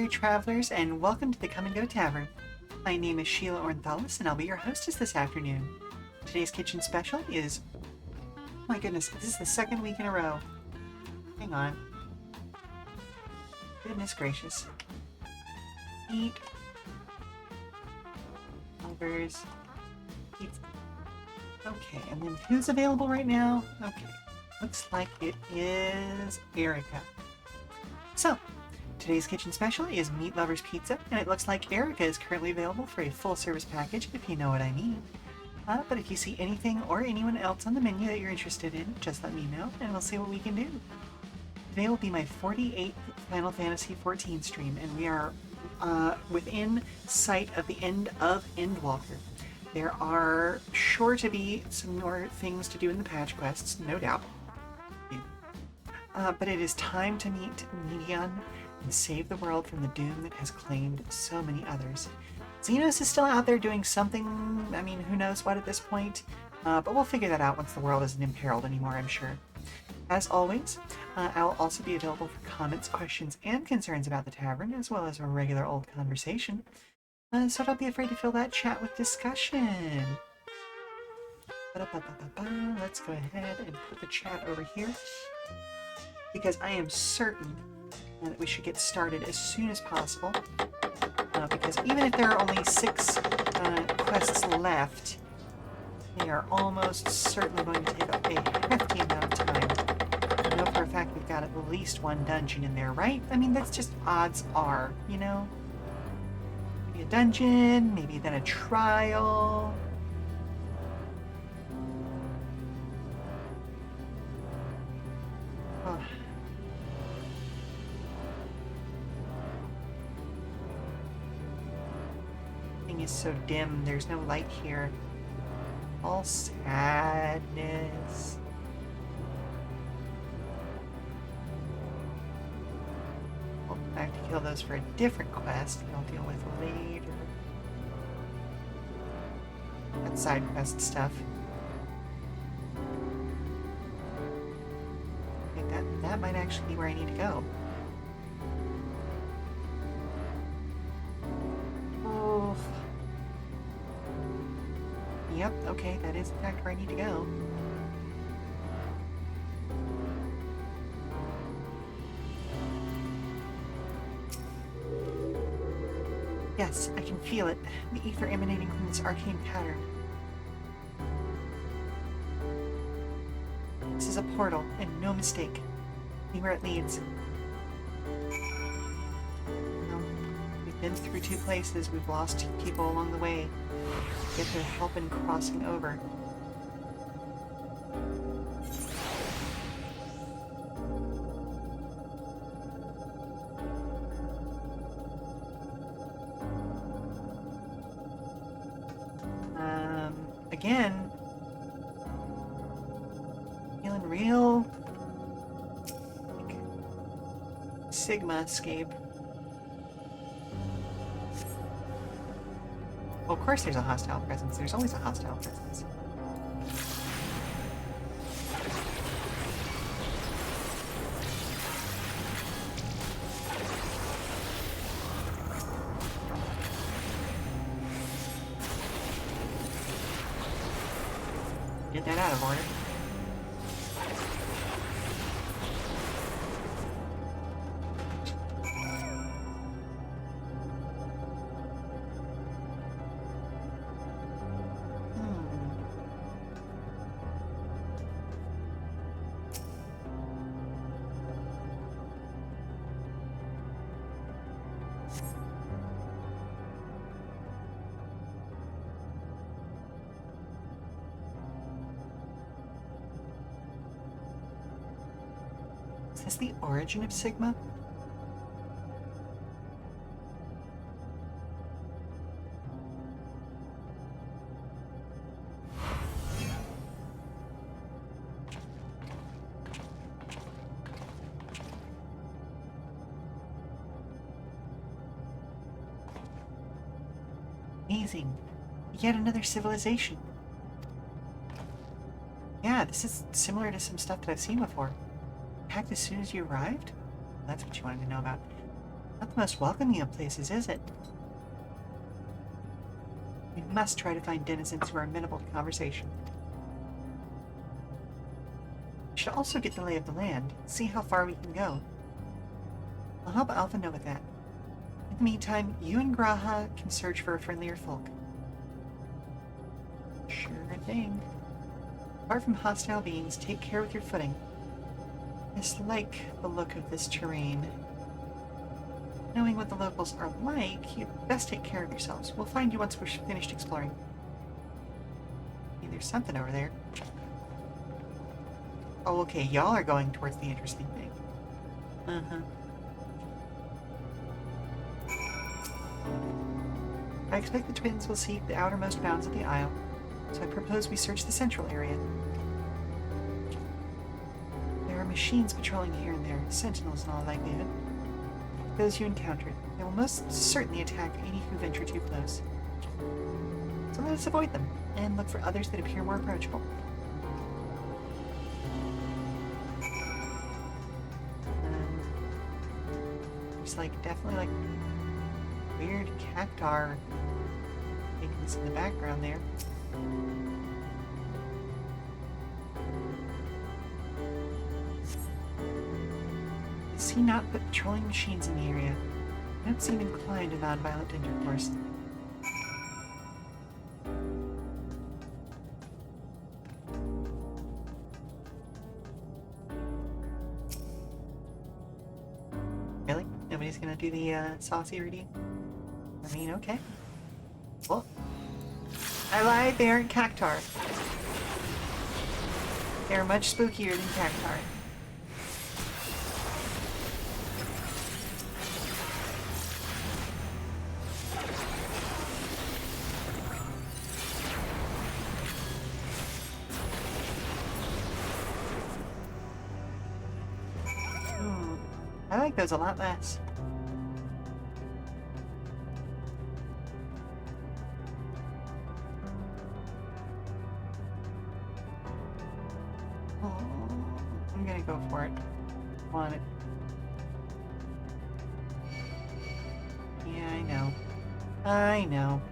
there, travelers, and welcome to the Come and Go Tavern. My name is Sheila Ornthalis, and I'll be your hostess this afternoon. Today's kitchen special is... my goodness, this is the second week in a row. Hang on. Goodness gracious. Meat. Lovers. Pizza. Okay, and then who's available right now? Okay, looks like it is Erica. So, today's kitchen special is Meat Lovers Pizza, and it looks like Erica is currently available for a full-service package, if you know what I mean. But if you see anything or anyone else on the menu that you're interested in, just let me know, and we'll see what we can do. Today will be my 48th Final Fantasy XIV stream, and we are within sight of the end of Endwalker. There are sure to be some more things to do in the patch quests, no doubt. But it is time to meet Medion and save the world from the doom that has claimed so many others. Xenos is still out there doing something, I mean, who knows what at this point, but we'll figure that out once the world isn't imperiled anymore, I'm sure. As always, I'll also be available for comments, questions, and concerns about the tavern, as well as a regular old conversation. So don't be afraid to fill that chat with discussion. Let's go ahead and put the chat over here, because I am certain that we should get started as soon as possible. Because even if there are only 6 quests left, they are almost certainly going to take up a hefty amount of time. I know for a fact we've got at least one dungeon in there, right? I mean, that's just odds are, you know? Maybe a dungeon, maybe then a trial. Oh. Thing is so dim, there's no light here. All sadness. I have to kill those for a different quest that I'll deal with later. That side quest stuff. Okay, that might actually be where I need to go. Oh. Yep, okay, that is in fact where I need to go. Yes, I can feel it. The ether emanating from this arcane pattern. This is a portal, and no mistake. See where it leads. No, we've been through 2 places. We've lost people along the way. Get their help in crossing over. Again, feeling real like Sigma-scape. Well, of course there's a hostile presence. There's always a hostile presence. Get that out of order. Is this the origin of Sigma? Amazing. Yet another civilization. Yeah, this is similar to some stuff that I've seen before. Packed as soon as you arrived? That's what you wanted to know about. Not the most welcoming of places, is it? We must try to find denizens who are amenable to conversation. We should also get the lay of the land, see how far we can go. I'll help Alpha know with that. In the meantime, you and Graha can search for friendlier folk. Sure thing. Apart from hostile beings, take care with your footing. I dislike the look of this terrain. Knowing what the locals are like, you'd best take care of yourselves. We'll find you once we're finished exploring. Hey, there's something over there. Oh, okay, y'all are going towards the interesting thing. Uh-huh. I expect the twins will seek the outermost bounds of the Isle, so I propose we search the central area. There are machines patrolling here and there, sentinels in all likelihood. Those you encounter, they will most certainly attack any who venture too close. So let us avoid them, and look for others that appear more approachable. There's definitely weird cactar things in the background there. I see not but patrolling machines in the area. I don't seem inclined to non-violent intercourse. Really? Nobody's gonna do the saucy reading? I mean, okay. Well, I lied, they aren't cactar. They're much spookier than cactar. I like those a lot less. Oh, I'm gonna go for it. Want it. Yeah, I know. I know.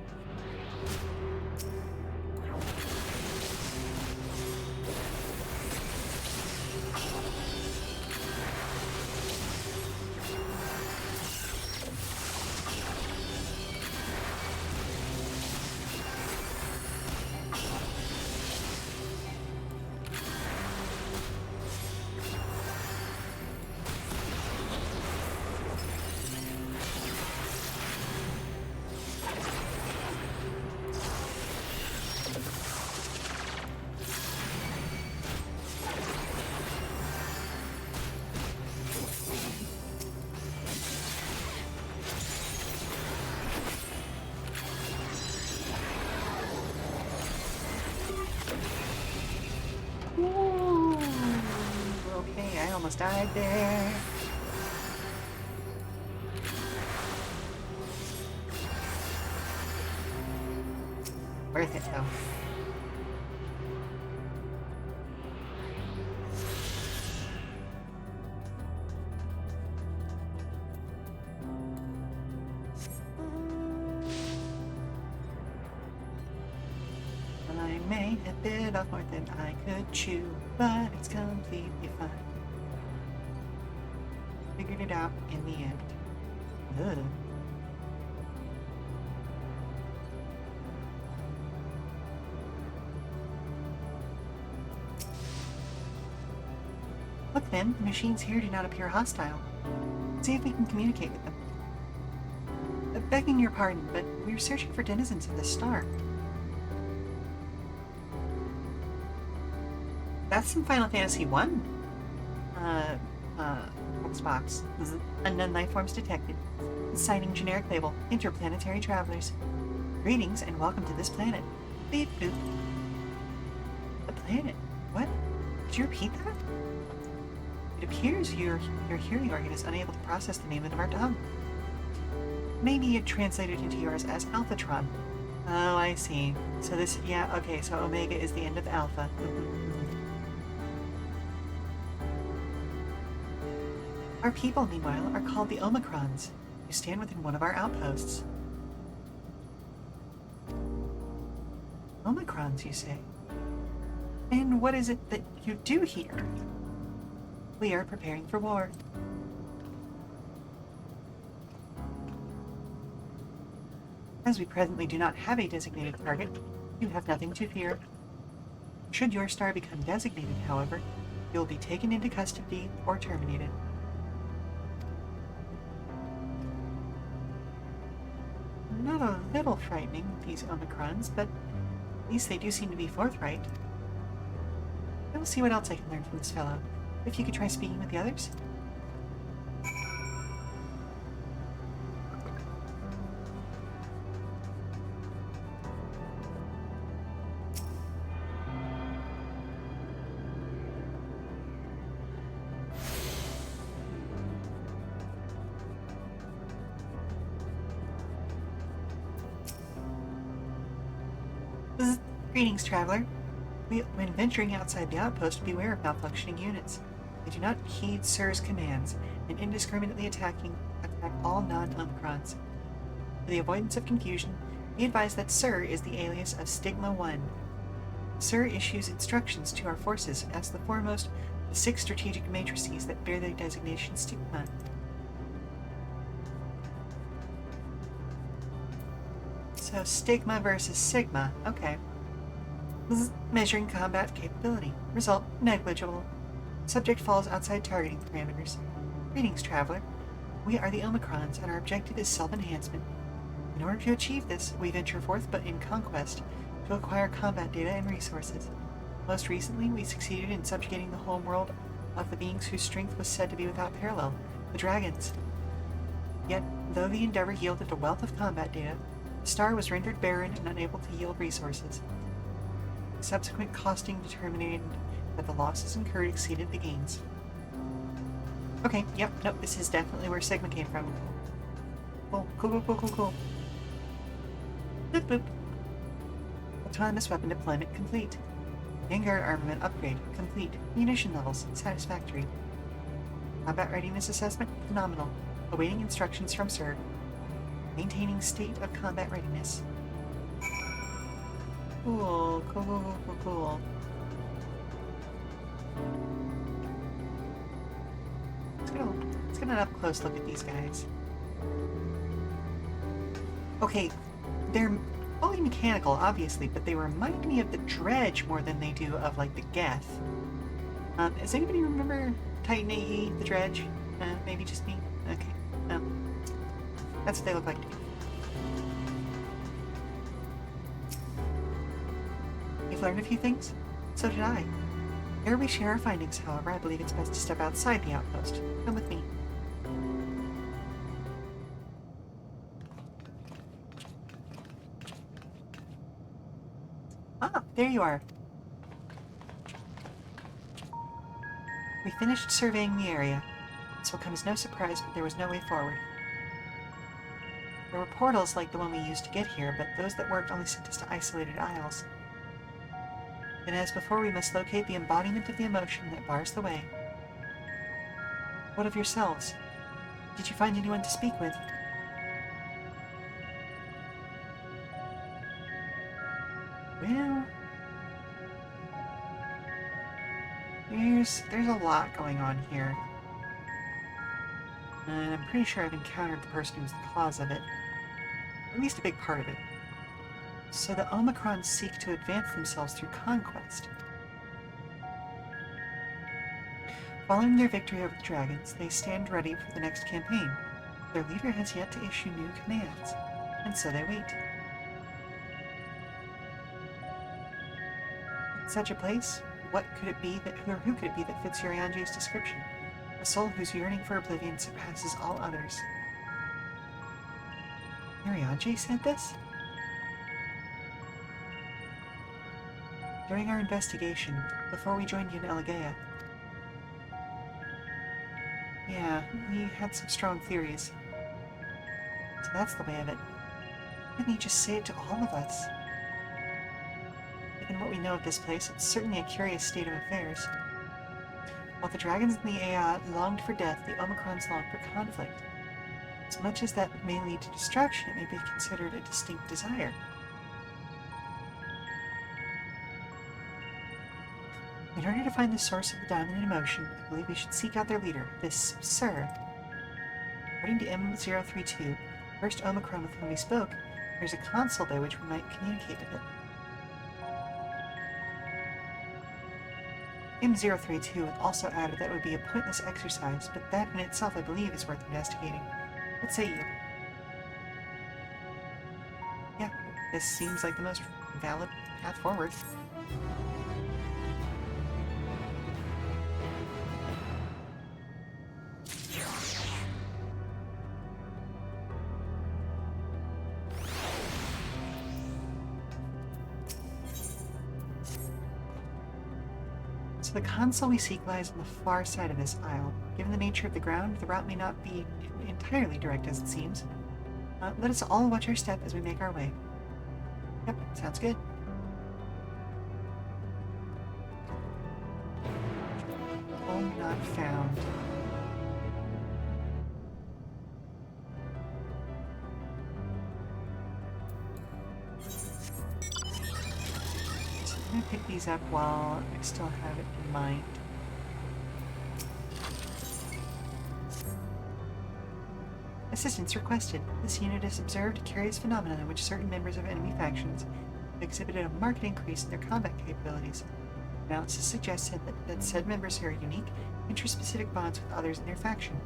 Ooh, okay, I almost died there. Worth it though. I may have bit off more than I could chew, but it's completely fine. Figured it out in the end. Ugh. Look then, the machines here do not appear hostile. See if we can communicate with them. Begging your pardon, but we're searching for denizens of the star. That's in Final Fantasy 1. Text box. Unknown life forms detected. Signing generic label, interplanetary travelers. Greetings and welcome to this planet. Beep boop. The planet? What? Did you repeat that? It appears your hearing organ is unable to process the name of our tongue. Maybe it translated into yours as Alphatron. Oh, I see. So this, yeah, okay, so Omega is the end of Alpha. Our people, meanwhile, are called the Omicrons. You stand within one of our outposts. Omicrons, you say? And what is it that you do here? We are preparing for war. As we presently do not have a designated target, you have nothing to fear. Should your star become designated, however, you will be taken into custody or terminated. Not a little frightening, these Omicrons, but at least they do seem to be forthright. I will see what else I can learn from this fellow. If you could try speaking with the others? Greetings, traveler. When venturing outside the outpost, beware of malfunctioning units. They do not heed Sir's commands and indiscriminately attack all non-Omicrons. For the avoidance of confusion, be advised that Sir is the alias of Stigma 1. Sir issues instructions to our forces as the foremost of the 6 strategic matrices that bear the designation Stigma. So Stigma versus Sigma, okay. Measuring combat capability. Result, negligible. Subject falls outside targeting parameters. Greetings, traveler. We are the Omicrons, and our objective is self-enhancement. In order to achieve this, we venture forth but in conquest to acquire combat data and resources. Most recently, we succeeded in subjugating the home world of the beings whose strength was said to be without parallel, the dragons. Yet, though the endeavor yielded a wealth of combat data, the star was rendered barren and unable to yield resources. Subsequent costing determined that the losses incurred exceeded the gains. Okay, yep, nope, this is definitely where Sigma came from. Cool. Boop, boop. Autonomous weapon deployment complete. Vanguard armament upgrade complete. Munition levels satisfactory. Combat readiness assessment phenomenal. Awaiting instructions from Sir. Maintaining state of combat readiness. Cool. Let's get an up-close look at these guys. Okay, they're fully mechanical, obviously, but they remind me of the Dredge more than they do of, like, the Geth. Does anybody remember Titan AE, the Dredge? Maybe just me? Okay, no. That's what they look like to me. Learned a few things? So did I. Ere we share our findings, however, I believe it's best to step outside the outpost. Come with me. Ah, there you are. We finished surveying the area. This will come as no surprise, but there was no way forward. There were portals like the one we used to get here, but those that worked only sent us to isolated isles. Then as before, we must locate the embodiment of the emotion that bars the way. What of yourselves? Did you find anyone to speak with? Well, there's a lot going on here. And I'm pretty sure I've encountered the person who was the cause of it. Or at least a big part of it. So the Omicrons seek to advance themselves through conquest. Following their victory over the dragons, they stand ready for the next campaign. Their leader has yet to issue new commands, and so they wait. In such a place, what could it be that, or who could it be that fits Urianje's description? A soul whose yearning for oblivion surpasses all others. Urianje said this? During our investigation, before we joined you in Elegea. Yeah, we had some strong theories. So that's the way of it. Why didn't he just say it to all of us? Given what we know of this place, it's certainly a curious state of affairs. While the dragons and the AI longed for death, the Omicrons longed for conflict. As much as that may lead to destruction, it may be considered a distinct desire. In order to find the source of the dominant emotion, I believe we should seek out their leader, this Sir. According to M032, first Omicron with whom we spoke, there's a console by which we might communicate with it. M032 also added that it would be a pointless exercise, but that in itself I believe is worth investigating. What say you? Yeah, this seems like the most valid path forward. So the console we seek lies on the far side of this aisle. Given the nature of the ground, the route may not be entirely direct as it seems. Let us all watch our step as we make our way. Yep, sounds good. Home not found. So I'm gonna pick these up while I still have it in mind. Assistance requested. This unit has observed a curious phenomenon in which certain members of enemy factions have exhibited a marked increase in their combat capabilities. Analysis suggested that said members share unique, interspecific bonds with others in their faction.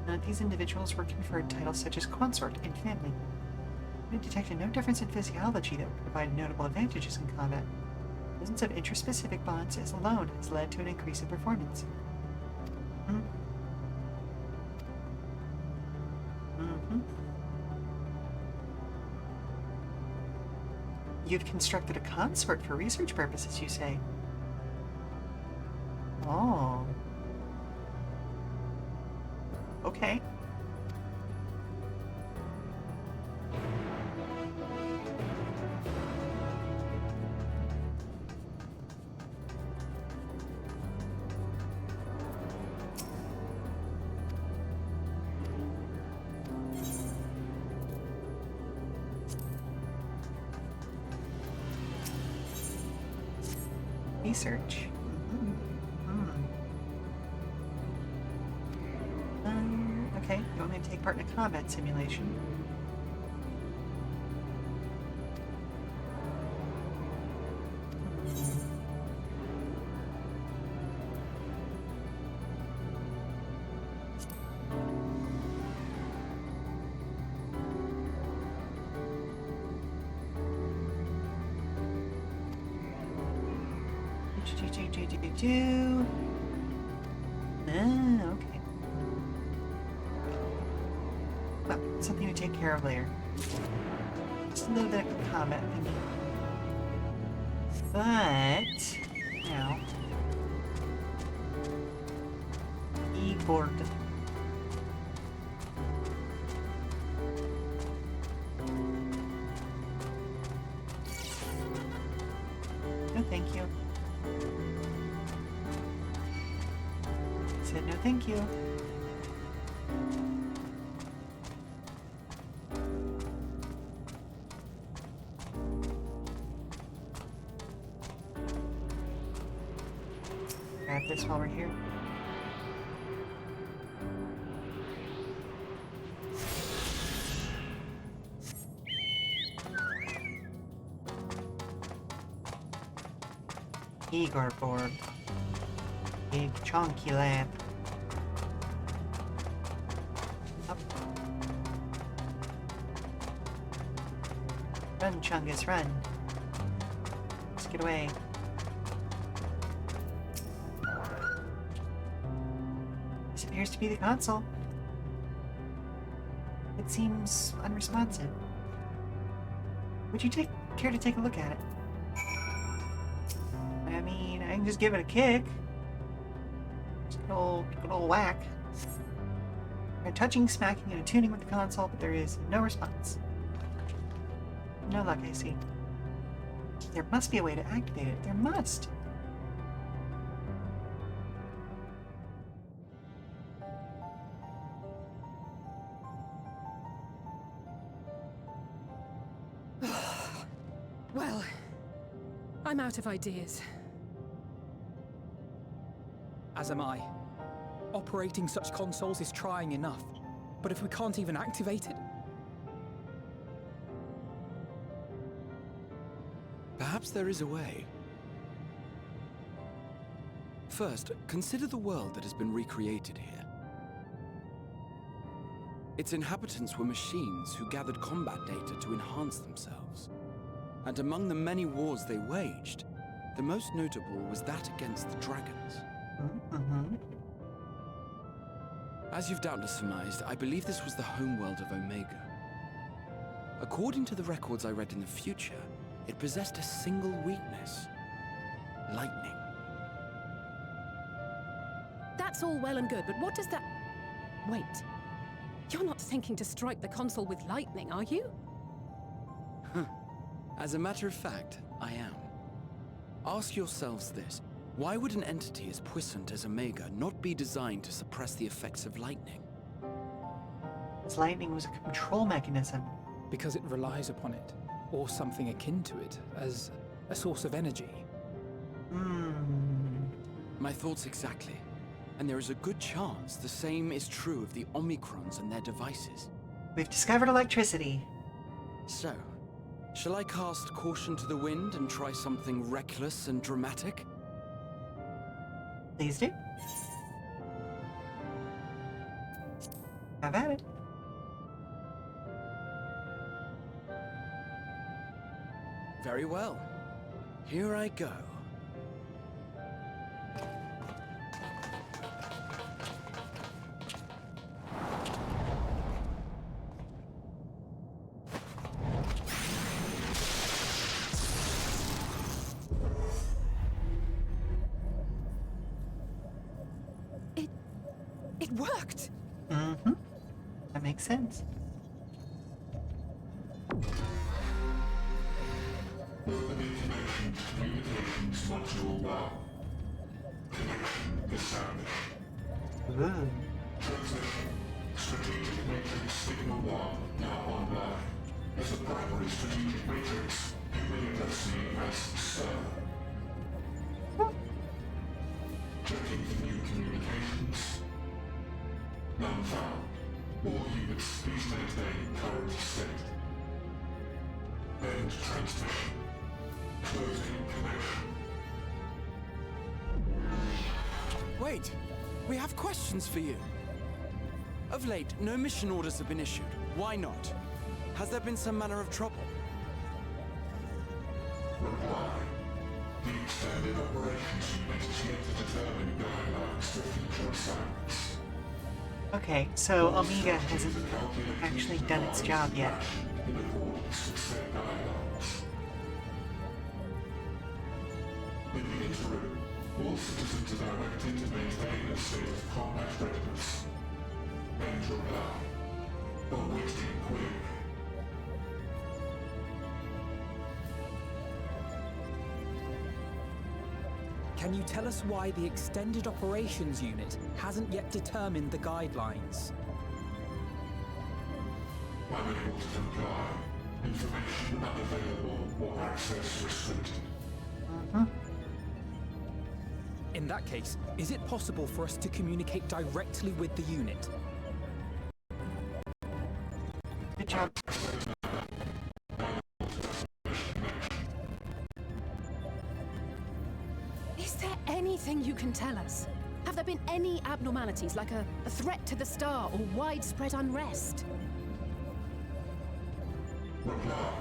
None of these individuals were conferred titles such as consort and family. We detected no difference in physiology that would provide notable advantages in combat. The presence of interspecific bonds as alone has led to an increase in performance. You've constructed a consort for research purposes, you say? Oh. Okay. Research. Okay, you want me to take part in a combat simulation? Okay. Well, something to take care of later. Just a little bit of combat thingy. But now, keyboard. No, thank you. Said no, thank you. Grab this while we're here. Igor board. Big chunky lab. Up. Run, Chungus, run. Let's get away. This appears to be the console. It seems unresponsive. Would you care to take a look at it? I mean, I can just give it a kick. Just good old whack. I'm touching, smacking, and tuning with the console, but there is no response. No luck, I see. There must be a way to activate it. There must! I'm out of ideas. As am I. Operating such consoles is trying enough. But if we can't even activate it... Perhaps there is a way. First, consider the world that has been recreated here. Its inhabitants were machines who gathered combat data to enhance themselves. And among the many wars they waged, the most notable was that against the dragons. Mm-hmm. As you've doubtless surmised, I believe this was the homeworld of Omega. According to the records I read in the future, it possessed a single weakness: lightning. That's all well and good, but what does that... Wait. You're not thinking to strike the console with lightning, are you? As a matter of fact, I am. Ask yourselves this. Why would an entity as puissant as Omega not be designed to suppress the effects of lightning? This lightning was a control mechanism. Because it relies upon it, or something akin to it, as a source of energy. My thoughts exactly. And there is a good chance the same is true of the Omicrons and their devices. We've discovered electricity. So, shall I cast caution to the wind and try something reckless and dramatic? Please do. Have at it. Very well. Here I go. It worked! Mm-hmm. That makes sense. Information communications module 1. Connection established. Ooh. Transmission. Strategic Matrix Signal 1 now online. As a primary strategic matrix, you may address me as Sir. Checking for new communications. None found. All units, please maintain current state. End transmission. Closing connection. Wait! We have questions for you. Of late, no mission orders have been issued. Why not? Has there been some manner of trouble? Reply. The Extended Operations Unit is yet to determine guidelines for future assignments. Okay, so Omega hasn't actually done its job yet. In accordance with said guidelines. In the interim, all citizens are directed to maintain a state of combat readiness. And reply. Awaiting query. Can you tell us why the Extended Operations Unit hasn't yet determined the guidelines? Unable to comply. Information unavailable or access restricted. In that case, is it possible for us to communicate directly with the unit? Good job. Is there anything you can tell us? Have there been any abnormalities, like a threat to the star or widespread unrest? Reply.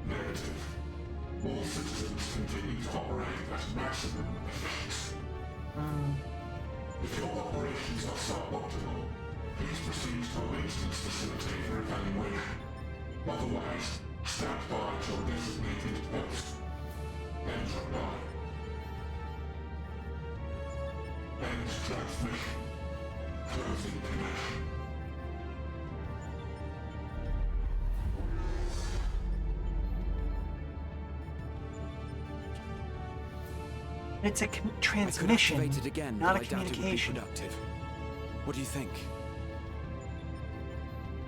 Negative. All citizens continue to operate at maximum efficiency. If your operations are suboptimal, please proceed to a maintenance facility for evaluation. Otherwise, stand by at your designated post. End reply. End transmission. Closing connection. It's a I could transmission, activate it again, not a but I doubt it would be communication. productive. What do you think?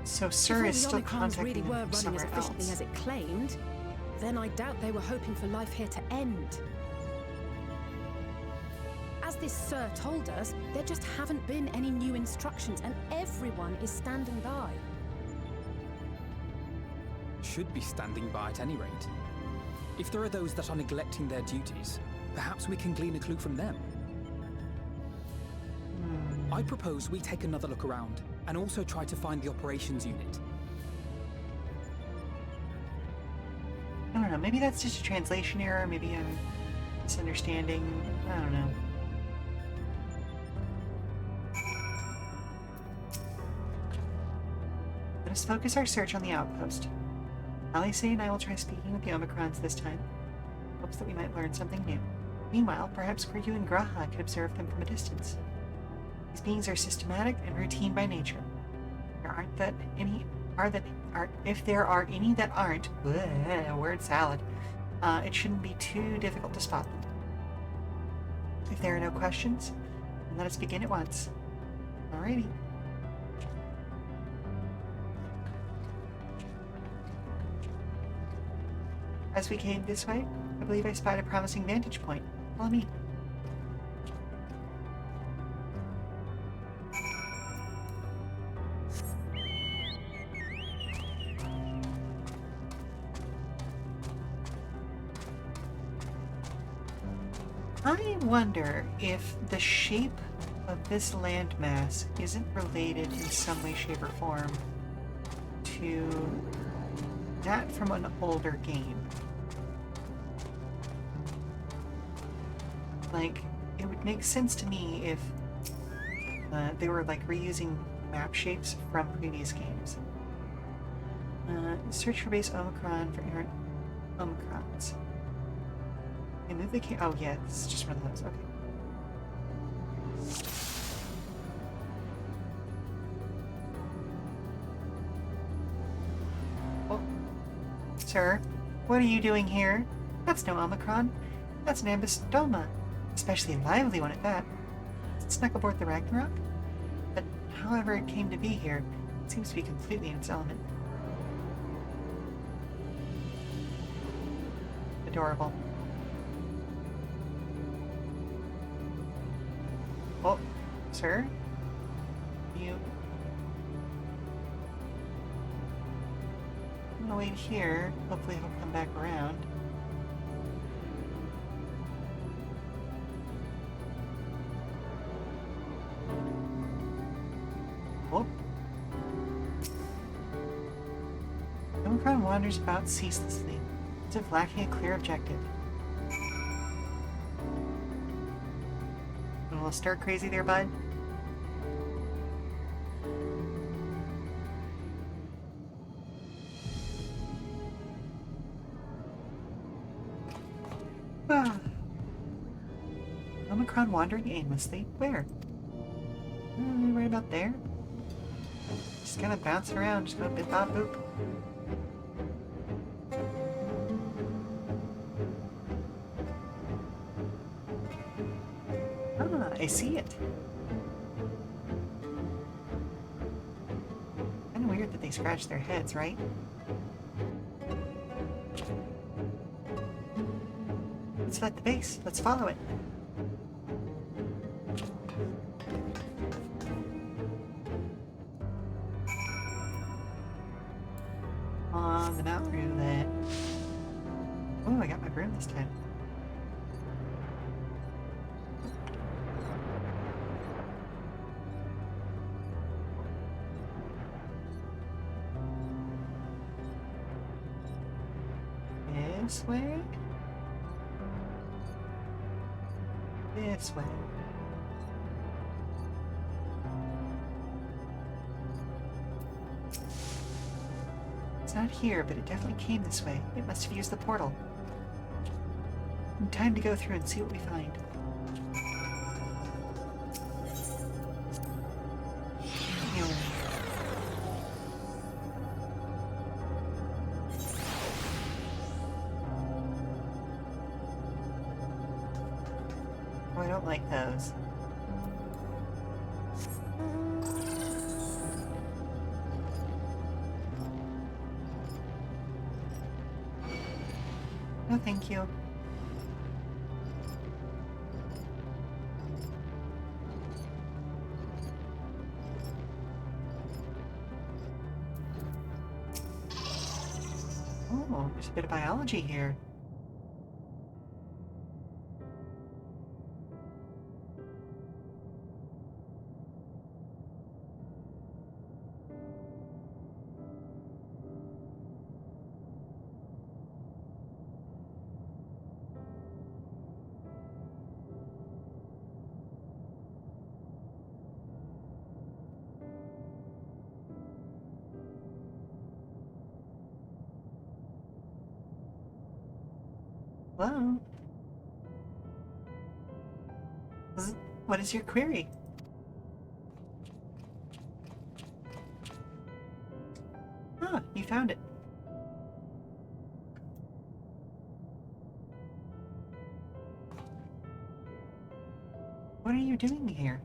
So If Sir all is the still Omicrons contacting really were him running as somewhere efficiently else. as it claimed, then I doubt they were hoping for life here to end. As this Sir told us, there just haven't been any new instructions, and everyone is standing by. Should be standing by at any rate. If there are those that are neglecting their duties, perhaps we can glean a clue from them. I propose we take another look around, and also try to find the operations unit. I don't know, maybe that's just a translation error, maybe I'm misunderstanding, I don't know. Let us focus our search on the outpost. Alice and I will try speaking with the Omicrons this time, in hopes that we might learn something new. Meanwhile, perhaps Kiryu and Graha could observe them from a distance. These beings are systematic and routine by nature. If there are any that aren't, word salad, it shouldn't be too difficult to spot them. If there are no questions, then let us begin at once. Alrighty. As we came this way, I believe I spied a promising vantage point. Follow me. I wonder if the shape of this landmass isn't related in some way, shape, or form to that from an older game. Like, it would make sense to me if they were like reusing map shapes from previous games. Search for base Omicron for errant Omicrons. Okay, move the oh yeah, this is just one of those. Okay. Oh, sir, what are you doing here? That's no Omicron. That's an ambystoma. Especially a lively one at that. Is it snuck aboard the Ragnarok? But however it came to be here, it seems to be completely in its element. Adorable. Oh, sir? You... I'm gonna wait here. Hopefully he'll come back around. Oh. Omicron wanders about ceaselessly, as if lacking a clear objective. A little stir crazy there, bud? Ah. Omicron wandering aimlessly. Where? Right about there? Just kind of bouncing around, just going bip bop boop. Ah, I see it. Kind of weird that they scratch their heads, right? It's at the base. Let's follow it. On the Mount Roulette. Oh, I got my broom this time. This way? This way. It's not here, but it definitely came this way. It must have used the portal. Time to go through and see what we find. Oh, I don't like those. thank you. Oh, there's a bit of biology here. Hello? What is your query? Ah, you found it. What are you doing here?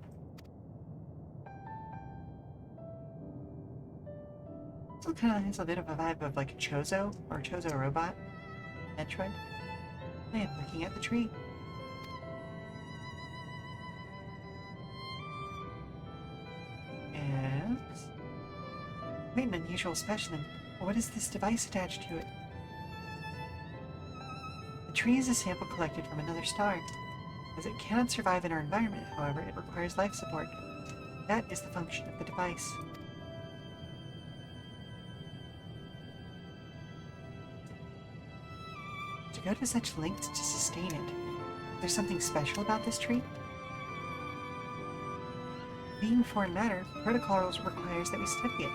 Still kind of has a bit of a vibe of like a Chozo or a Chozo robot. Metroid. I am looking at the tree. Yes. Quite an unusual specimen. What is this device attached to it? The tree is a sample collected from another star. As it cannot survive in our environment, however, it requires life support. That is the function of the device. To go to such lengths to sustain it, there's something special about this tree? Being foreign matter, protocols requires that we study it.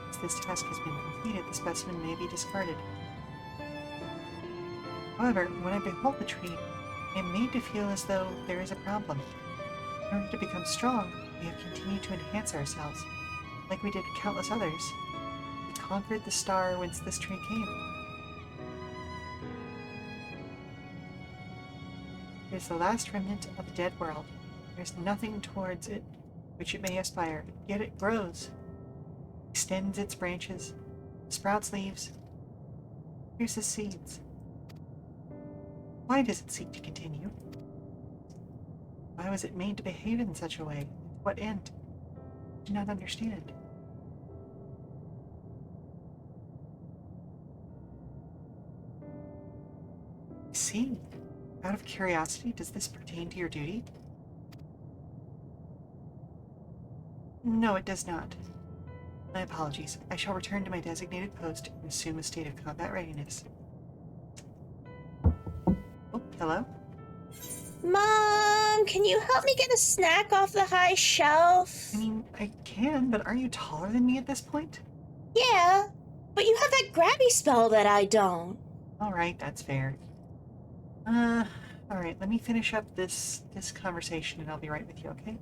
Once this task has been completed, the specimen may be discarded. However, when I behold the tree, I am made to feel as though there is a problem. In order to become strong, we have continued to enhance ourselves, like we did countless others. We conquered the star whence this tree came. It is the last remnant of the dead world. There is nothing towards it which it may aspire, yet it grows, extends its branches, sprouts leaves, produces seeds. Why does it seek to continue? Why was it made to behave in such a way? To what end? I do not understand. I see. Out of curiosity, does this pertain to your duty? No, it does not. My apologies. I shall return to my designated post and assume a state of combat readiness. Oh, hello? Mom, can you help me get a snack off the high shelf? I mean, I can, but aren't you taller than me at this point? Yeah, but you have that grabby spell that I don't. Alright, that's fair. Alright, let me finish up this conversation and I'll be right with you, okay?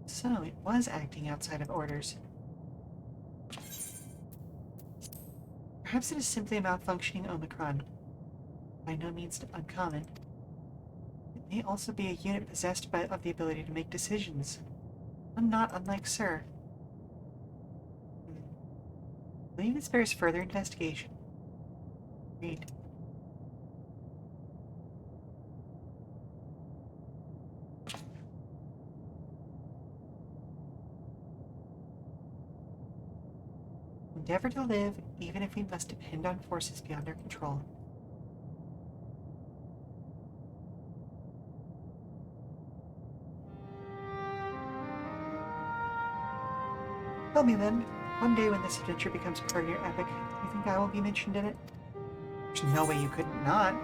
So, it was acting outside of orders. Perhaps it is simply a malfunctioning Omicron. By no means uncommon. It may also be a unit possessed of the ability to make decisions. One not unlike Sir. I believe this bears further investigation. Read. Endeavor to live, even if we must depend on forces beyond our control. Tell me then, one day when this adventure becomes part of your epic, do you think I will be mentioned in it? There's no way you couldn't not.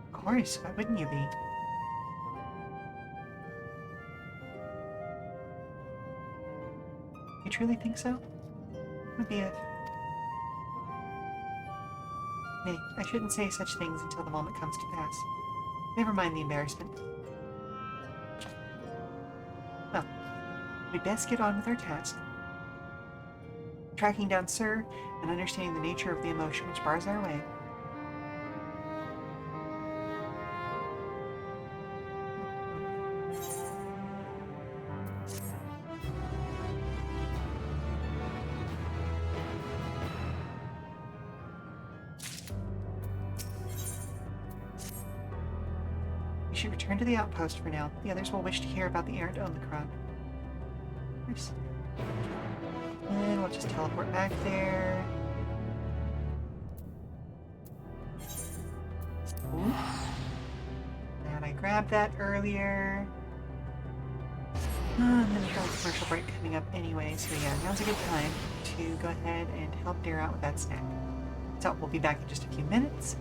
Of course, why wouldn't you be? You truly think so? Would be a... Nay, I shouldn't say such things until the moment comes to pass. Never mind the embarrassment. Well, we'd best get on with our task. Tracking down Sir and understanding the nature of the emotion which bars our way. should return to the outpost for now. The others will wish to hear about the errant Omicron. Oops. And we'll just teleport back there. Ooh. And I grabbed that earlier. And then we got a commercial break coming up anyway, so yeah, now's a good time to go ahead and help Dare out with that snack. So we'll be back in just a few minutes.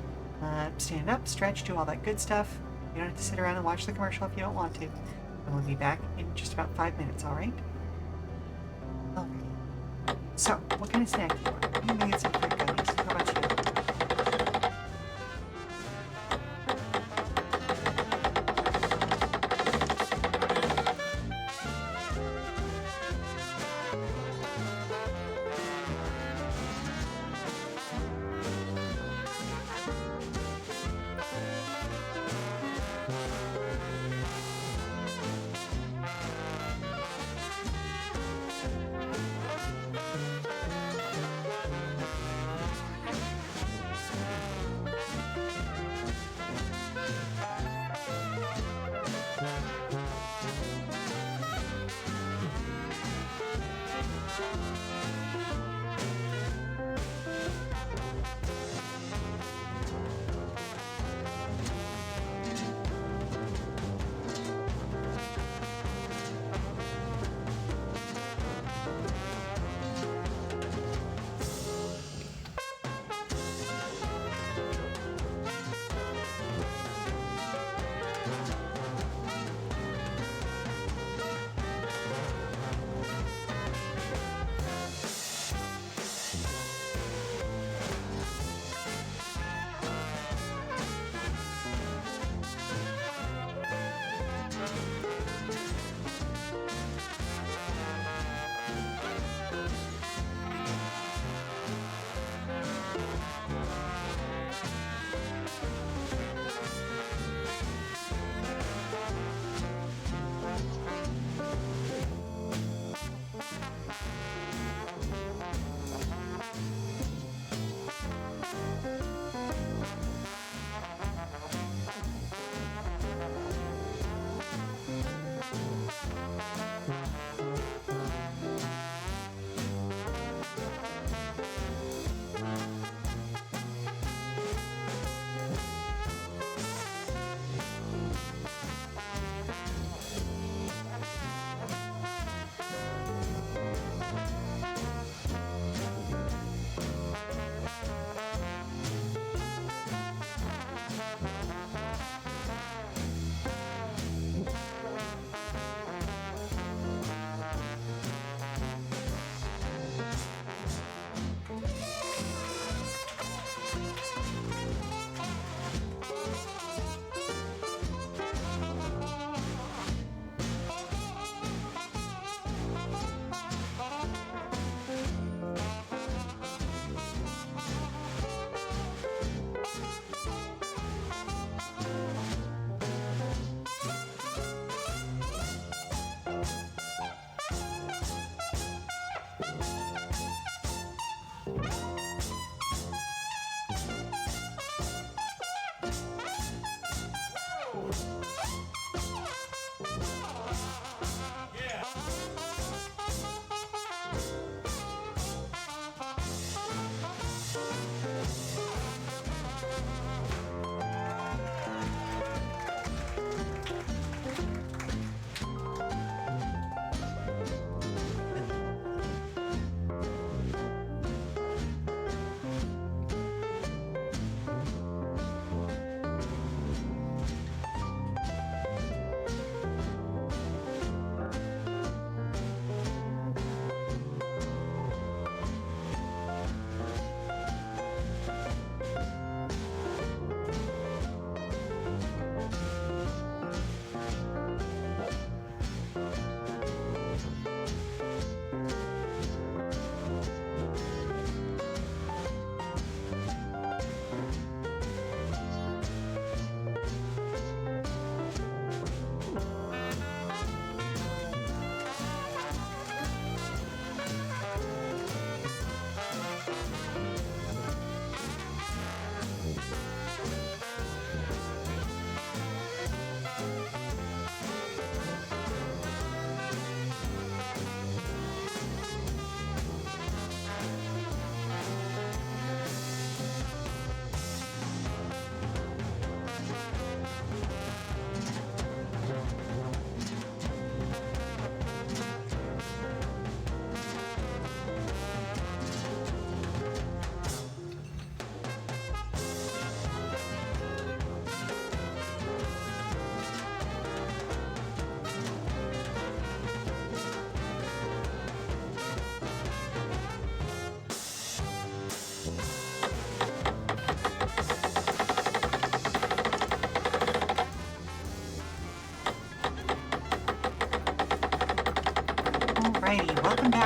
Stand up, stretch, do all that good stuff. You don't have to sit around and watch the commercial if you don't want to. And we'll be back in just about 5 minutes, alright? Okay. So, what kind of snack do you want? I'm gonna get some fruit gummies. How about you?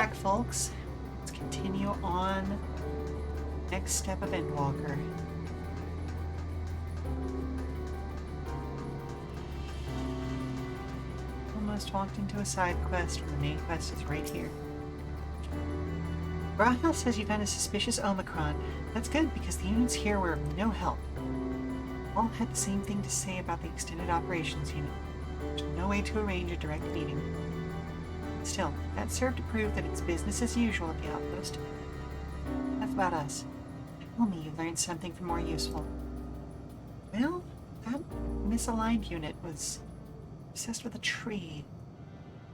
track, folks. Let's continue on. Next step of Endwalker. Almost walked into a side quest when the main quest is right here. Rahel says you found a suspicious Omicron. That's good because the units here were of no help. All had the same thing to say about the extended operations unit. There's no way to arrange a direct meeting. Still, that served to prove that it's business as usual at the outpost. Enough about us. Tell me you learned something more useful. Well, that misaligned unit was obsessed with a tree.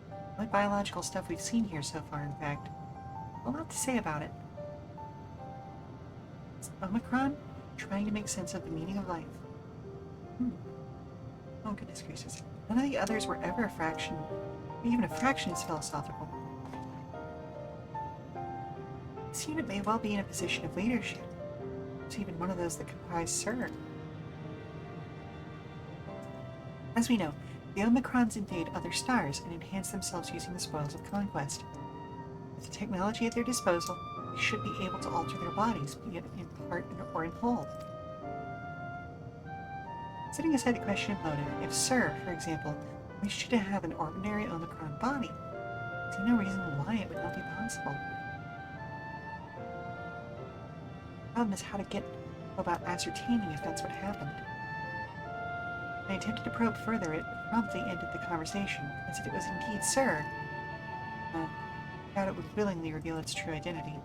The only biological stuff we've seen here so far, in fact. A lot to say about it. Is Omicron trying to make sense of the meaning of life? Oh, goodness gracious. None of the others were ever a fraction, even a fraction as philosophical. This unit may well be in a position of leadership. It's even one of those that comprise Sir. As we know, the Omicrons invade other stars and enhance themselves using the spoils of conquest. With the technology at their disposal, they should be able to alter their bodies, be it in part or in whole. Setting aside the question of motive, if Sir, for example, wished to have an ordinary Omicron body, I see no reason why it would not be possible. The problem is how to get about ascertaining if that's what happened. When I attempted to probe further, it promptly ended the conversation, as if it was indeed Sir. I doubt it would willingly reveal its true identity.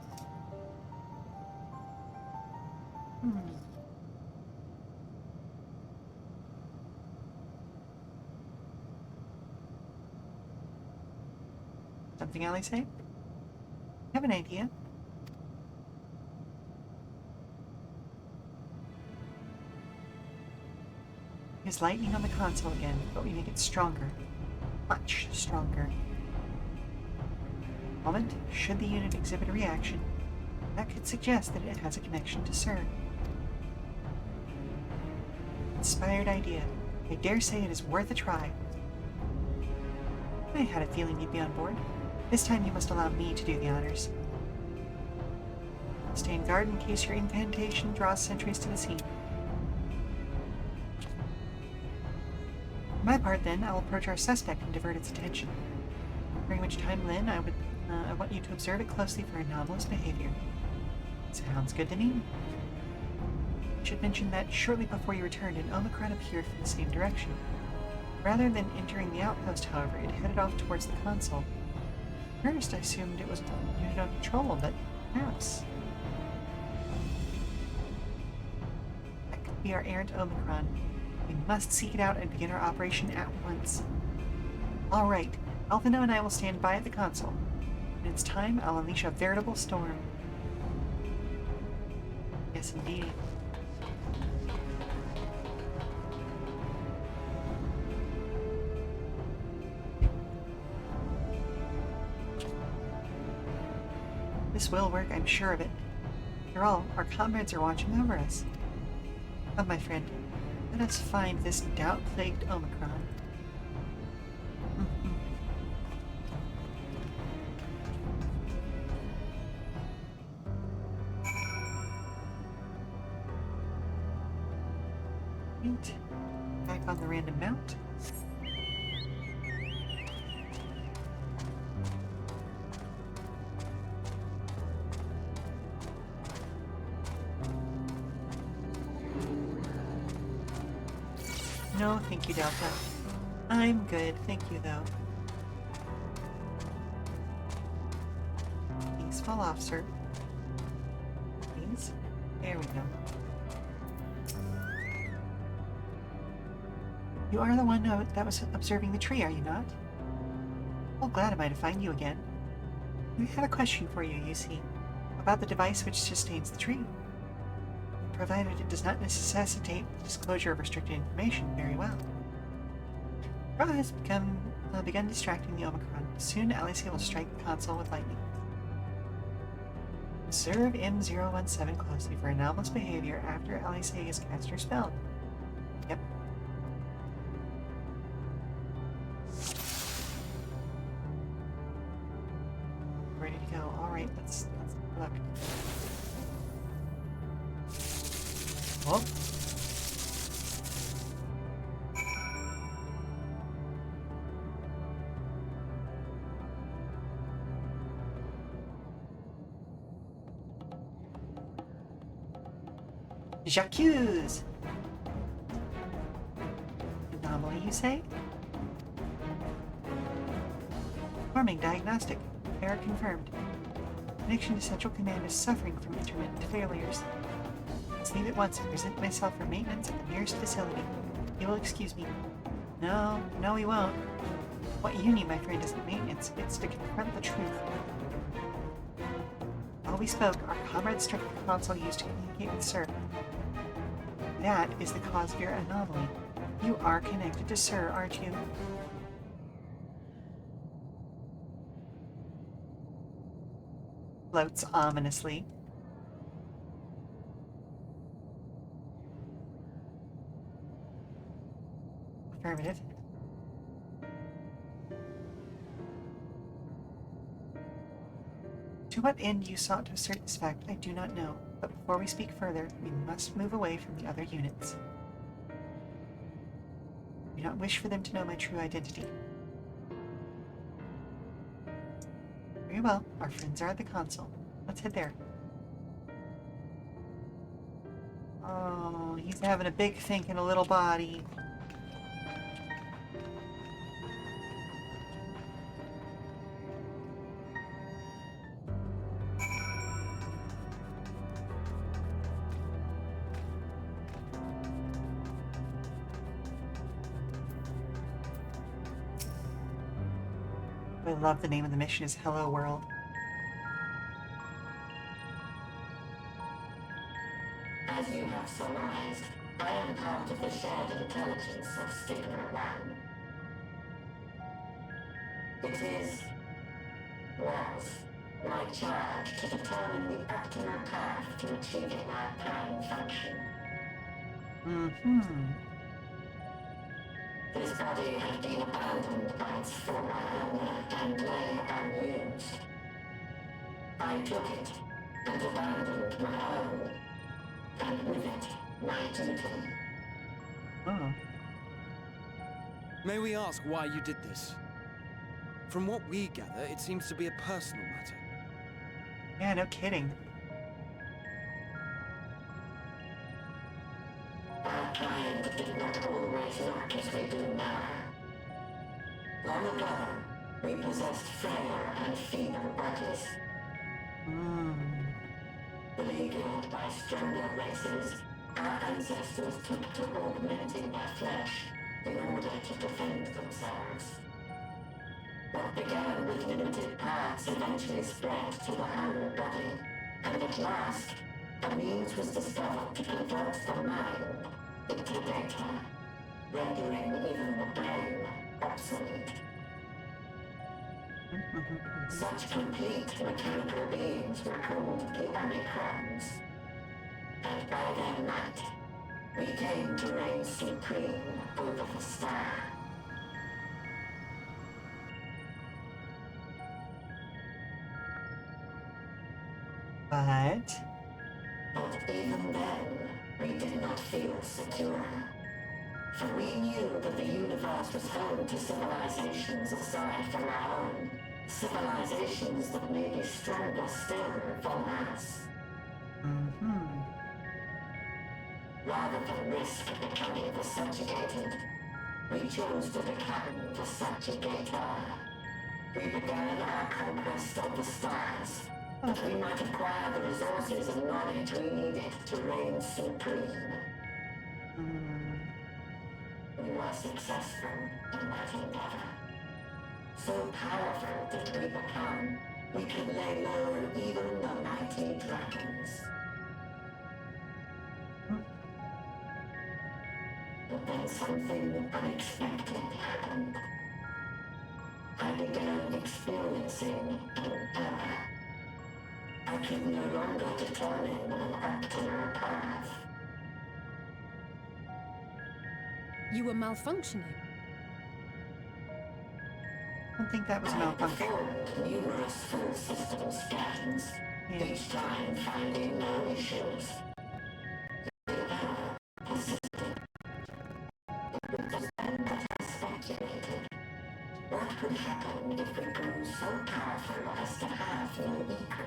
Something Ali say? Have an idea? There's lightning on the console again, but we make it stronger. Much stronger. Moment, should the unit exhibit a reaction, that could suggest that it has a connection to CERN. Inspired idea. I dare say it is worth a try. I had a feeling you'd be on board. This time you must allow me to do the honors. Stay in guard in case your incantation draws sentries to the scene. For my part, then, I'll approach our suspect and divert its attention. During which time, Lynn, I want you to observe it closely for anomalous behavior. Sounds good to me. I should mention that shortly before you returned, an Omicron appeared from the same direction. Rather than entering the outpost, however, it headed off towards the console. First, I assumed it was a unit on patrol, but perhaps that could be our errant Omicron. We must seek it out and begin our operation at once. All right, Alphino and I will stand by at the console. When it's time, I'll unleash a veritable storm. Yes, indeed. This will work, I'm sure of it. After all, our comrades are watching over us. Come, my friend, let us find this doubt-plagued Omicron. Right. Back on the random mount. No, thank you, Delta. I'm good, thank you, though. Please fall off, sir. Please. There we go. You are the one that was observing the tree, are you not? Well, glad am I to find you again. I have a question for you, you see, about the device which sustains the tree. Provided it does not necessitate the disclosure of restricted information, very well. Ra has begun distracting the Omicron. Soon, Alice will strike the console with lightning. Observe M017 closely for anomalous behavior after Alice has cast her spell. Yep. Ready Oh. J'accuse! Anomaly, you say? Forming diagnostic. Error confirmed. Connection to Central Command is suffering from intermittent failures. Let's leave at once and present myself for maintenance at the nearest facility. You will excuse me. No, we won't. What you need, my friend, isn't maintenance. It's to confront the truth. While we spoke, our comrade struck the console used to communicate with Sir. That is the cause of your anomaly. You are connected to Sir, aren't you? Floats ominously. Affirmative. To what end you sought to assert this fact, I do not know, but before we speak further, we must move away from the other units. I do not wish for them to know my true identity. Very well, our friends are at the console. Let's head there. Oh, he's having a big think in a little body. I love the name of the mission is Hello World. As you have surmised, I am part of the shared intelligence of Stigma 1. It was, my charge to determine the optimal path to achieving our prime function. This body had been abandoned by its former owner and lay unused. I took it and abandoned my own, and with it, my duty. Oh. May we ask why you did this? From what we gather, it seems to be a personal matter. Yeah, no kidding. Our kind did not always look as we do now. Long ago, we possessed frail and feeble bodies. Beleaguered by stronger races, our ancestors took to augmenting their flesh in order to defend themselves. What began with limited parts eventually spread to the whole body, and at last, a means was discovered to convert the mind into data, rendering even the brain obsolete. Such complete mechanical beings were called the Omicrons, and by their might, we came to reign supreme over the star. But even then, we did not feel secure. For we knew that the universe was home to civilizations aside from our own. Civilizations that may be stronger still than us. Rather than risk becoming the subjugated, we chose to become the subjugator. We began our conquest of the stars, that we might acquire the resources and knowledge we needed to reign supreme. We were successful in that endeavor. So powerful did we become, we could lay low even the mighty dragons. But then something unexpected happened. I began experiencing an error. I could no longer determine an optimal path. You were malfunctioning. I don't think that was a I malfunction. performed numerous full system scans, Yeah. each time finding no issues. The error would happen if we grew so powerful as to have no equal.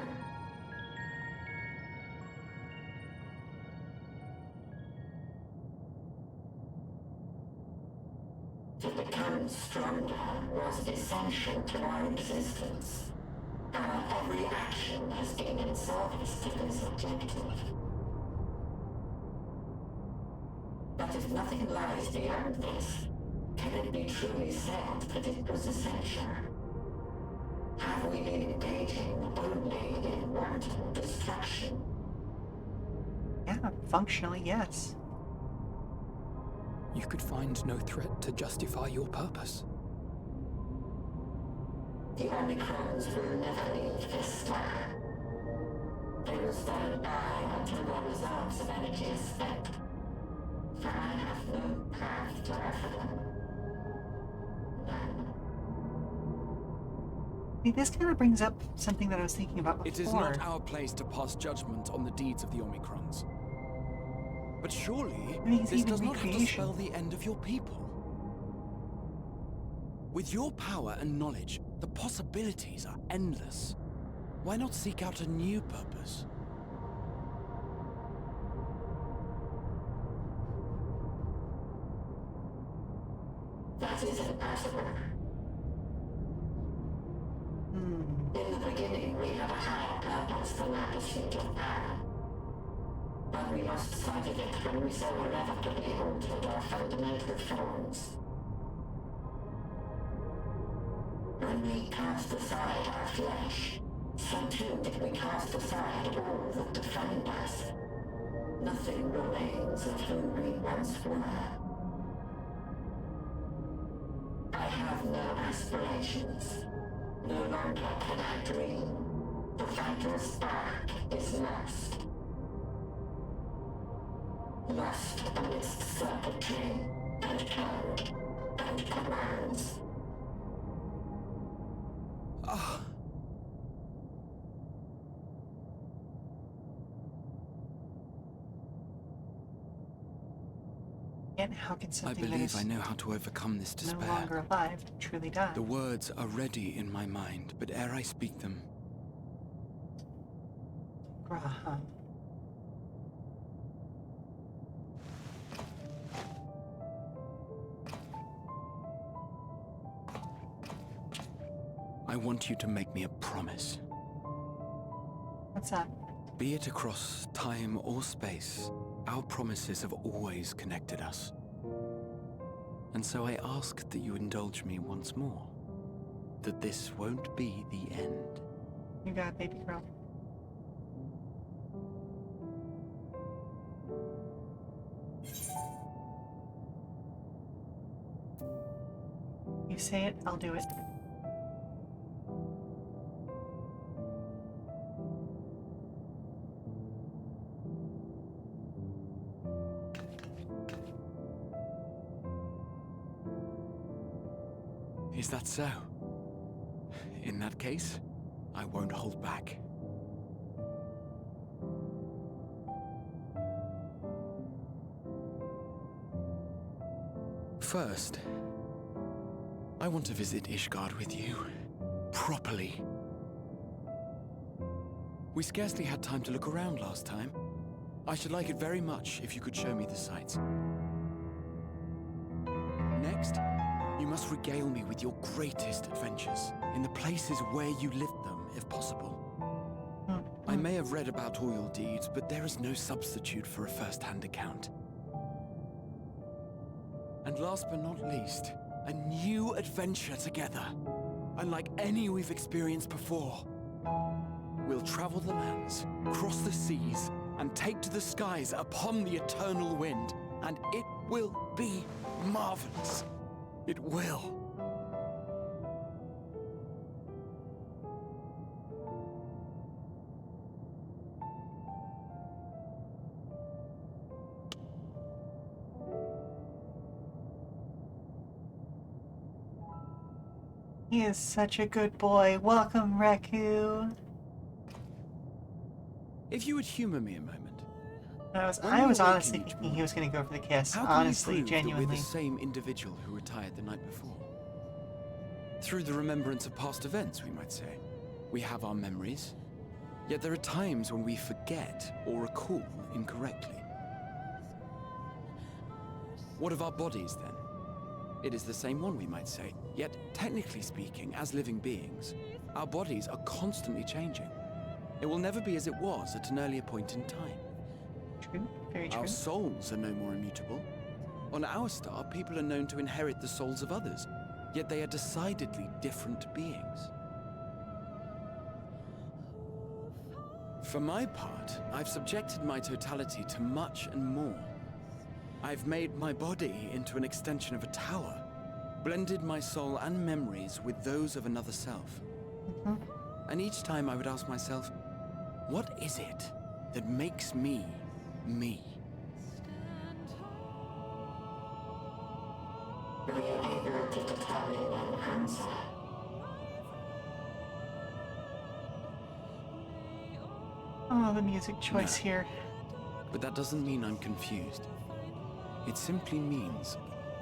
To become stronger was essential to our existence. Our every action has been in service to this objective. But if nothing lies beyond this, can it be truly said that it was essential? Have we been engaging only in wanton destruction? Yeah, functionally, yes. You could find no threat to justify your purpose. The Omicrons will never leave this star. They will stand by until their reserves of energy is spent. For I have no path to offer them. None. See, this kind of brings up something that I was thinking about before. It is not our place to pass judgment on the deeds of the Omicrons. But surely, I mean, it's this even does not have to recreation. spell the end of your people. With your power and knowledge, the possibilities are endless. Why not seek out a new purpose? That is impossible. Hmm. In the beginning, we have a higher purpose than our pursuit of power. But we lost sight of it when we so irrevocably altered our fundamental forms. When we cast aside our flesh, so too did we cast aside all that defined us. Nothing remains of who we once were. I have no aspirations. No longer can I dream. The vital spark is lost. Lost amidst circuitry and code and commands. Ah. Yet how can I something that believe is I know how to overcome this no despair. longer alive truly die? The words are ready in my mind, but ere I speak them, Graham. I want you to make me a promise. What's that? Be it across time or space, our promises have always connected us. And so I ask that you indulge me once more, that this won't be the end. You got it, baby girl. You say it, I'll do it. Is that so? In that case, I won't hold back. First, I want to visit Ishgard with you. Properly. We scarcely had time to look around last time. I should like it very much if you could show me the sights. Next, you must regale me with your greatest adventures, in the places where you lived them, if possible. I may have read about all your deeds, but there is no substitute for a first-hand account. And last but not least, a new adventure together, unlike any we've experienced before. We'll travel the lands, cross the seas, and take to the skies upon the eternal wind, and it will be marvelous. It will. He is such a good boy. Welcome, Raku. If you would humor me a moment. When I you was awaken honestly each thinking he was going to go for the kiss. How can Honestly, you prove that genuinely. we're the same individual who retired the night before? Through the remembrance of past events, we might say. We have our memories, yet there are times when we forget or recall incorrectly. What of our bodies, then? It is the same one, we might say, yet technically speaking, as living beings, our bodies are constantly changing. It will never be as it was at an earlier point in time. True, very true. Our souls are no more immutable. On our star, people are known to inherit the souls of others, yet they are decidedly different beings. For my part, I've subjected my totality to much and more. I've made my body into an extension of a tower, blended my soul and memories with those of another self. And each time I would ask myself, what is it that makes me, me? Were you able to determine an answer? Oh, the music choice here. But that doesn't mean I'm confused. It simply means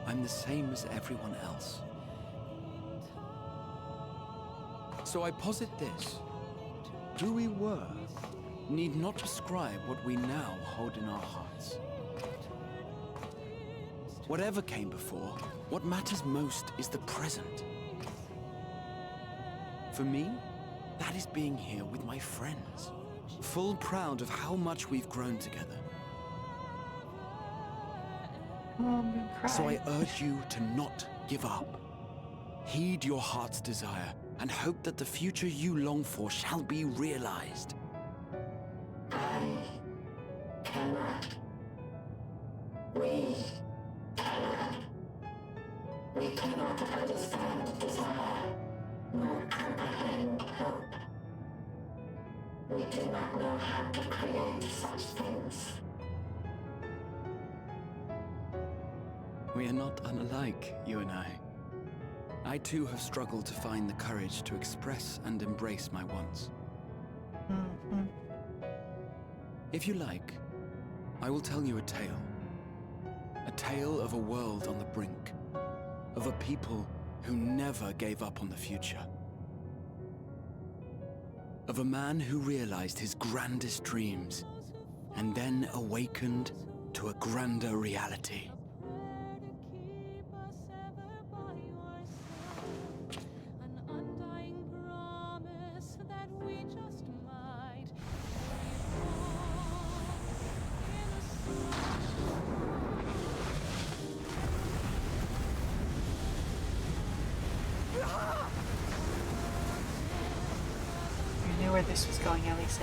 I'm the same as everyone else. So I posit this. Who we were need not describe what we now hold in our hearts. Whatever came before, what matters most is the present. For me, that is being here with my friends, full proud of how much we've grown together. Oh, I'm gonna cry. So I urge you to not give up. Heed your heart's desire and hope that the future you long for shall be realized. I cannot. We cannot. We cannot understand desire, nor comprehend hope. We do not know how to create such things. We are not unlike, you and I. I too have struggled to find the courage to express and embrace my wants. Mhm. If you like, I will tell you a tale. A tale of a world on the brink. Of a people who never gave up on the future. Of a man who realized his grandest dreams and then awakened to a grander reality. You knew where this was going, Elise.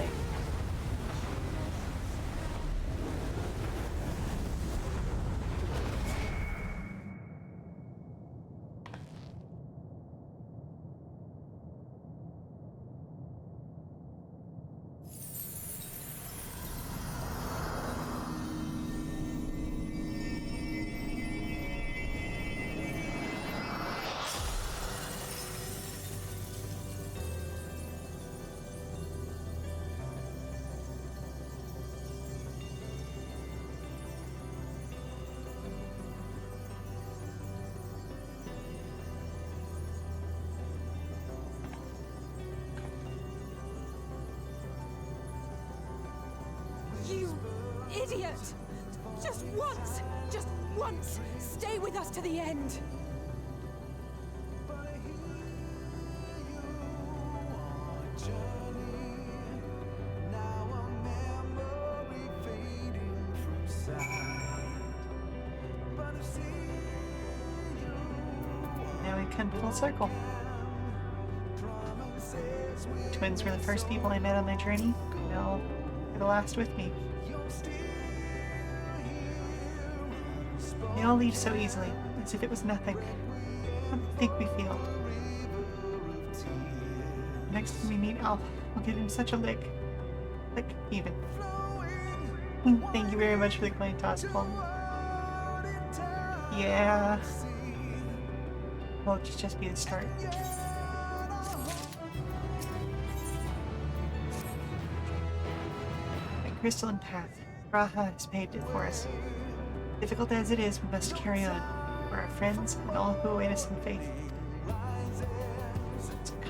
You idiot! Just once, stay with us to the end. Now we come full circle. Twins were the first people I met on my journey. Now they're the last with me. They all leave so easily, as if it was nothing. How do you think we feel? Next time we meet Alf, I'll give him such a lick. Lick even. Thank you very much for the coin toss, Colton. Yeah. Well, it'll just be the start. My crystalline path. Raha has paved it for us. Difficult as it is, we must carry on. For our friends and all who await us in faith.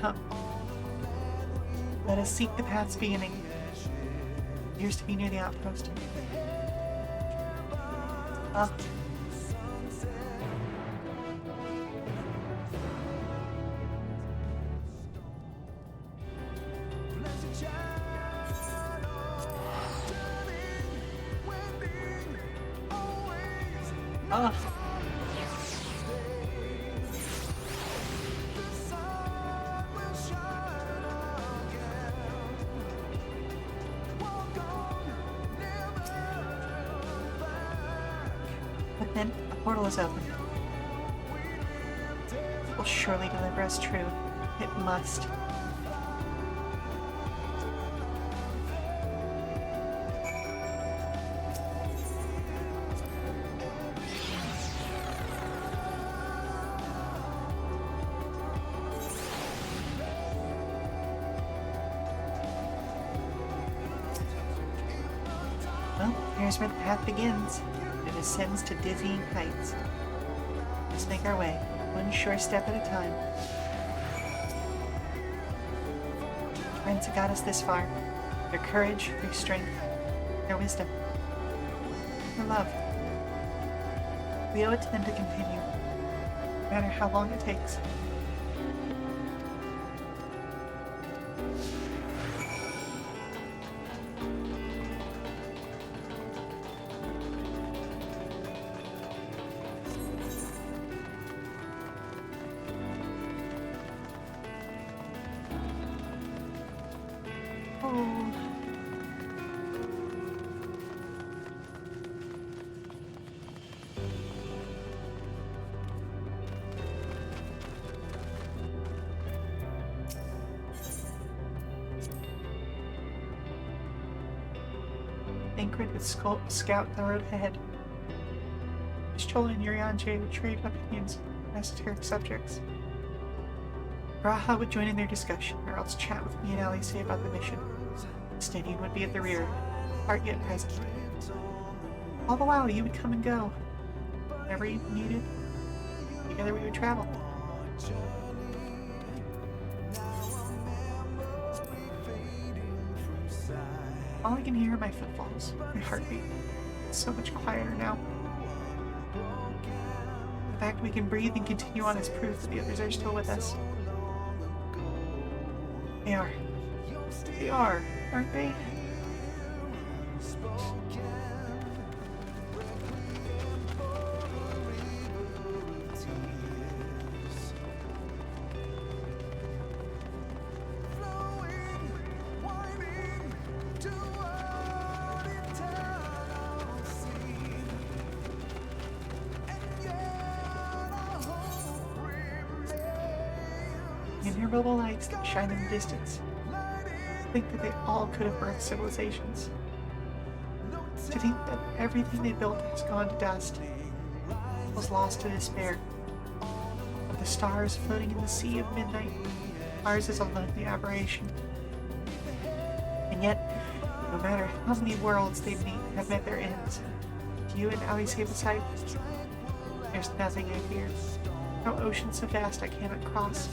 Come. Let us seek the path's beginning. Appears to be near the outpost. Ah. Ah. But then a portal is open. It will surely deliver us true. It must. Well, here's where the path begins. It ascends to dizzying heights. Let's make our way, one sure step at a time. Friends who got us this far, their courage, their strength, their wisdom, their love. We owe it to them to continue, no matter how long it takes. Oh. Anchored with Scout the road ahead. Sheela and Yurianche would trade opinions with esoteric subjects. Raha would join in their discussion, or else chat with me and Ali say about the mission. Stadium would be at the rear, heart yet present. All the while, you would come and go. Whenever you needed, together we would travel. All I can hear are my footfalls, my heartbeat. It's so much quieter now. The fact we can breathe and continue on is proof that the others are still with us. They are. They are, aren't they? Innumerable lights that shine in the distance. Think that they all could have birthed civilizations. To think that everything they built has gone to dust, was lost to despair. But the stars floating in the sea of midnight, ours is a lonely aberration. And yet, no matter how many worlds they meet have met their ends, you and Ali say beside me, there's nothing I fear. No ocean so vast I cannot cross.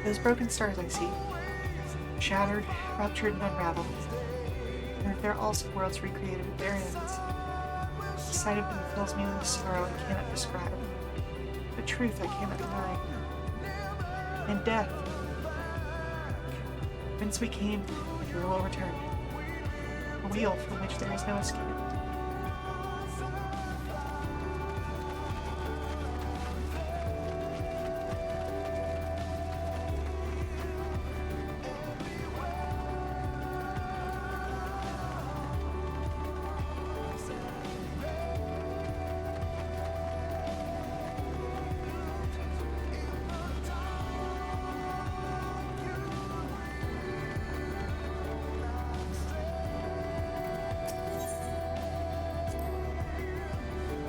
Those broken stars I see, shattered, ruptured, and unraveled. And if there are also worlds recreated at their ends, the sight of them fills me with a sorrow I cannot describe, the truth I cannot deny. And death. Whence we came, we will return. A wheel from which there is no escape.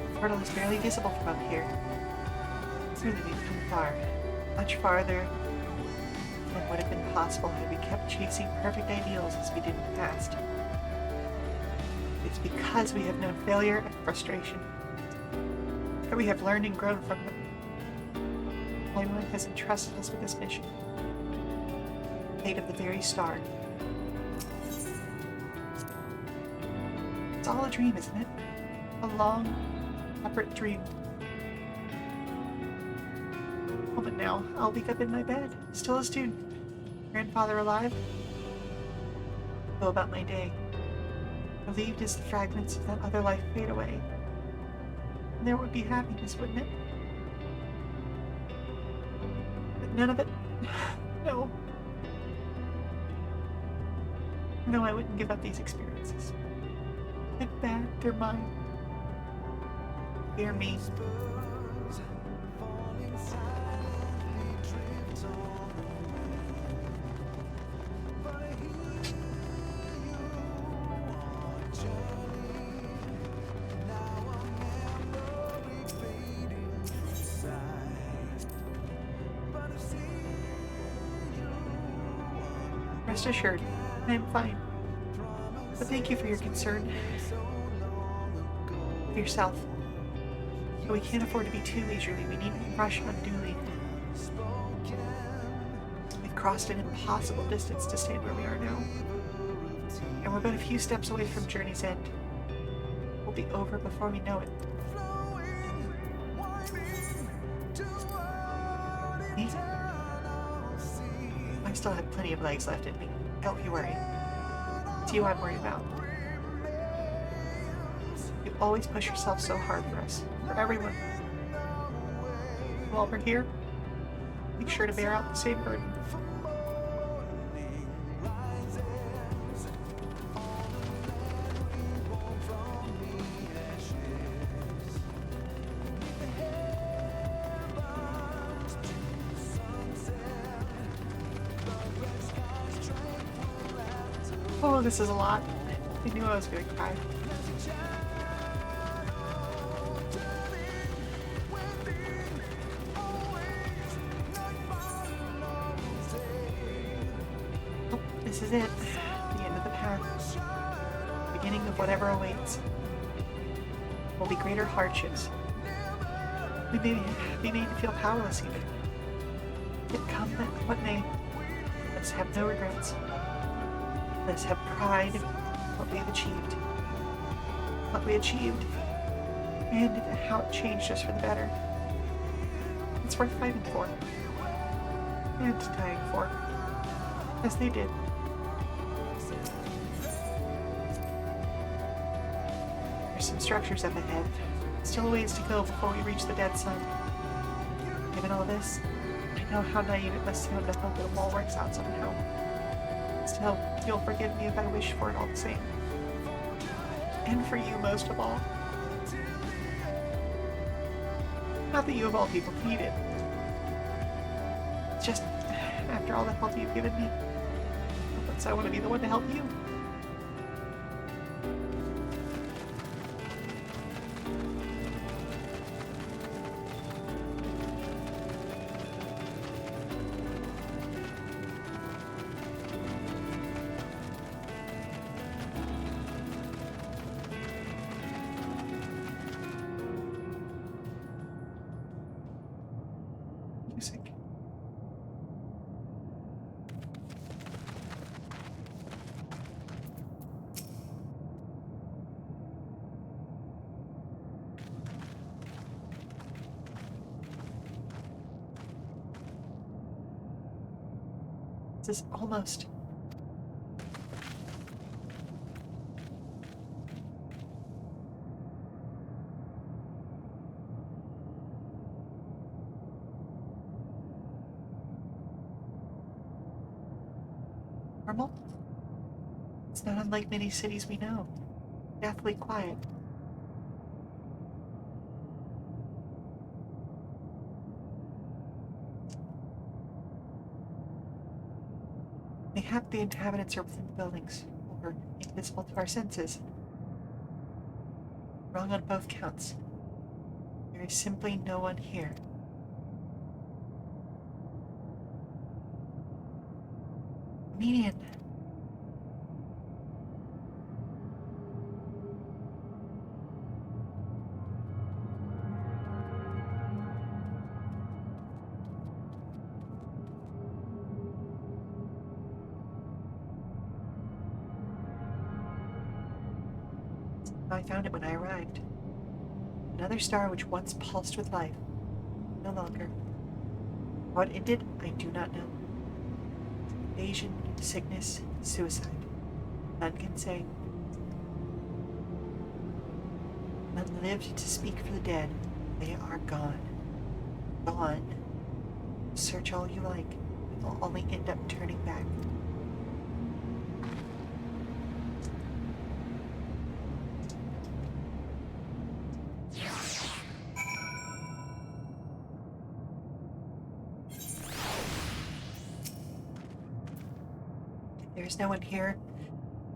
The portal is barely visible from up here. Truly, we've come far. Much farther than would have been possible had we kept chasing perfect ideals as we did in the past. It's because we have known failure and frustration, that we have learned and grown from them. Everyone has entrusted us with this mission. Fate of the very star. It's all a dream, isn't it? A long, separate dream. Moment now, I'll wake up in my bed, still a student. Grandfather alive? Go about my day, relieved as the fragments of that other life fade away. And there would be happiness, wouldn't it? But none of it. No. No, I wouldn't give up these experiences. Good, bad, they're mine. They're me. Rest assured, I am fine. But thank you for your concern. For yourself. But we can't afford to be too leisurely. We needn't rush unduly. We've crossed an impossible distance to stand where we are now. And we're but a few steps away from journey's end. We'll be over before we know it. Me? I still have plenty of legs left in me. Don't you worry. It's you I'm worried about. You always push yourself so hard for us, for everyone. While we're here, make sure to bear out the same burden. Oh, this is a lot. I knew I was going to cry. Oh, this is it. The end of the path. The beginning of whatever awaits. Will be greater hardships. We may be made to feel powerless even. Yet come that what may. Let's have no regrets. Let's have pride in what we have achieved. What we achieved. And how it changed us for the better. It's worth fighting for. And dying for. As they did. There's some structures up ahead. Still a ways to go before we reach the dead sun. Given all this, I know how naive it must sound to hope it all works out somehow. Still, you'll forgive me if I wish for it all the same. And for you most of all. Not that you of all people need it. It's just, after all the help you've given me, I want to be the one to help you. Music. This is almost normal. It's not unlike many cities we know. Deathly quiet. Mayhap the inhabitants are within the buildings, or invisible to our senses. Wrong on both counts. There is simply no one here. Median. I found it when I arrived. Another star which once pulsed with life. No longer. What it did, I do not know. Invasion, sickness, suicide. None can say. None lived to speak for the dead. They are gone. Gone. Search all you like. It will only end up turning back. There is no one here.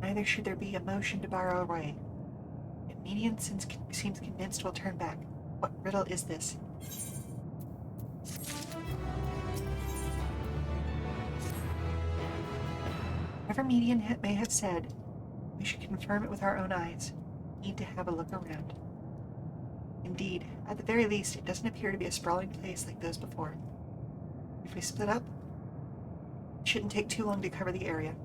Neither should there be a motion to borrow away. The median seems convinced we'll turn back. What riddle is this? Whatever median may have said, we should confirm it with our own eyes. We need to have a look around. Indeed, at the very least, it doesn't appear to be a sprawling place like those before. If we split up, it shouldn't take too long to cover the area.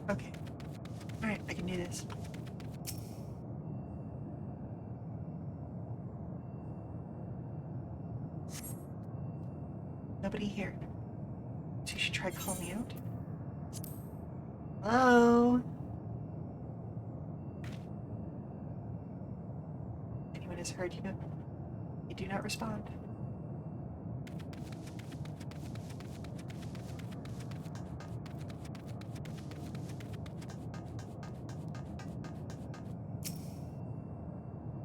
Okay. Alright, I can do this. Nobody here. So you should try calling out. Hello? Anyone has heard you? You do not respond.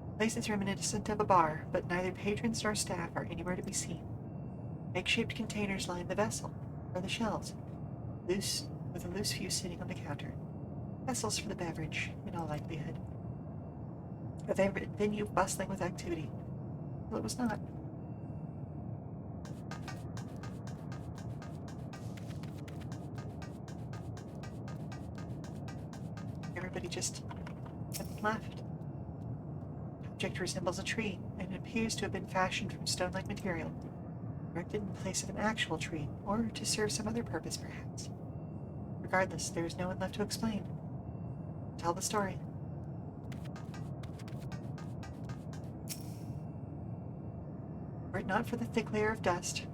The place is reminiscent of a bar, but neither patrons nor staff are anywhere to be seen. Egg-shaped containers line the vessel, or the shelves, with a loose fuse sitting on the counter. Vessels for the beverage, in all likelihood. A venue bustling with activity. Well, it was not. Everybody just left. The object resembles a tree, and it appears to have been fashioned from stone-like material. Erected in place of an actual tree, or to serve some other purpose, perhaps. Regardless, there is no one left to explain. Tell the story. Were it not for the thick layer of dust,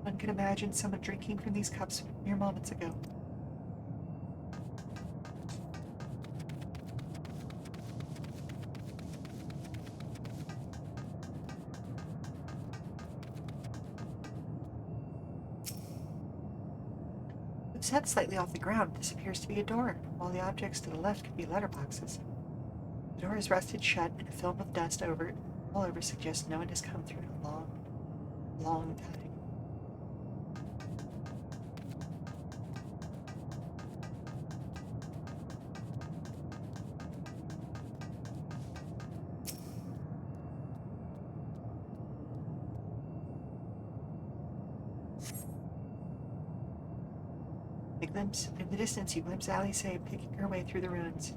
one could imagine someone drinking from these cups mere moments ago. Set slightly off the ground, this appears to be a door, while the objects to the left could be letterboxes. The door is rusted shut, and a film of dust all over suggests no one has come through in a long, long time. In the distance, you glimpse Alice picking her way through the ruins.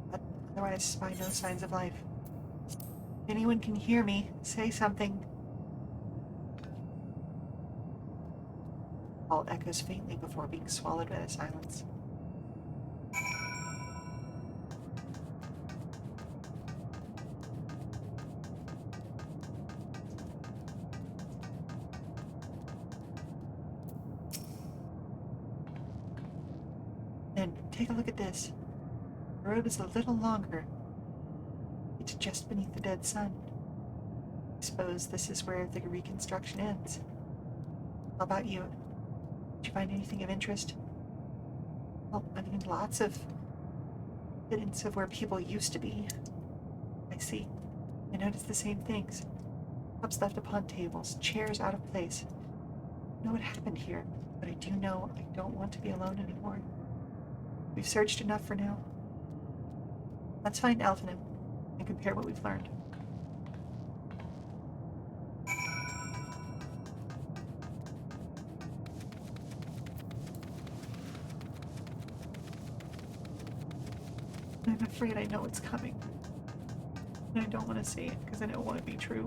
But otherwise, spy no signs of life. If anyone can hear me, say something. All echoes faintly before being swallowed by the silence. Then, take a look at this. The road is a little longer. It's just beneath the dead sun. I suppose this is where the reconstruction ends. How about you? Did you find anything of interest? Well, I mean, lots of evidence of where people used to be. I see. I noticed the same things. Cups left upon tables, chairs out of place. I don't know what happened here, but I do know I don't want to be alone anymore. We've searched enough for now. Let's find Elfinham and compare what we've learned. I'm afraid I know what's coming. And I don't want to say it because I know it won't be true.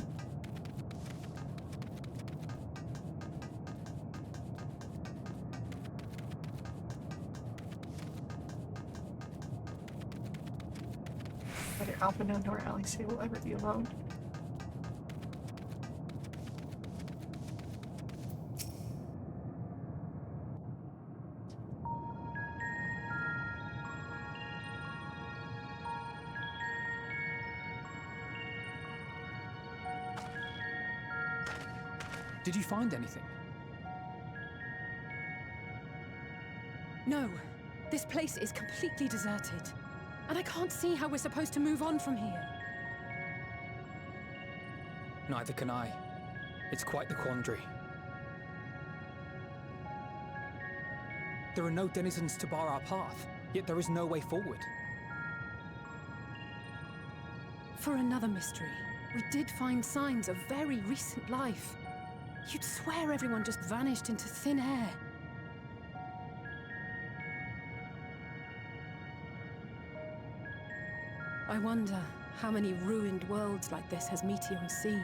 Neither Alpino nor Alice will ever be alone. Did you find anything? No, this place is completely deserted. And I can't see how we're supposed to move on from here. Neither can I. It's quite the quandary. There are no denizens to bar our path, yet there is no way forward. For another mystery, we did find signs of very recent life. You'd swear everyone just vanished into thin air. I wonder how many ruined worlds like this has Meteor seen.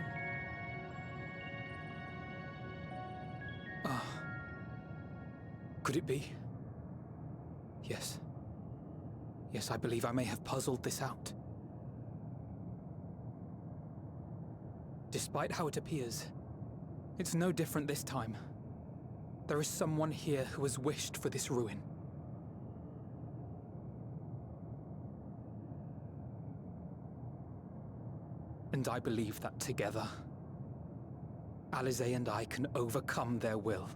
Could it be? Yes. Yes, I believe I may have puzzled this out. Despite how it appears, it's no different this time. There is someone here who has wished for this ruin. And I believe that together, Alize and I can overcome their will.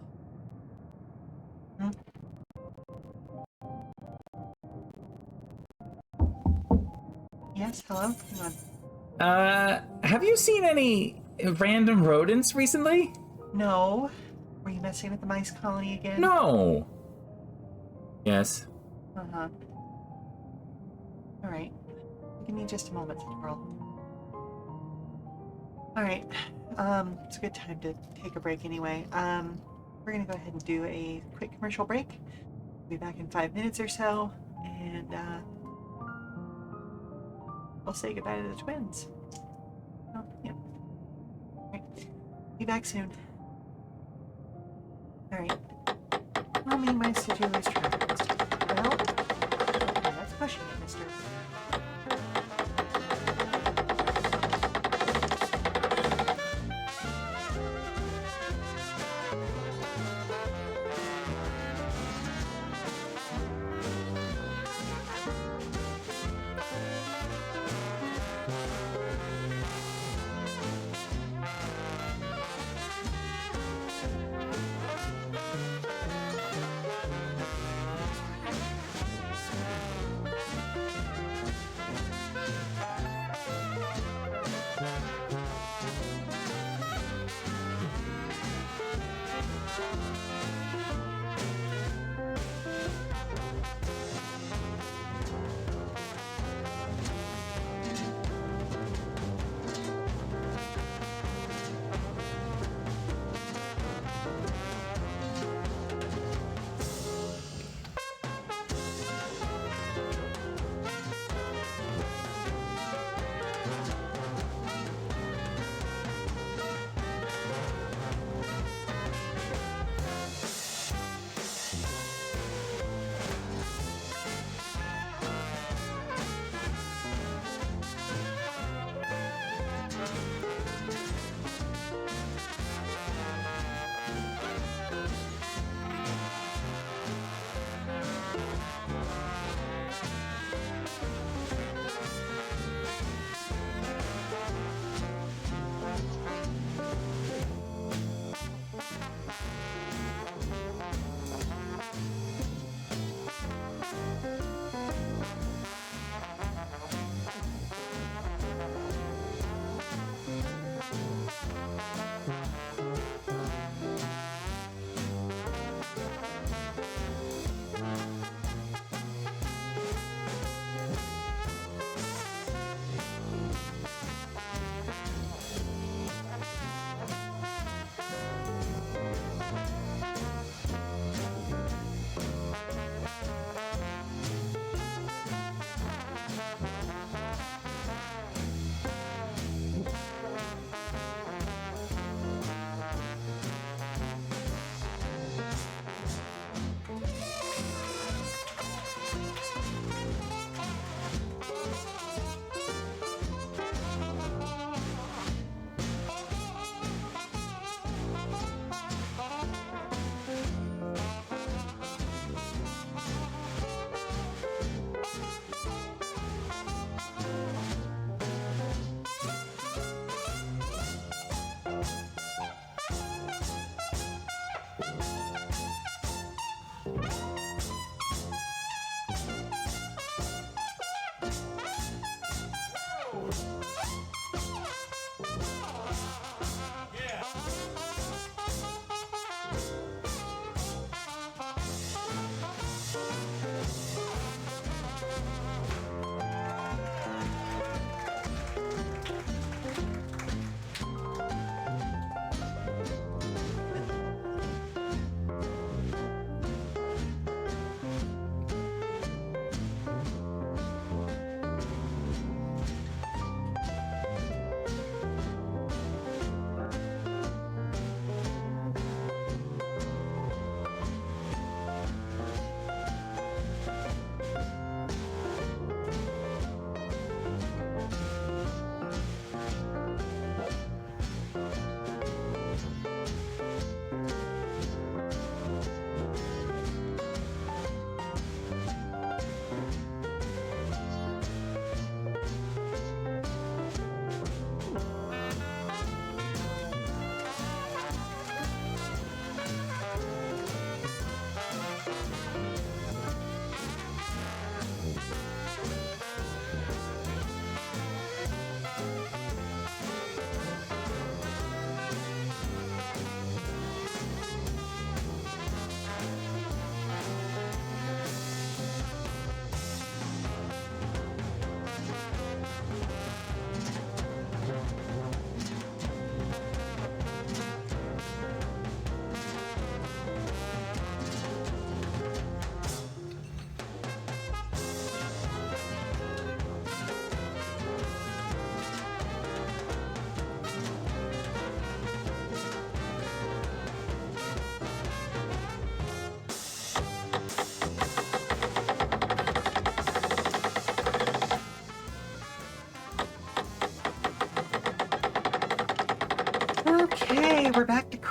Yes, hello? Hang on. Have you seen any random rodents recently? No. Were you messing with the mice colony again? No. Yes. Uh-huh. Alright. Give me just a moment, Squirrel. Alright. It's a good time to take a break anyway. We're gonna go ahead and do a quick commercial break. We'll be back in 5 minutes or so, and we'll say goodbye to the twins. Oh, yeah. Alright. Be back soon. Alright. How many mice did you lose track of? Well, okay, that's pushing it, mister.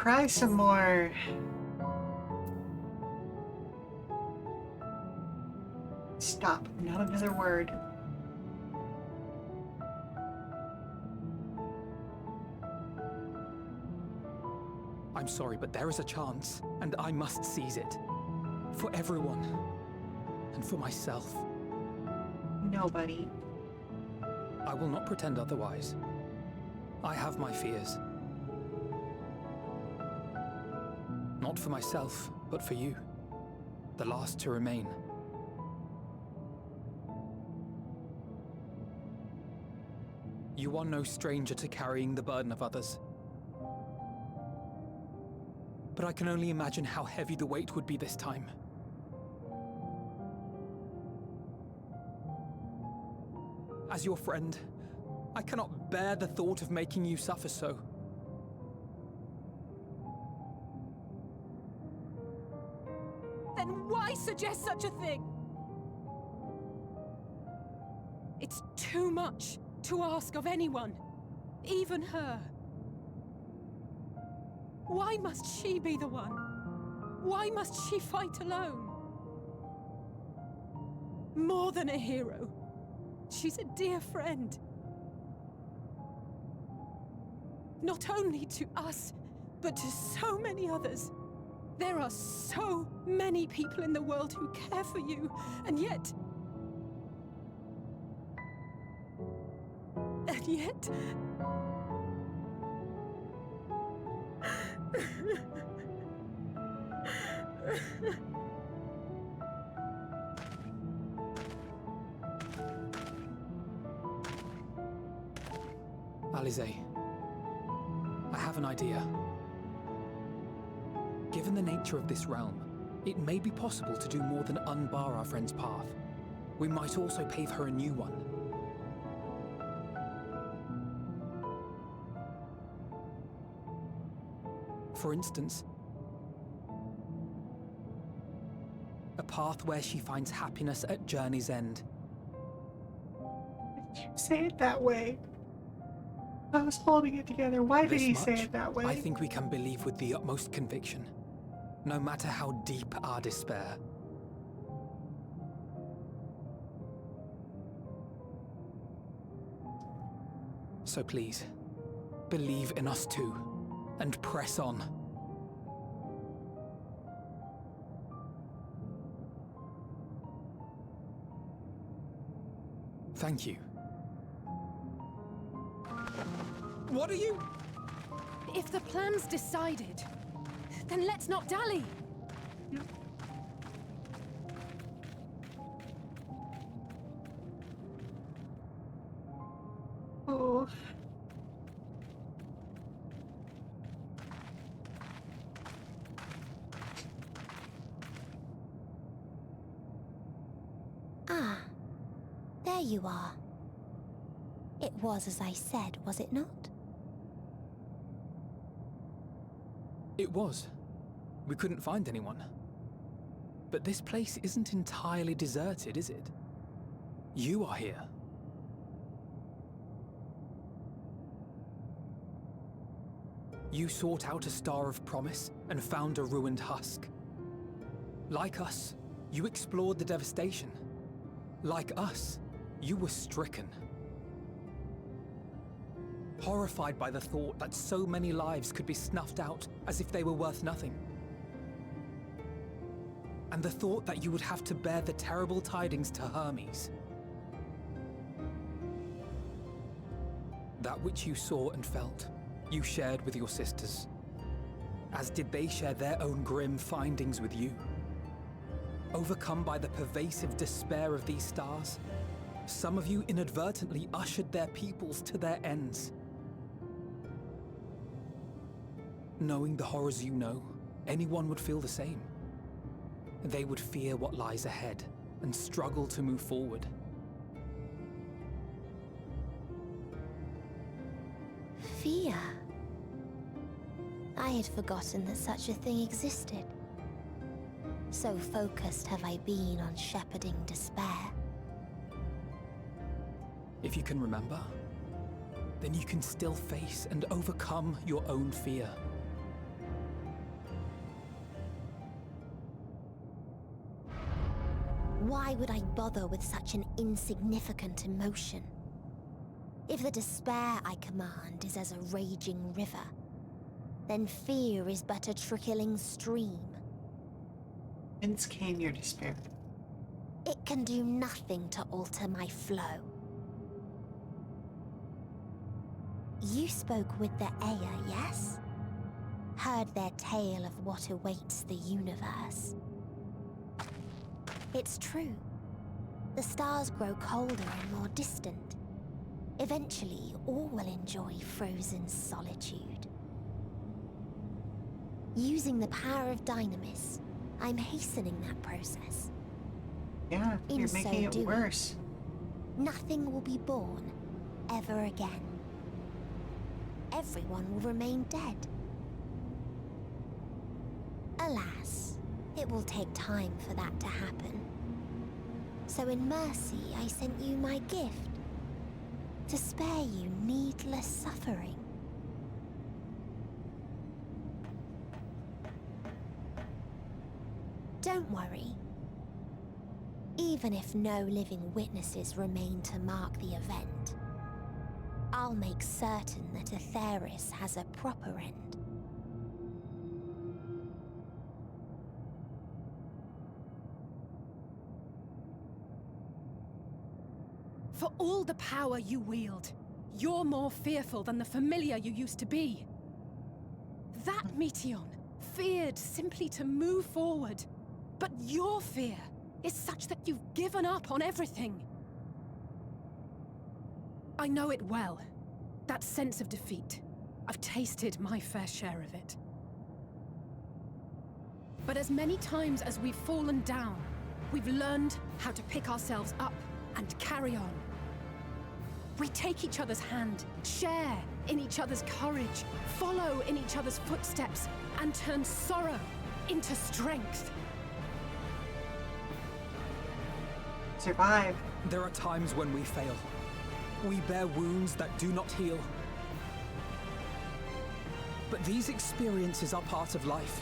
cry some more. Stop. Not another word. I'm sorry, but there is a chance, and I must seize it. For everyone. And for myself. Nobody. I will not pretend otherwise. I have my fears. Not for myself, but for you. The last to remain. You are no stranger to carrying the burden of others. But I can only imagine how heavy the weight would be this time. As your friend, I cannot bear the thought of making you suffer so. Then why suggest such a thing? It's too much to ask of anyone, even her. Why must she be the one? Why must she fight alone? More than a hero, she's a dear friend. Not only to us, but to so many others. There are so many people in the world who care for you, and yet... And yet... Alize, I have an idea. Given the nature of this realm, it may be possible to do more than unbar our friend's path. We might also pave her a new one. For instance, a path where she finds happiness at journey's end. Did you say it that way? I was holding it together. Why did This he say much, it that way? I think we can believe with the utmost conviction, no matter how deep our despair. So please, believe in us too, and press on. Thank you. What are you? If the plan's decided, then let's not dally. Oh. Ah, there you are. It was as I said, was it not? It was. We couldn't find anyone. But this place isn't entirely deserted, is it? You are here. You sought out a star of promise and found a ruined husk. Like us, you explored the devastation. Like us, you were stricken. Horrified by the thought that so many lives could be snuffed out as if they were worth nothing. And the thought that you would have to bear the terrible tidings to Hermes. That which you saw and felt, you shared with your sisters, as did they share their own grim findings with you. Overcome by the pervasive despair of these stars, some of you inadvertently ushered their peoples to their ends. Knowing the horrors you know, anyone would feel the same. They would fear what lies ahead and struggle to move forward. Fear. I had forgotten that such a thing existed. So focused have I been on shepherding despair. If you can remember, then you can still face and overcome your own fear. Why would I bother with such an insignificant emotion? If the despair I command is as a raging river, then fear is but a trickling stream. Whence came your despair? It can do nothing to alter my flow. You spoke with the Aya, yes? Heard their tale of what awaits the universe. It's true. The stars grow colder and more distant. Eventually, all will enjoy frozen solitude. Using the power of Dynamis, I'm hastening that process. Yeah, In you're making so it doing, worse. Nothing will be born ever again. Everyone will remain dead. Alas, it will take time for that to happen. So in mercy, I sent you my gift, to spare you needless suffering. Don't worry. Even if no living witnesses remain to mark the event, I'll make certain that Aetheris has a proper end. For all the power you wield, you're more fearful than the familiar you used to be. That Meteion feared simply to move forward, but your fear is such that you've given up on everything. I know it well, that sense of defeat. I've tasted my fair share of it. But as many times as we've fallen down, we've learned how to pick ourselves up and carry on. We take each other's hand, share in each other's courage, follow in each other's footsteps, and turn sorrow into strength. Survive. There are times when we fail. We bear wounds that do not heal. But these experiences are part of life,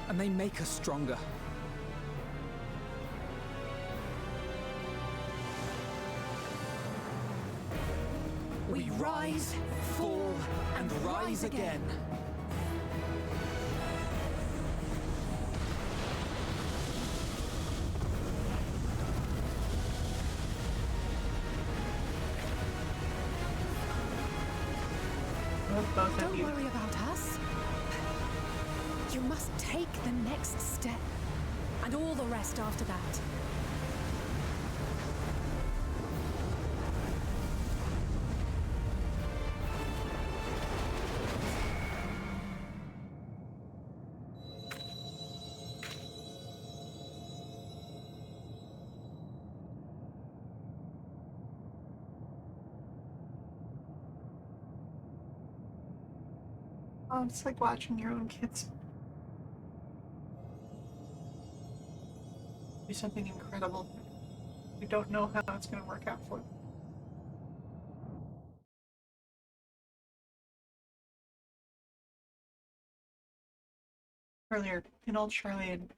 and they make us stronger. We rise, fall, and rise again. Both of Don't you. worry about us. You must take the next step, and all the rest after that. Oh, it's like watching your own kids do something incredible. We don't know how it's going to work out for them. Earlier, in old Charlian.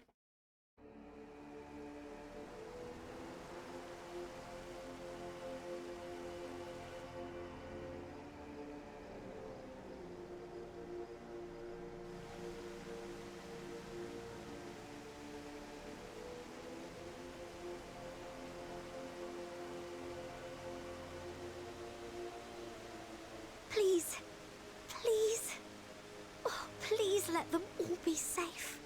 Please, please, oh, please let them all be safe.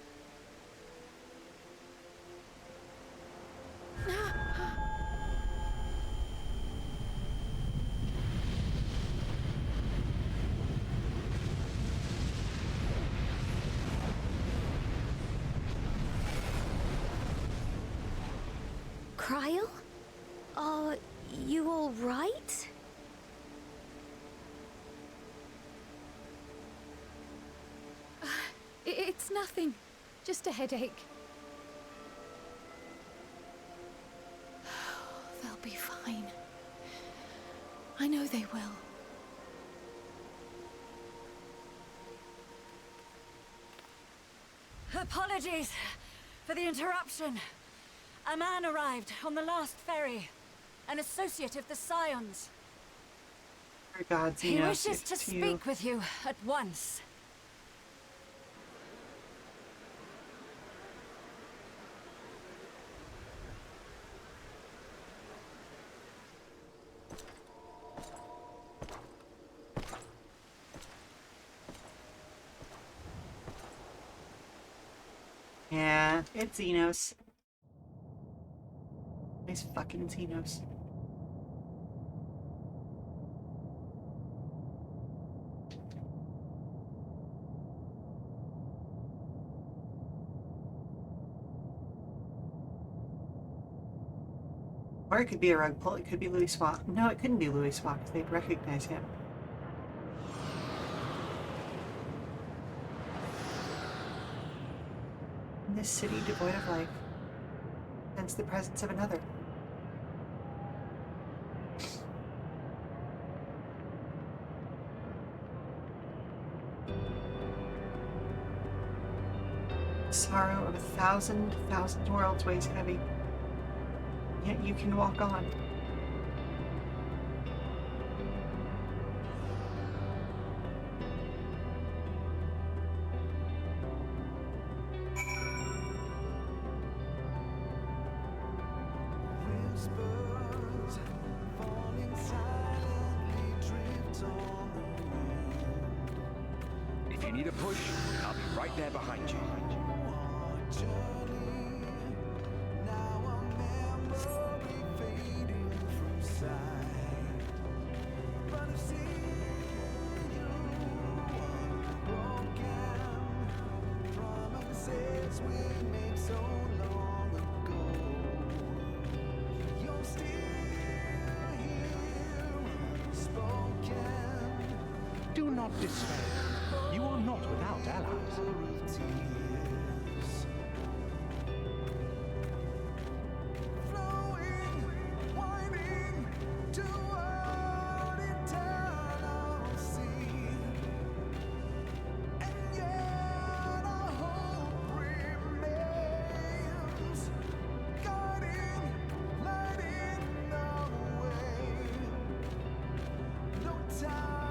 Cryle? Are you all right? It's nothing. Just a headache. They'll be fine. I know they will. Apologies for the interruption. A man arrived on the last ferry. An associate of the Scions. For God's He Xenos, wishes it's to speak with you at once. Yeah, it's Xenos. Nice fucking Xenos. Or it could be a rug pull. It could be Louis Spock. No, it couldn't be Louis Spock because they'd recognize him. In this city devoid of life, hence the presence of another. Sorrow of 1,000 worlds weighs heavy. Yet you can walk on. If you need a push, I'll be right there behind you. Do not despair. You are not without allies.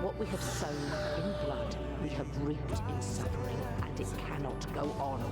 What we have sown in blood, we have reaped in suffering, and it cannot go on.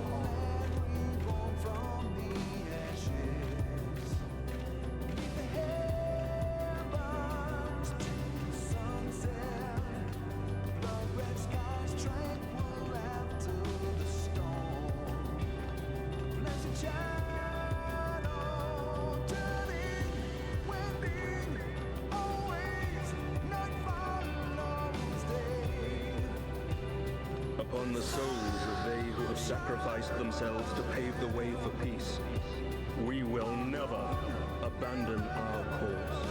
Upon the souls of they who have sacrificed themselves to pave the way for peace, we will never abandon our cause.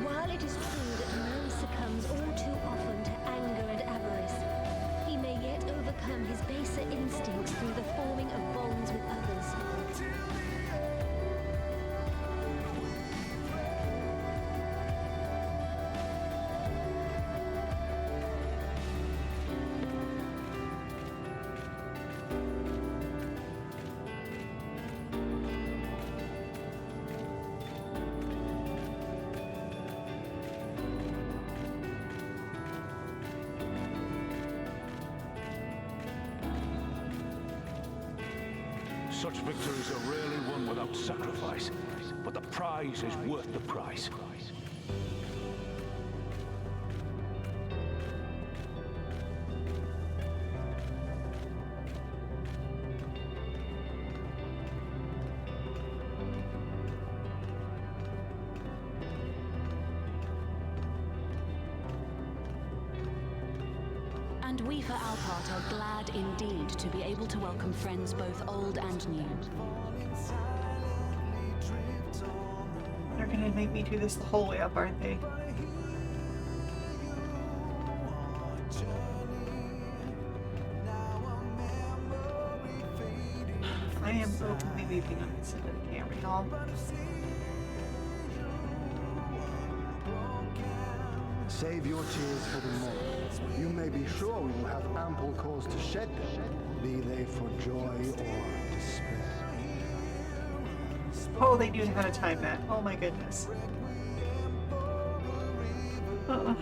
While it is true that man succumbs all too often to anger and avarice, he may yet overcome his baser instincts through the forming of bonds with others. Such victories are rarely won without sacrifice, but the prize is worth the price. And we, for our part, are glad indeed to be able to welcome friends both old and new. gonna make me do this the whole way up, aren't they? I am openly weeping on this end of the camera, y'all. Save your tears for the morrow. You may be sure we will have ample cause to shed them, be they for joy or despair. Oh, they knew how to time that. Oh my goodness. Uh-oh.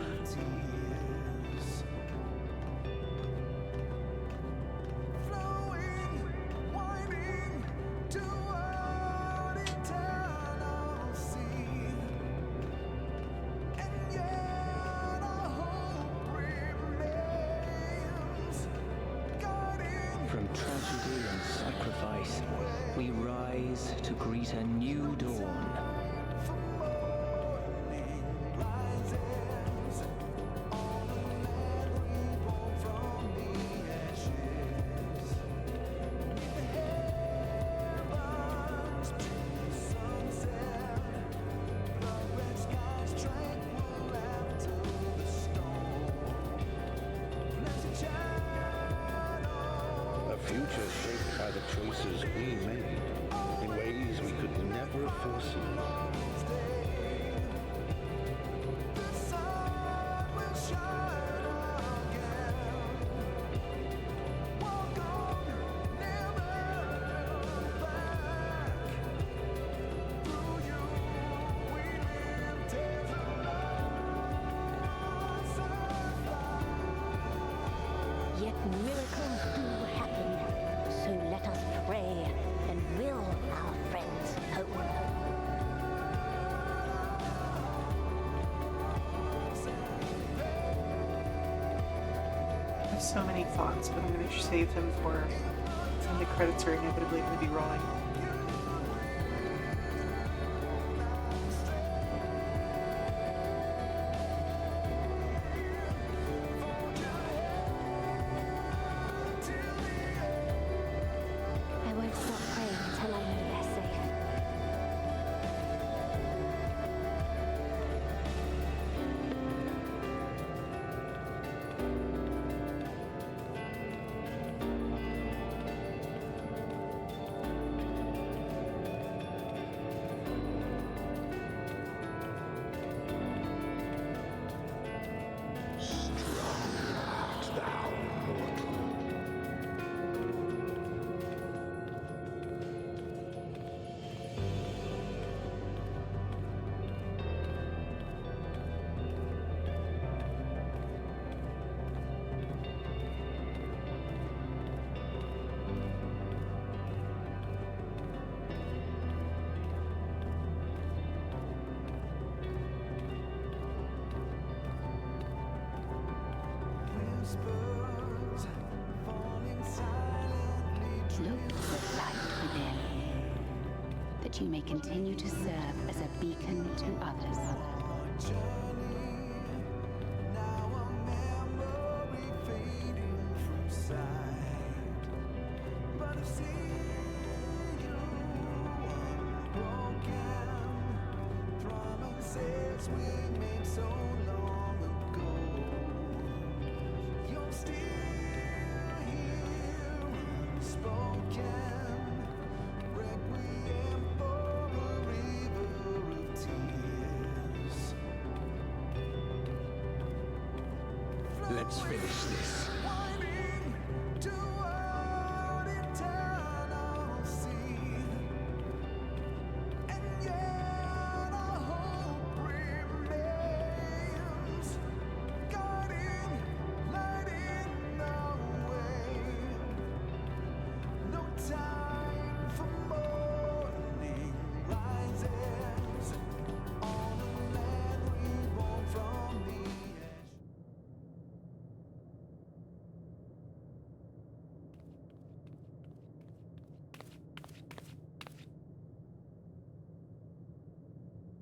From tragedy and sacrifice, we rise to greet a new dawn. A future shaped by the choices we made in ways we could never have foreseen. Yet miracles do happen, so let us pray and will our friends home. I have so many thoughts, but I'm going to save them for when the credits are inevitably going to be rolling. I won't stop praying until I know they're safe. Look with light within, that you may continue to serve as a beacon to others. Let's finish this.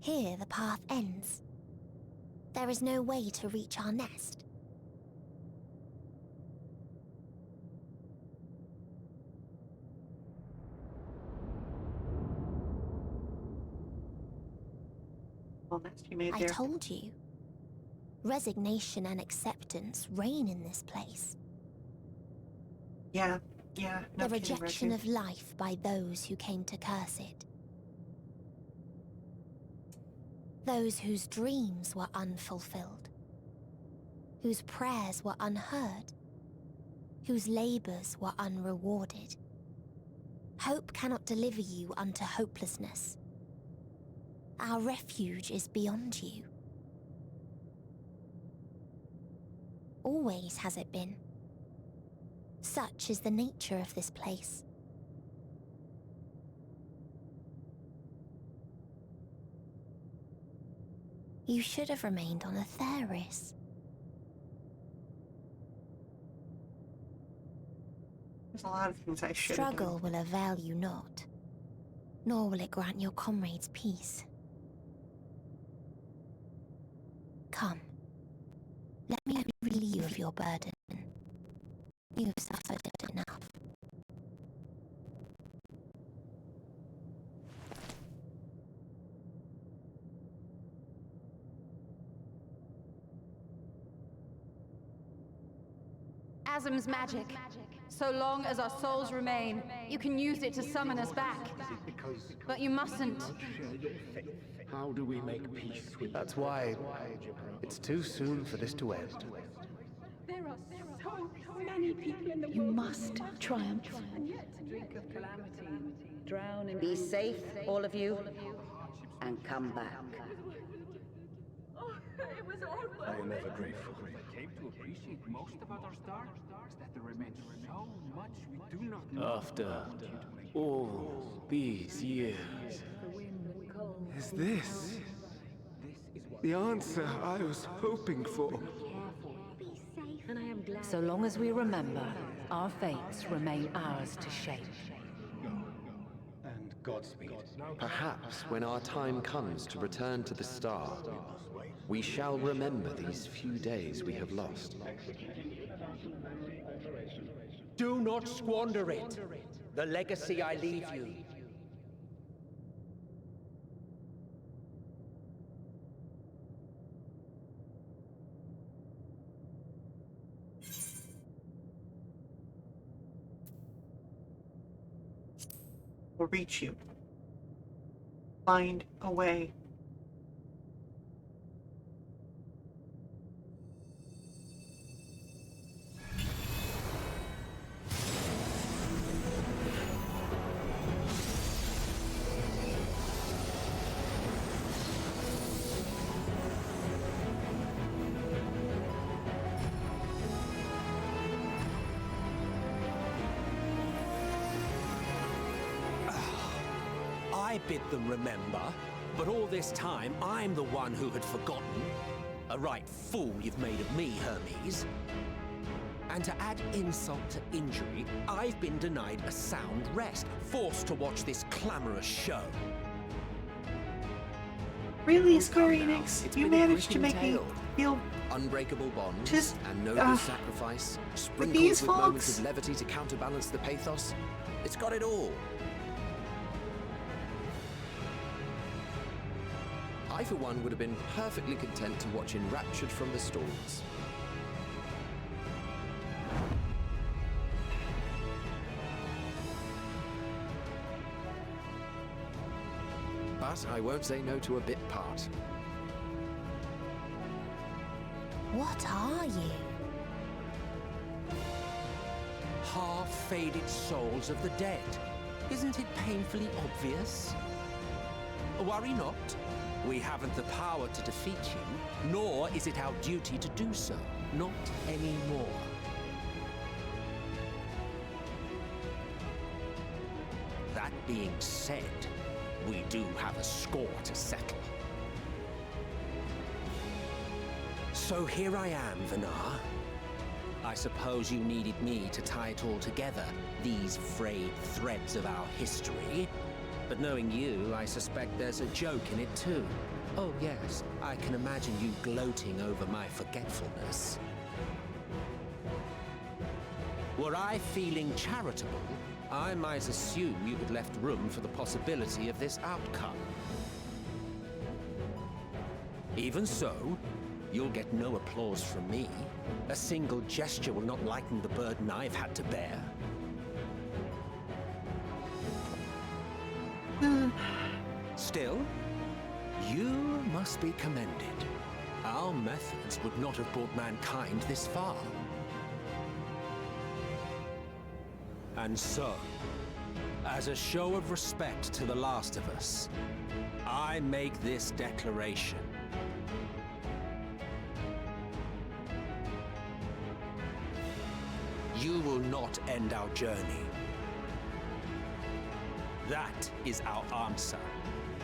Here the path ends. There is no way to reach our nest. Well, nest you made I there. told you. Resignation and acceptance reign in this place. Yeah, no The kidding, rejection Reggie. of life by those who came to curse it. Those whose dreams were unfulfilled. Whose prayers were unheard. Whose labors were unrewarded. Hope cannot deliver you unto hopelessness. Our refuge is beyond you. Always has it been. Such is the nature of this place. You should have remained on Atheris. There's a lot of things I should have done. Struggle will avail you not, nor will it grant your comrades peace. Come, let me relieve you of your burden. You have suffered enough. Asm's magic. So long as our souls remain, you can use it to summon us back. But you mustn't. How do we make peace with... That's why it's too soon for this to end. There are so many people in the world. You must triumph. Drink of calamity, drown in... Be safe, all of you, and come back. Oh, it was all I am ever grateful. I came to appreciate most about our star is that there remains so much we do not know. After all these years, is this the answer I was hoping for? So long as we remember, our fates remain ours to shape. And Godspeed. Perhaps when our time comes to return to the star, we shall remember these few days we have lost. Do not squander it. The legacy I leave you. Will reach you. Find a way. I bid them remember, but all this time I'm the one who had forgotten. A right fool you've made of me, Hermes. And to add insult to injury, I've been denied a sound rest, forced to watch this clamorous show. Really, Square Enix? You managed to make me feel unbreakable bonds just, and noble sacrifice, sprinkled these with moments folks? of levity to counterbalance the pathos. It's got it all. I, for one, would have been perfectly content to watch enraptured from the stalls. But I won't say no to a bit part. What are you? Half-faded souls of the dead. Isn't it painfully obvious? Worry not. We haven't the power to defeat you, nor is it our duty to do so. Not anymore. That being said, we do have a score to settle. So here I am, Vinar. I suppose you needed me to tie it all together, these frayed threads of our history. But knowing you, I suspect there's a joke in it too. Oh yes, I can imagine you gloating over my forgetfulness. Were I feeling charitable, I might assume you had left room for the possibility of this outcome. Even so, you'll get no applause from me. A single gesture will not lighten the burden I've had to bear. Still, you must be commended. Our methods would not have brought mankind this far. And so, as a show of respect to the last of us, I make this declaration. You will not end our journey. That is our answer.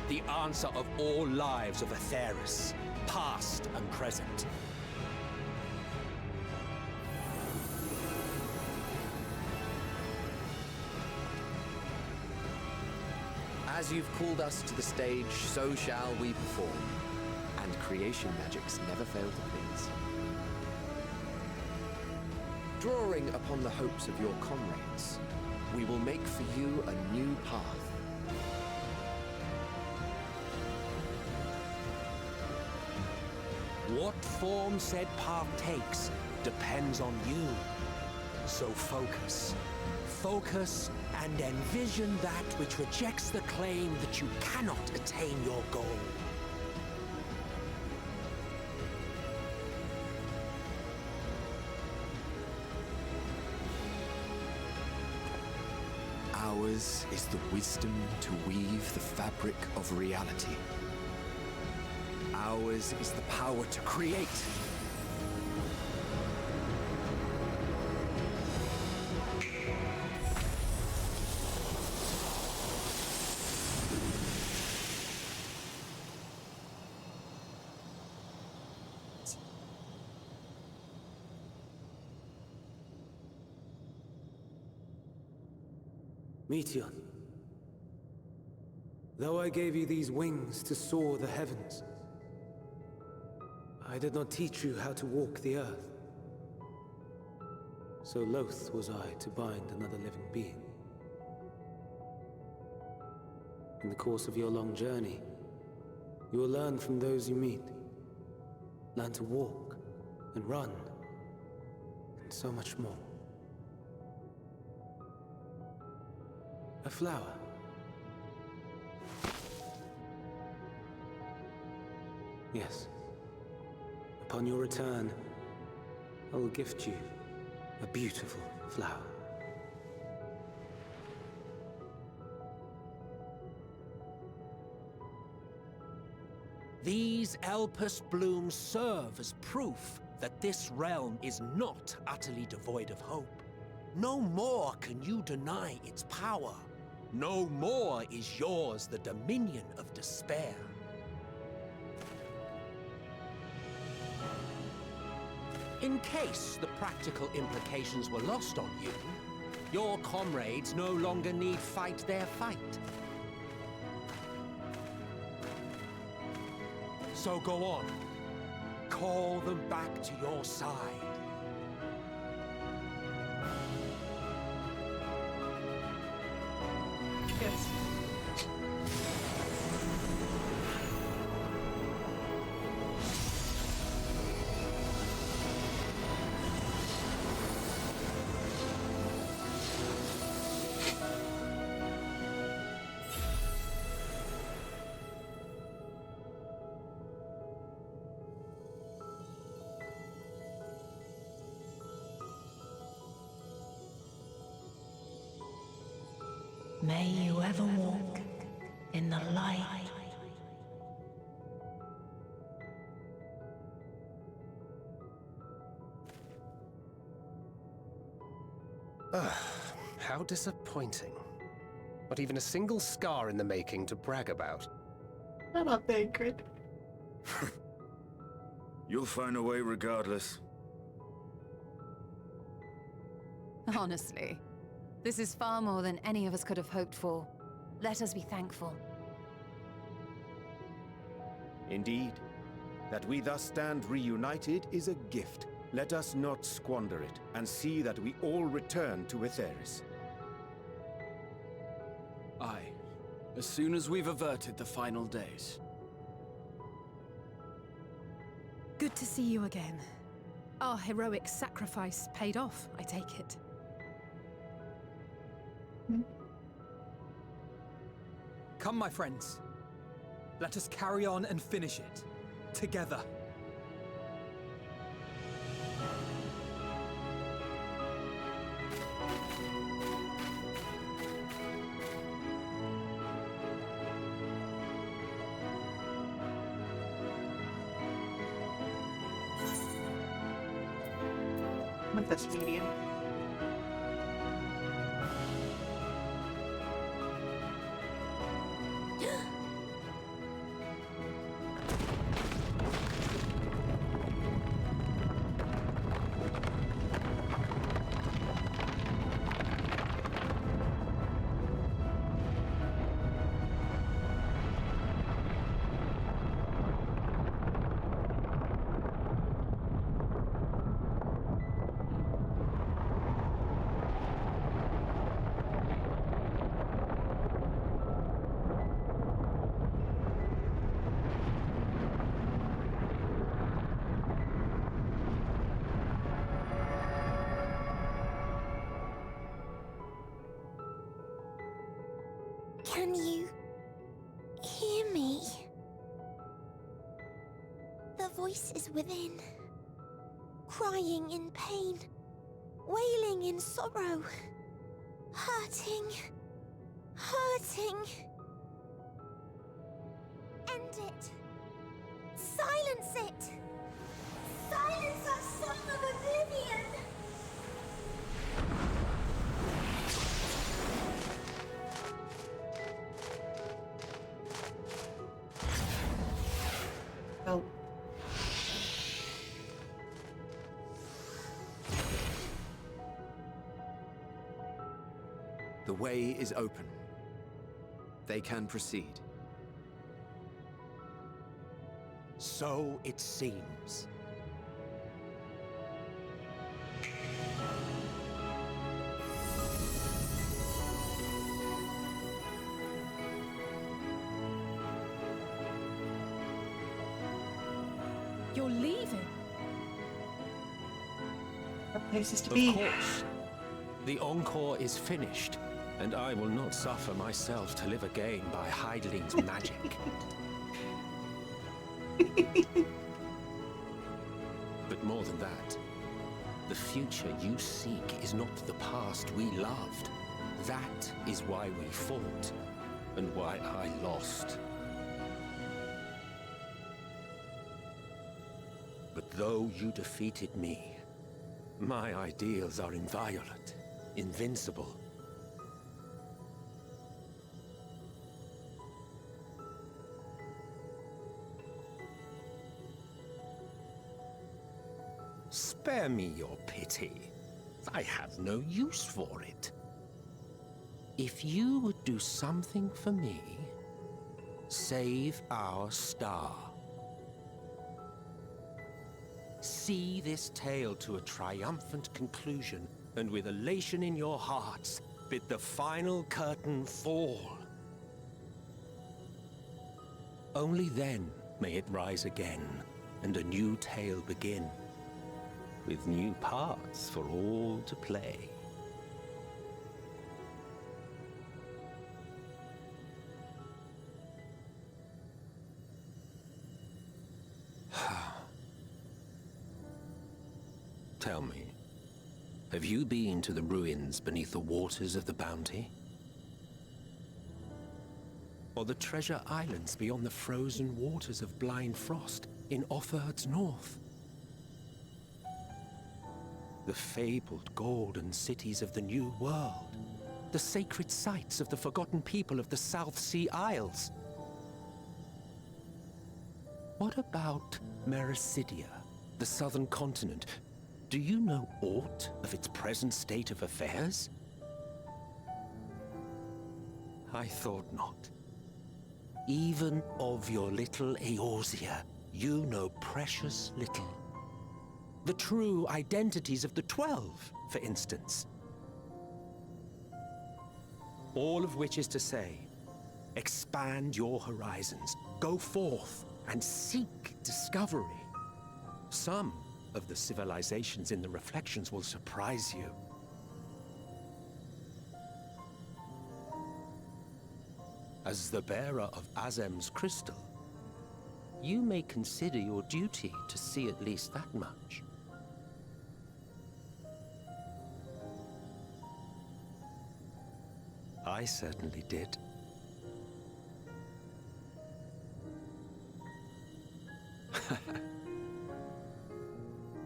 The answer of all lives of Aetheris, past and present. As you've called us to the stage, so shall we perform. And creation magics never fail to please. Drawing upon the hopes of your comrades, we will make for you a new path. What form said path takes depends on you. So focus. Focus and envision that which rejects the claim that you cannot attain your goal. Ours is the wisdom to weave the fabric of reality. Ours is the power to create. Meteor, though I gave you these wings to soar the heavens, I did not teach you how to walk the earth. So loath was I to bind another living being. In the course of your long journey, you will learn from those you meet. Learn to walk and run, and so much more. A flower. Yes. Upon your return, I will gift you a beautiful flower. These Elpis blooms serve as proof that this realm is not utterly devoid of hope. No more can you deny its power. No more is yours the dominion of despair. In case the practical implications were lost on you, your comrades no longer need fight their fight. So go on. Call them back to your side. Yes. May you ever walk in the light. How disappointing. Not even a single scar in the making to brag about. I'm not that good. You'll find a way regardless. Honestly, this is far more than any of us could have hoped for. Let us be thankful. Indeed. That we thus stand reunited is a gift. Let us not squander it, and see that we all return to Aetheris. Aye. As soon as we've averted the final days. Good to see you again. Our heroic sacrifice paid off, I take it. Come, my friends. Let us carry on and finish it. Together. With this medium. Can you hear me? The voice is within, crying in pain, wailing in sorrow, hurting, hurting. End it. Silence it. Silence our song of oblivion. Oh. The way is open. They can proceed. So it seems. You're leaving? What places to Of be? course. The encore is finished, and I will not suffer myself to live again by Heideling's magic. But more than that, the future you seek is not the past we loved. That is why we fought, and why I lost. But though you defeated me, my ideals are inviolate, invincible. Spare me your pity. I have no use for it. If you would do something for me, save our star. See this tale to a triumphant conclusion, and with elation in your hearts, bid the final curtain fall. Only then may it rise again, and a new tale begin, with new parts for all to play. Tell me, have you been to the ruins beneath the waters of the Bounty? Or the treasure islands beyond the frozen waters of Blind Frost in Offerd's north? The fabled golden cities of the New World, the sacred sites of the forgotten people of the South Sea Isles? What about Mericidia, the southern continent? Do you know aught of its present state of affairs? I thought not. Even of your little Eorzea, you know precious little. The true identities of the 12, for instance. All of which is to say, expand your horizons, go forth and seek discovery. Some of the civilizations in the reflections will surprise you. As the bearer of Azem's crystal, you may consider your duty to see at least that much. I certainly did.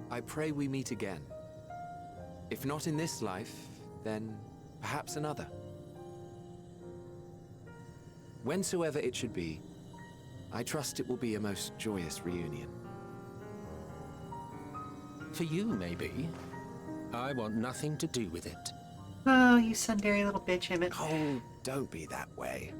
I pray we meet again. If not in this life, then perhaps another. Whensoever it should be, I trust it will be a most joyous reunion. For you, maybe. I want nothing to do with it. Oh, you sundary little bitch, Emmett. Oh, don't be that way.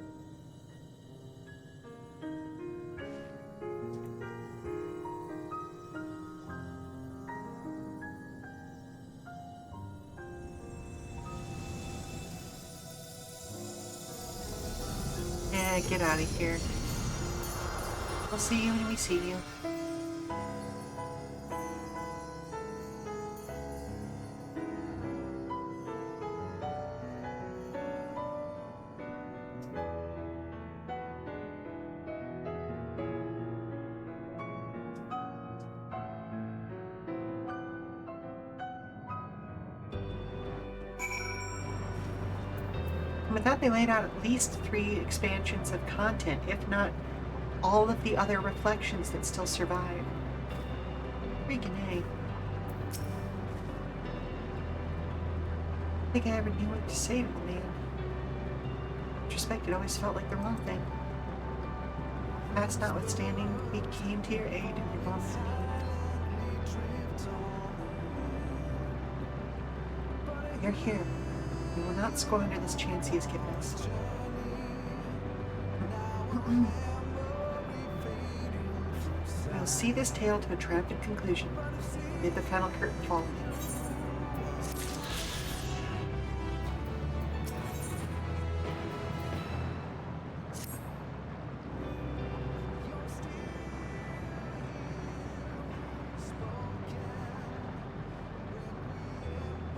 Yeah, get out of here. We'll see you when we see you. With that, they laid out at least 3 expansions of content, if not all of the other reflections that still survive. Freaking A. I think I ever knew what to say to the man. In retrospect, it always felt like the wrong thing. Past notwithstanding, he came to your aid in your moment of need. You're here. We will not squander this chance he has given us. We will see this tale to a triumphant conclusion, amid the final curtain fall.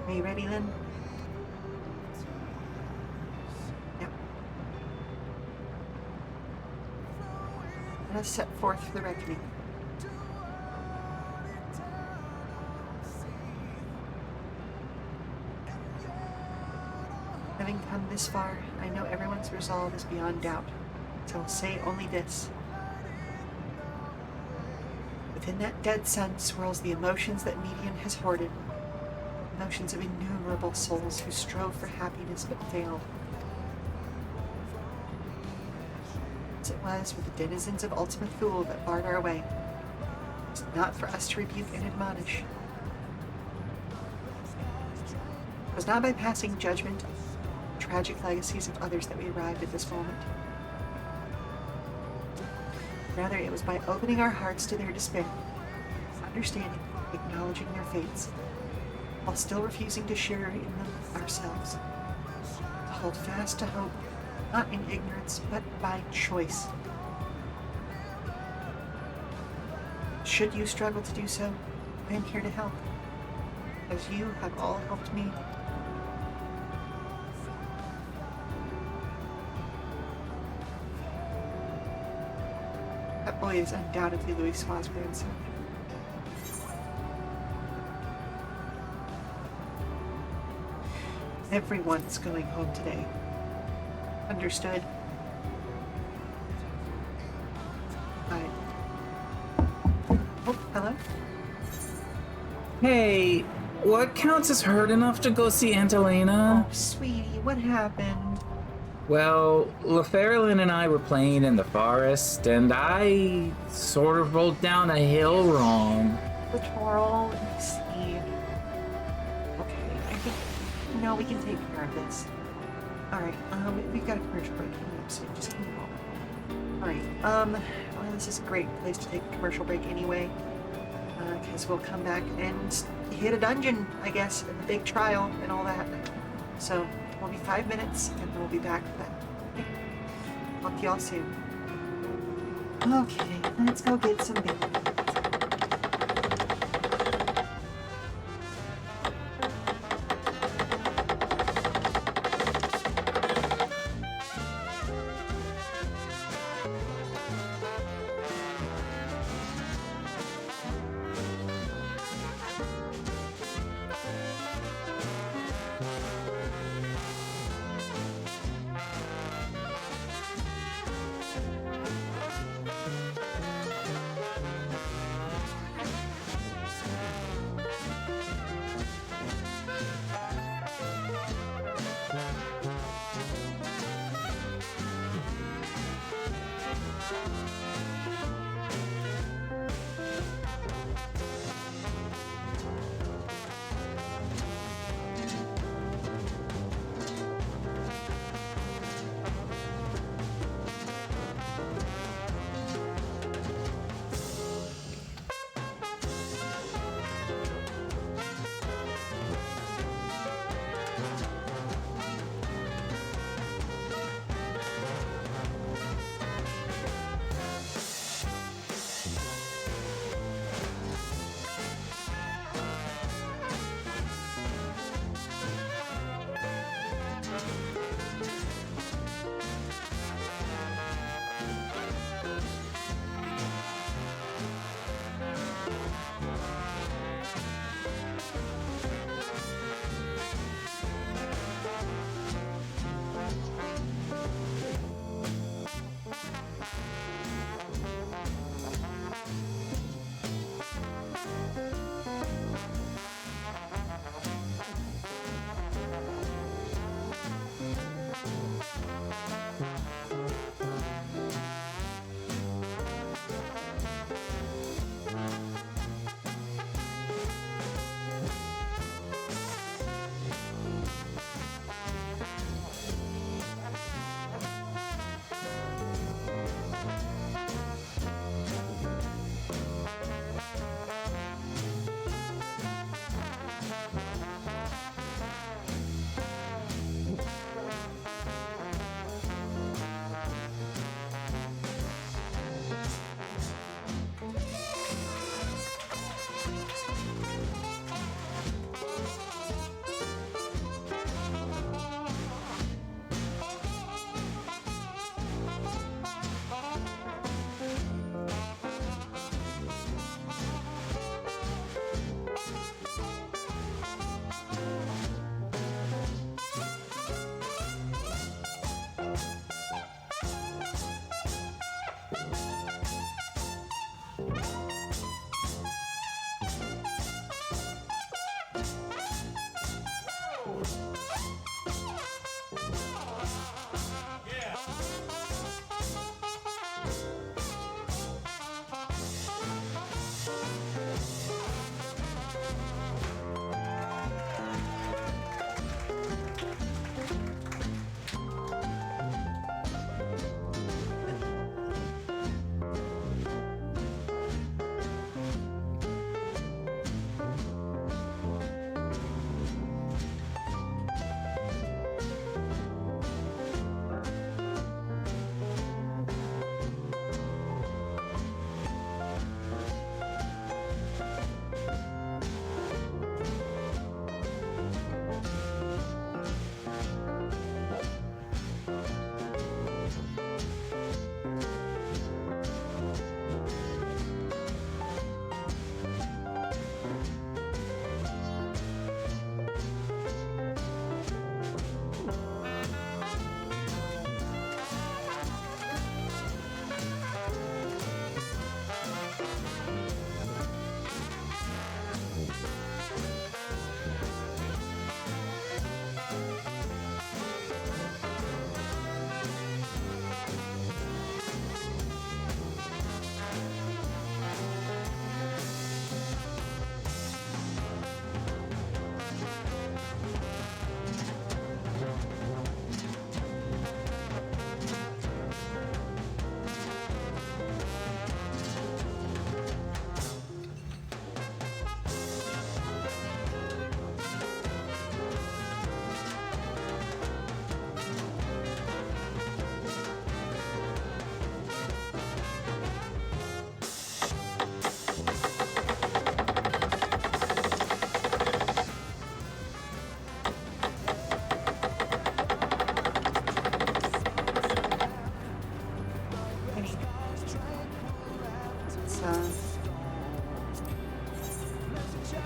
Are you ready, Lynn? Let us set forth for the reckoning. Having come this far, I know everyone's resolve is beyond doubt, so I'll say only this. Within that dead sun swirls the emotions that Median has hoarded, emotions of innumerable souls who strove for happiness but failed. As it was with the denizens of Ultima Thule that barred our way. It was not for us to rebuke and admonish. It was not by passing judgment on the tragic legacies of others that we arrived at this moment. Rather, it was by opening our hearts to their despair, understanding, acknowledging their fates, while still refusing to share in them ourselves, to hold fast to hope, not in ignorance, but by choice. Should you struggle to do so, I am here to help, as you have all helped me. That boy is undoubtedly Louis Sua's grandson. Everyone's going home today. Understood. Right. Oh, hello? Hey, what counts as hurt enough to go see Aunt Elena? Oh, sweetie, what happened? Well, LaFerlin and I were playing in the forest, and I sort of rolled down a hill wrong. Littoral, let me see. Okay, I think, no, we can take care of this. Alright, we've got a commercial break coming up soon, just give me a moment. Alright, well, this is a great place to take a commercial break anyway, because we'll come back and hit a dungeon, I guess, and the big trial and all that. So, we'll be 5 minutes, and then we'll be back for that. Okay. Talk to y'all soon. Okay, let's go get some bacon.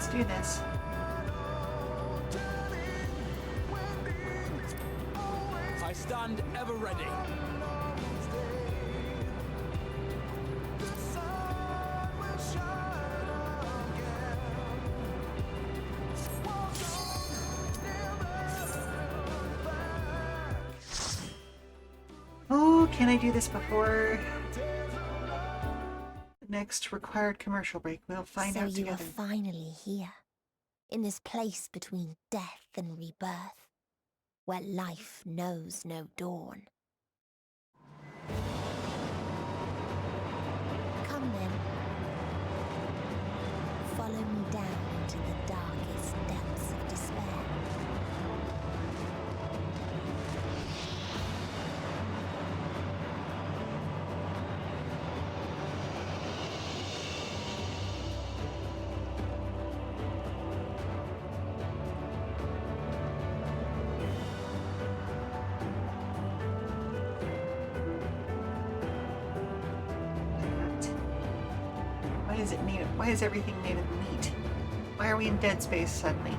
Let's do this. I stand ever ready. Oh, can I do this before the next required commercial break? We'll find out So you together. are finally here, in this place between death and rebirth, where life knows no dawn. Come then. Follow me down into the darkest depths of despair. Why is everything made of meat? Why are we in dead space suddenly?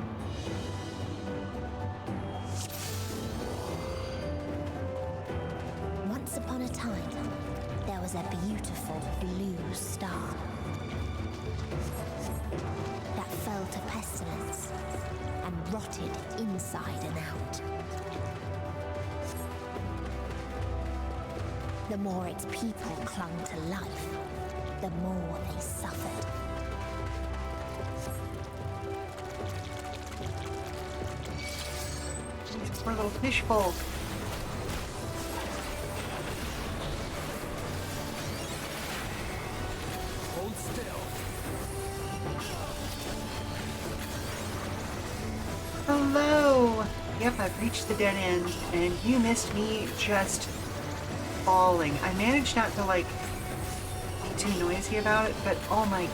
Once upon a time, there was a beautiful blue star that fell to pestilence and rotted inside and out. The more its people clung to life, the more they suffered. These poor little fishbowl. Hold still. Hello! Yep, I've reached the dead end, and you missed me just falling. I managed not to, like, be too noisy about it, but oh my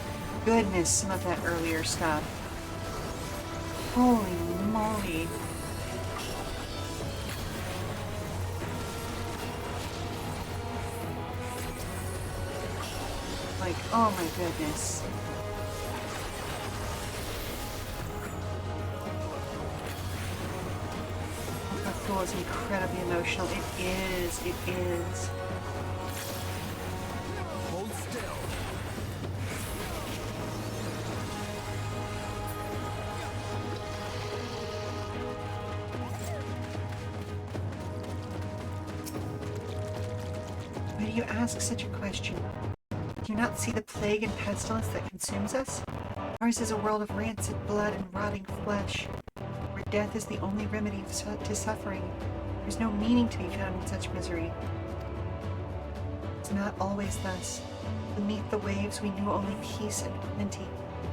goodness, some of that earlier stuff. Holy moly. Like, oh my goodness. That pool is incredibly emotional. It is. It is. Hold still. Why do you ask such a question? Do you not see the plague and pestilence that consumes us? Ours is a world of rancid blood and rotting flesh, where death is the only remedy to suffering. There's no meaning to be found in such misery. It's not always thus. Beneath the waves we knew only peace and plenty.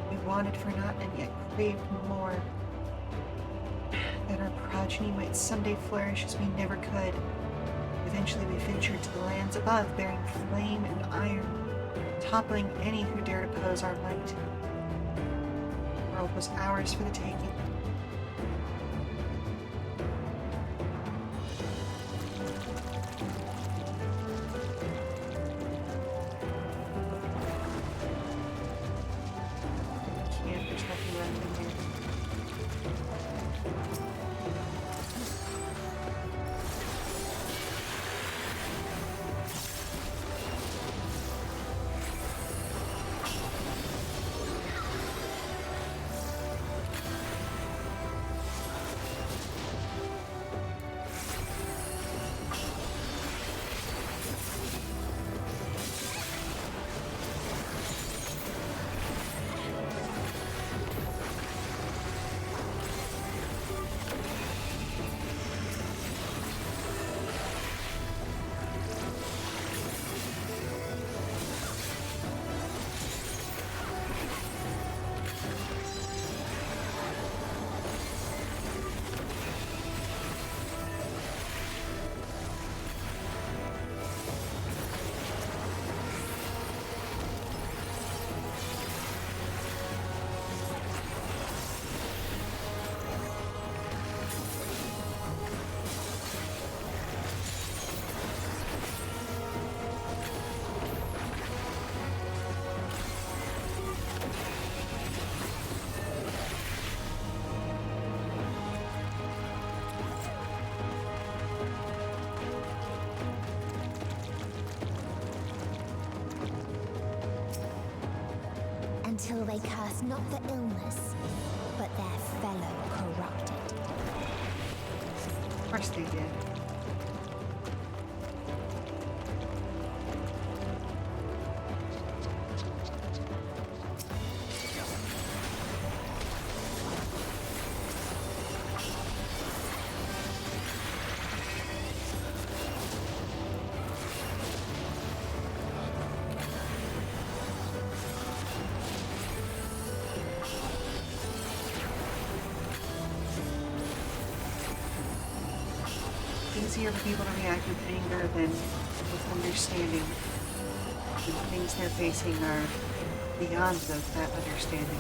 We wanted for naught and yet craved more. That our progeny might someday flourish as we never could. Eventually we ventured to the lands above, bearing flame and iron, toppling any who dared oppose our might. The world was ours for the taking. Can't, there's nothing left in here. until they curse not the illness, but their fellow corrupted. Of course they did. Easier for people to react with anger than with understanding. The things they're facing are beyond that understanding.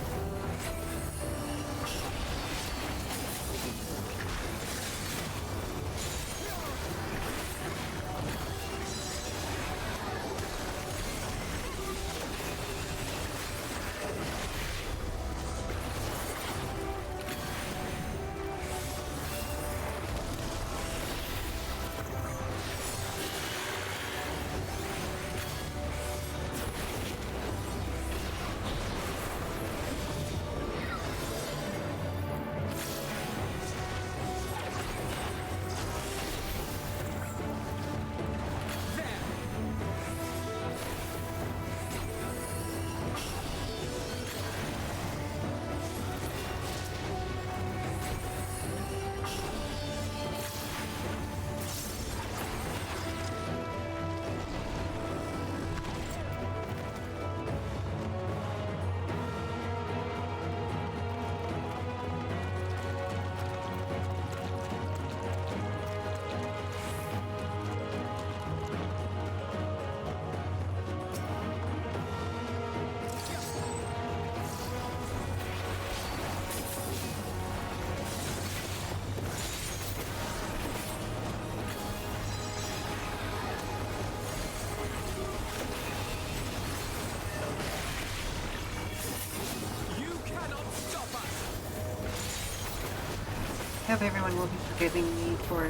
I hope everyone will be forgiving me for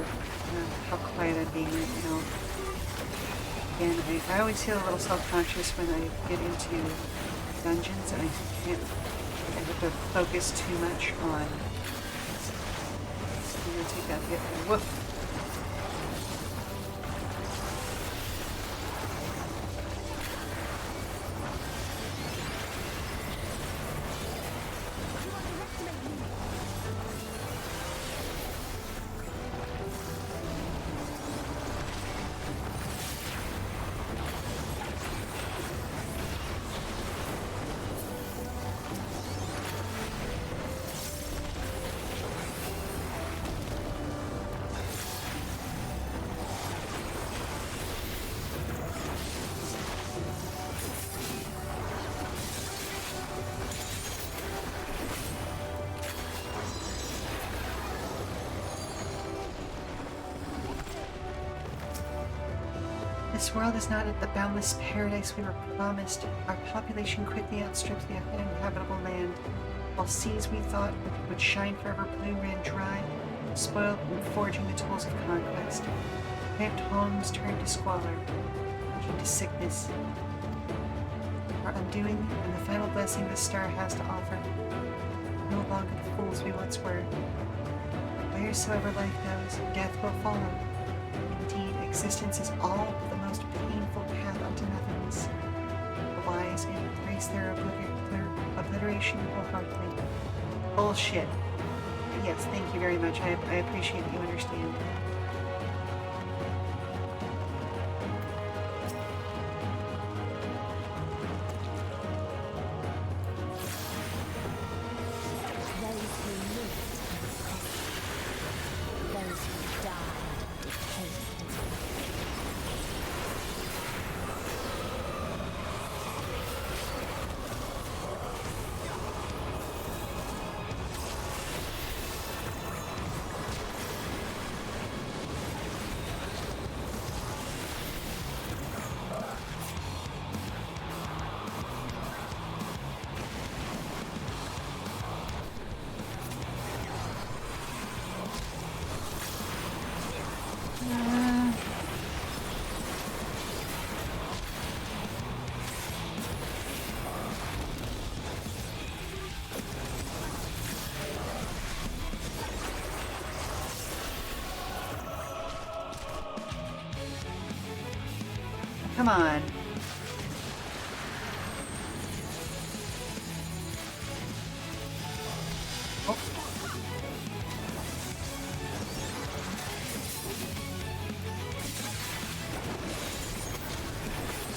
how quiet I'm being right now. And I always feel a little self-conscious when I get into dungeons and I have to focus too much on... I'm gonna take that hit. Woof! This world is not the boundless paradise we were promised. Our population quickly outstrips the inhabitable land, while seas we thought would shine forever blue ran dry, spoiled in forging the tools of conquest. Cramped homes turned to squalor, leading to sickness. Our undoing and the final blessing this star has to offer. No longer the fools we once were. Wheresoever life goes, death will follow. Indeed, existence is all but the most painful path unto nothingness. The wise embrace their obliteration wholeheartedly. Bullshit. Yes, thank you very much. I appreciate that you understand. come on. Oh.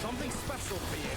Something special for you.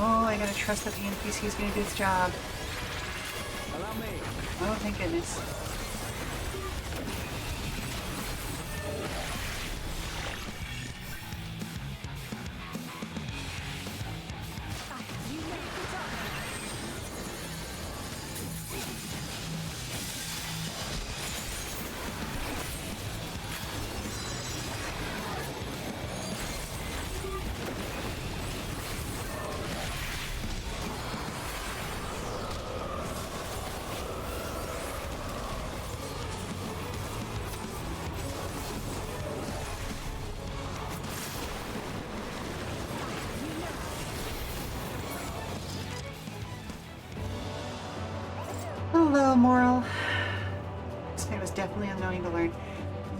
Oh, I gotta trust that the NPC is gonna do its job. Allow me. Oh, thank goodness. Hello, Moral. This fight was definitely unknowing to learn.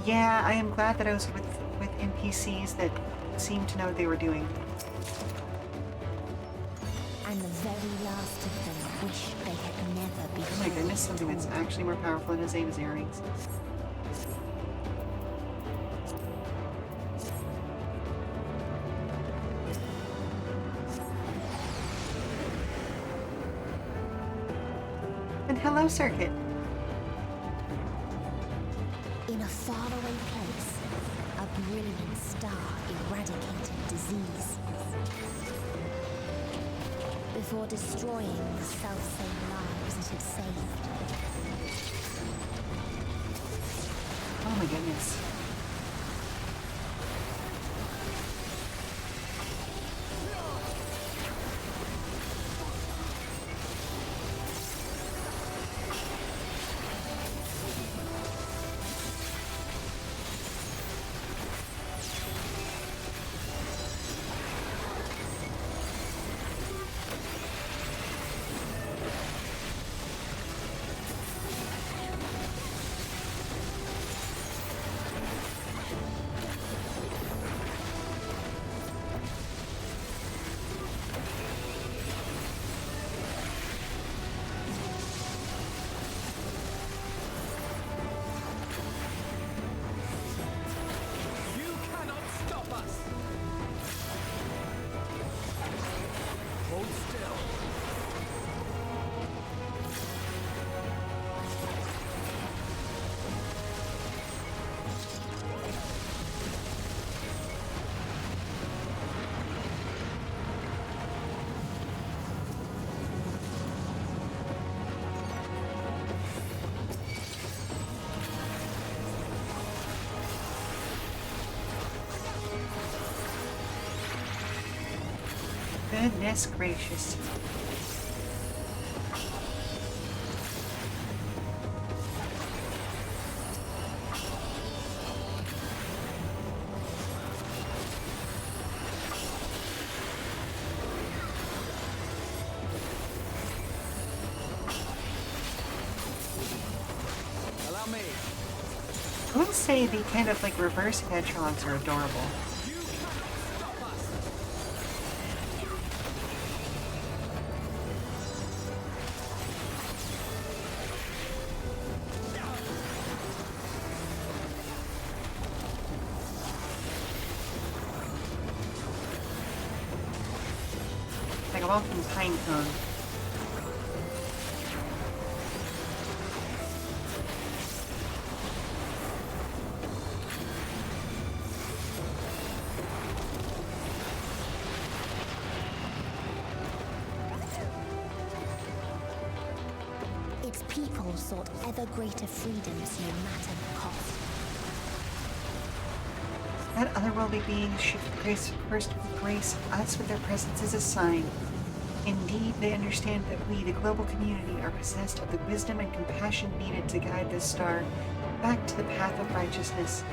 Yeah, I am glad that I was with NPCs that seemed to know what they were doing. And the very last of them wish they had never been. Oh my goodness, something that's actually more powerful than his aim is earrings. And hello, Circuit. In a faraway place, a brilliant star eradicated disease. Before destroying the self-same lives it had saved. Oh my goodness. Goodness gracious. Allow me. I would say the kind of like reverse hedgehogs are adorable. welcome, Pinecone. Its people sought ever greater freedoms, no matter the cost. That otherworldly beings should first grace us with their presence as a sign. Indeed, they understand that we, the global community, are possessed of the wisdom and compassion needed to guide this star back to the path of righteousness.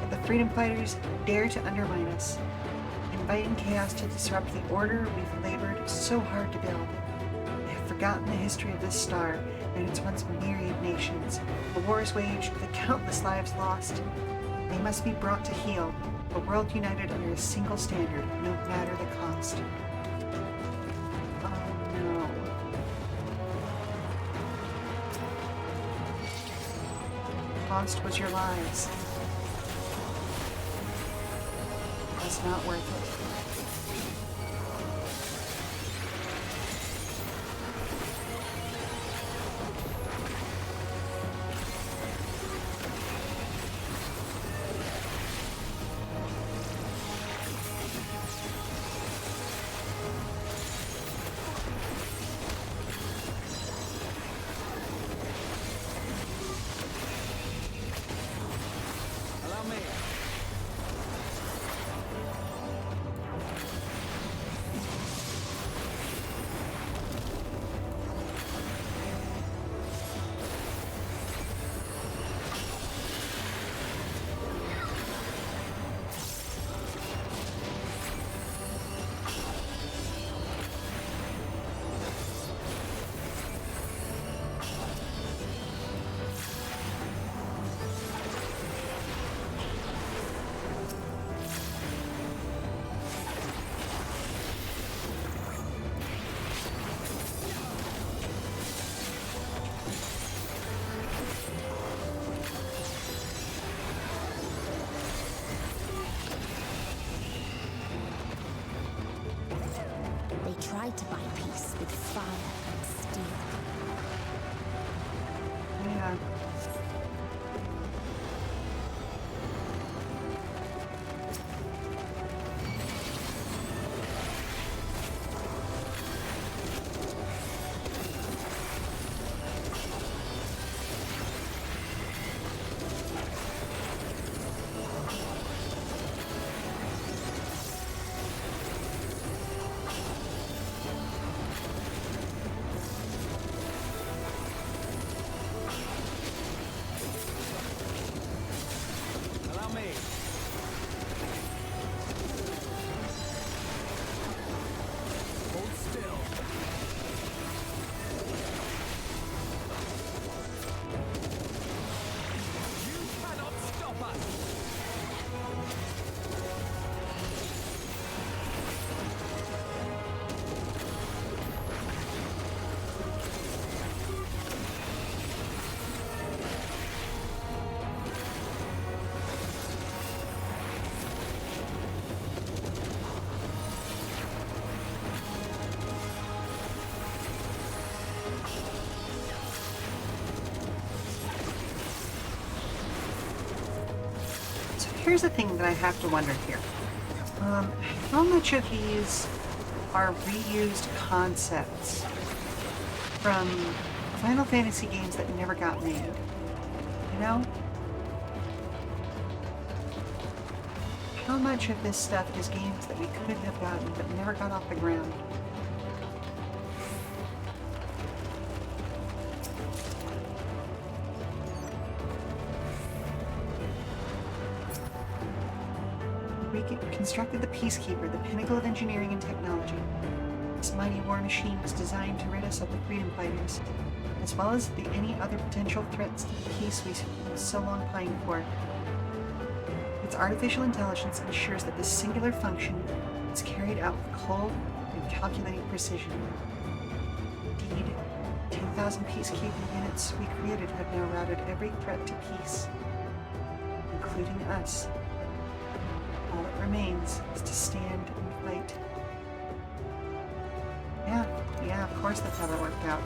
If the freedom fighters dare to undermine us, inviting chaos to disrupt the order we've labored so hard to build, they have forgotten the history of this star and its once myriad nations, the wars waged, the countless lives lost. They must be brought to heel, a world united under a single standard, no matter the cost. Oh no. The cost was your lives. It was not worth it. Tried to buy peace with fire and steel. Yeah. Here's the thing that I have to wonder here. How much of these are reused concepts from Final Fantasy games that never got made? You know? How much of this stuff is games that we could have gotten but never got off the ground? We constructed the Peacekeeper, the pinnacle of engineering and technology. This mighty war machine was designed to rid us of the freedom fighters, as well as any other potential threats to the peace we so long pined for. Its artificial intelligence ensures that this singular function is carried out with cold and calculating precision. Indeed, 10,000 peacekeeping units we created have now routed every threat to peace, including us. All that remains is to stand and fight. Yeah, of course that's how that worked out.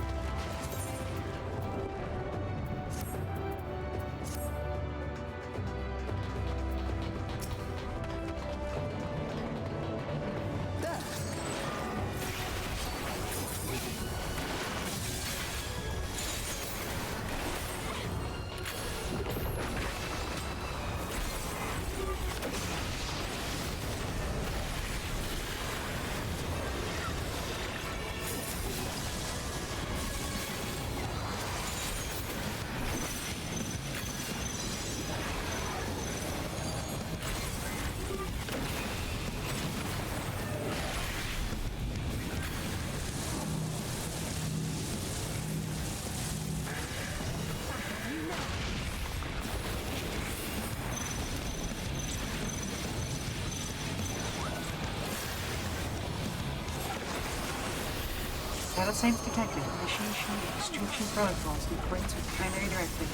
Data science detected. Initiation of extraction protocols in accordance with the primary directive.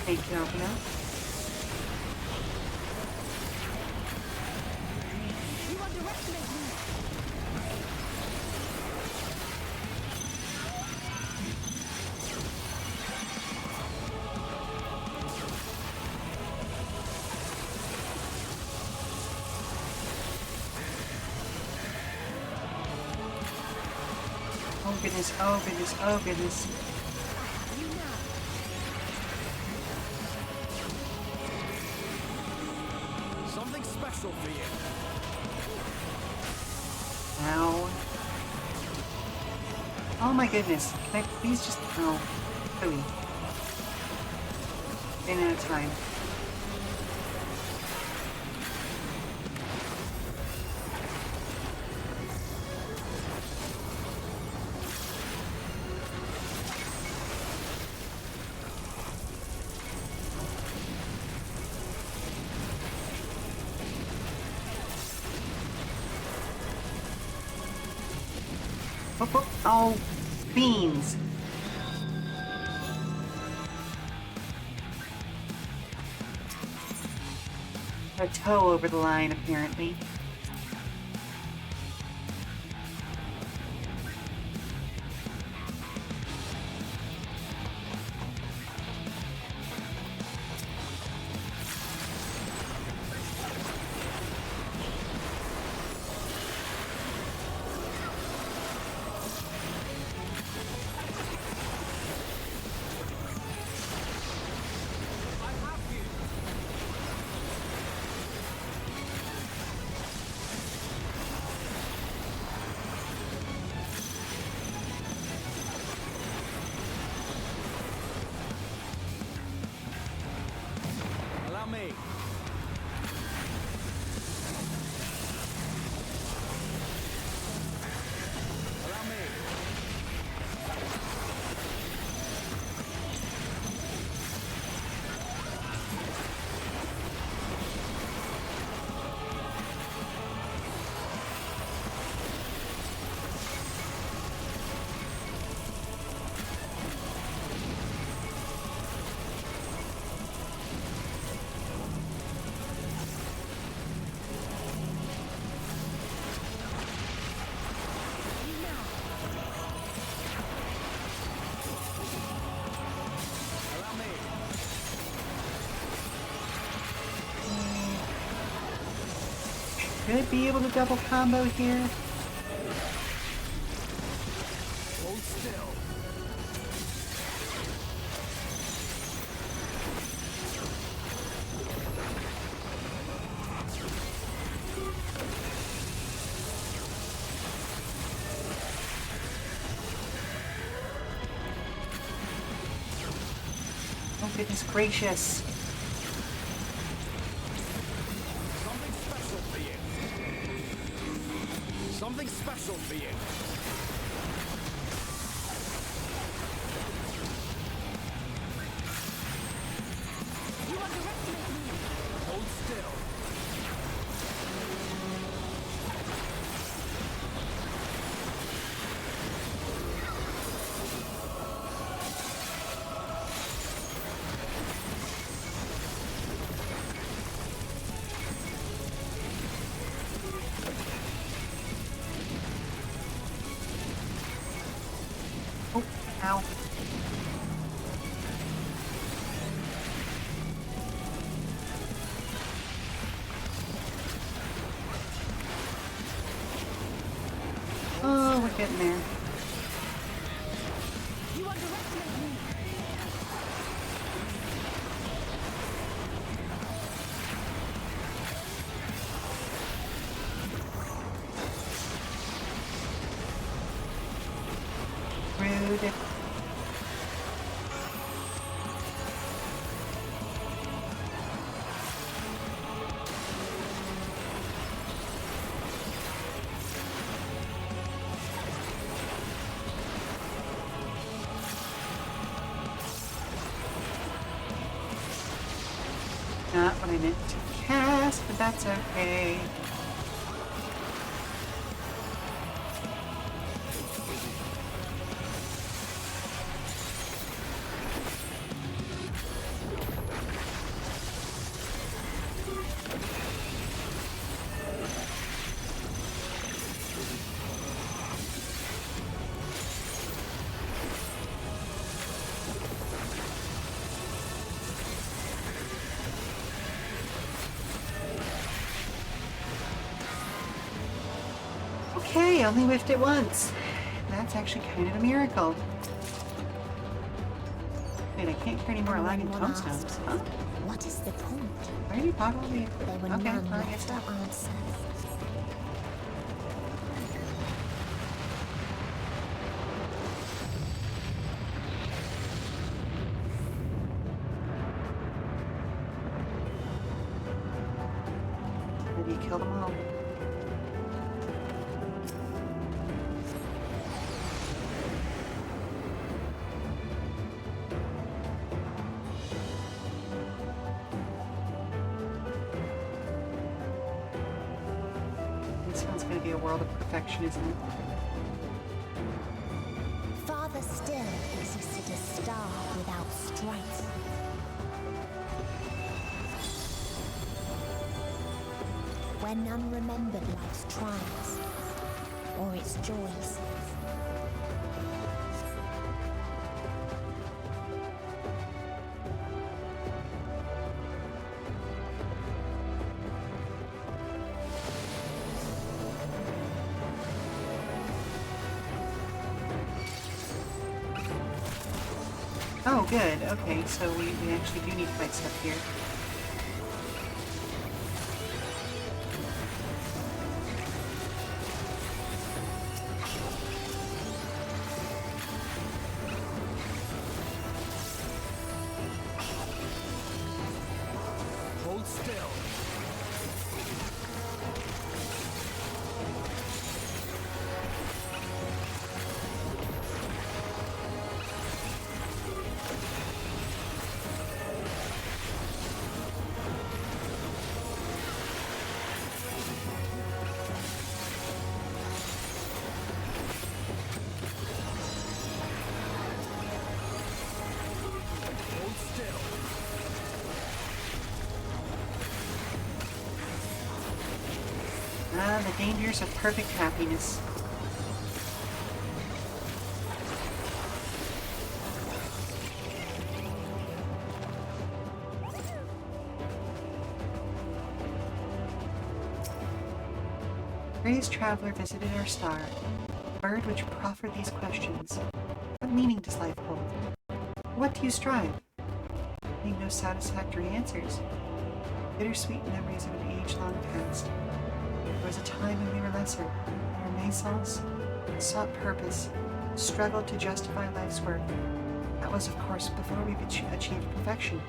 Thank you, open up. Oh goodness, oh goodness, oh goodness. Something special for you. Ow. Oh my goodness. Can I please just... Oh. Really. Ran out of time. Oh, beans. A toe over the line, apparently. Could be able to double combo here. Hold still. Oh goodness gracious. Something special for you. You Oh, ow. Oh, we're getting there. You underestimate me. Rude. Not what I meant to cast, but that's okay. Okay, only whiffed it once. That's actually kind of a miracle. Wait, I can't hear any more lagging tombstones, huh? What is the point? Why did you bog all the... There were Okay, none well, I left guess to not. answer. Maybe you killed them all. This one's going to be a world of perfection, isn't it? Farther still existed a star without strife. Where none remembered life's trials or its joys. Oh, good. Okay, so we actually do need to fight stuff here. Hold still. Hold still. Ah, the dangers of perfect happiness. Praised traveler visited our star, bird which proffered these questions. What meaning does life hold? What do you strive? Getting no satisfactory answers. Bittersweet memories of an age-long past. There was a time when we were lesser. Our Renaissance sought purpose, struggled to justify life's work. That was, of course, before we achieved perfection.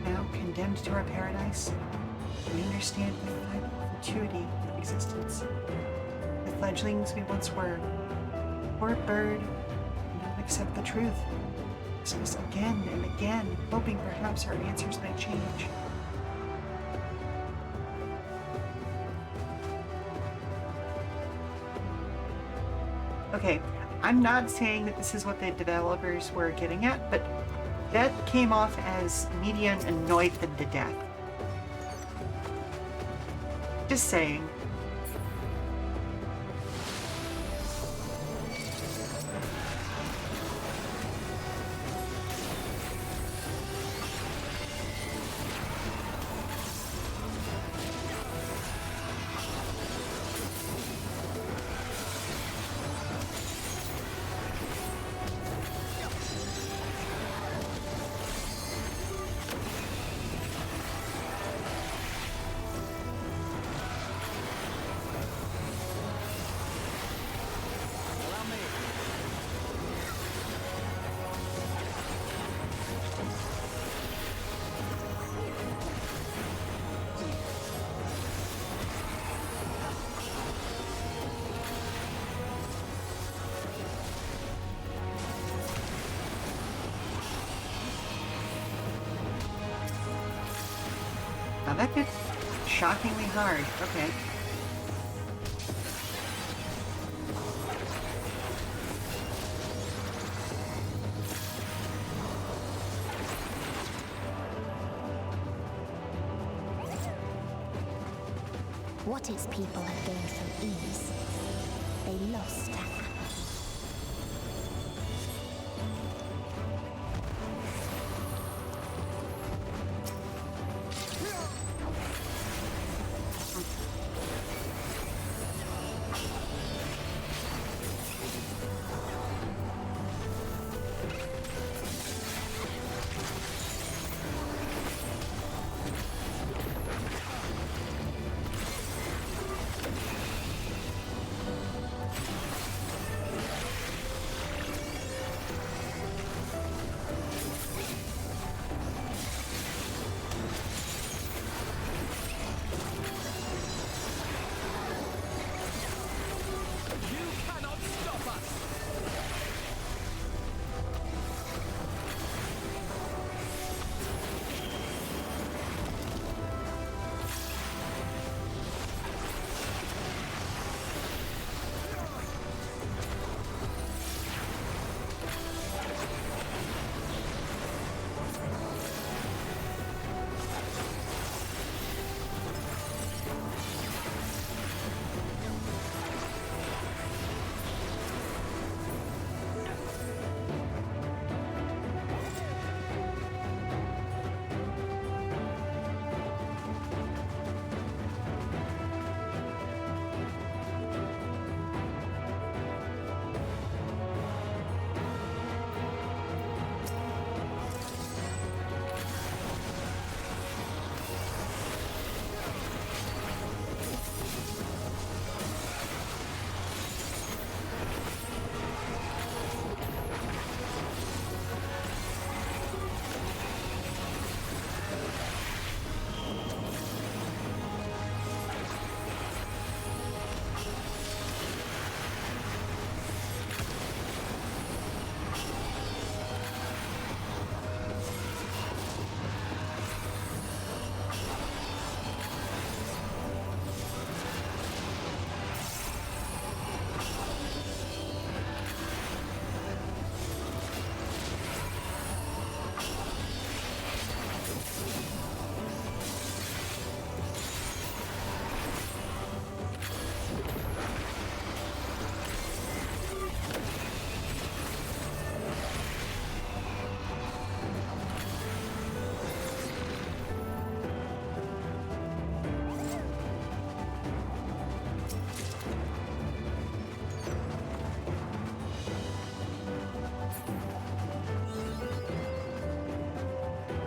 Now, condemned to our paradise, we understand the fatuity of existence. The fledglings we once were. Poor bird, we don't accept the truth. Discuss again and again, hoping perhaps our answers might change. Okay, I'm not saying that this is what the developers were getting at, but that came off as media annoyed them to death. Just saying. Wow, that did shockingly hard. Okay. What its people have gained from ease, they lost to apathy.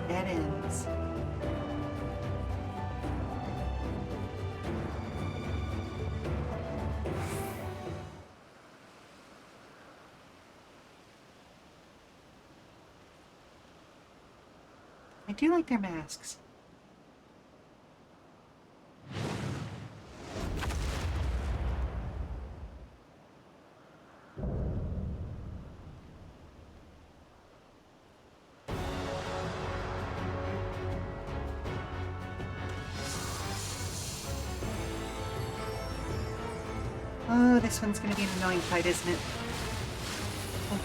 Dead ends. I do like their masks. Oh, this one's going to be an annoying fight, isn't it? Oh.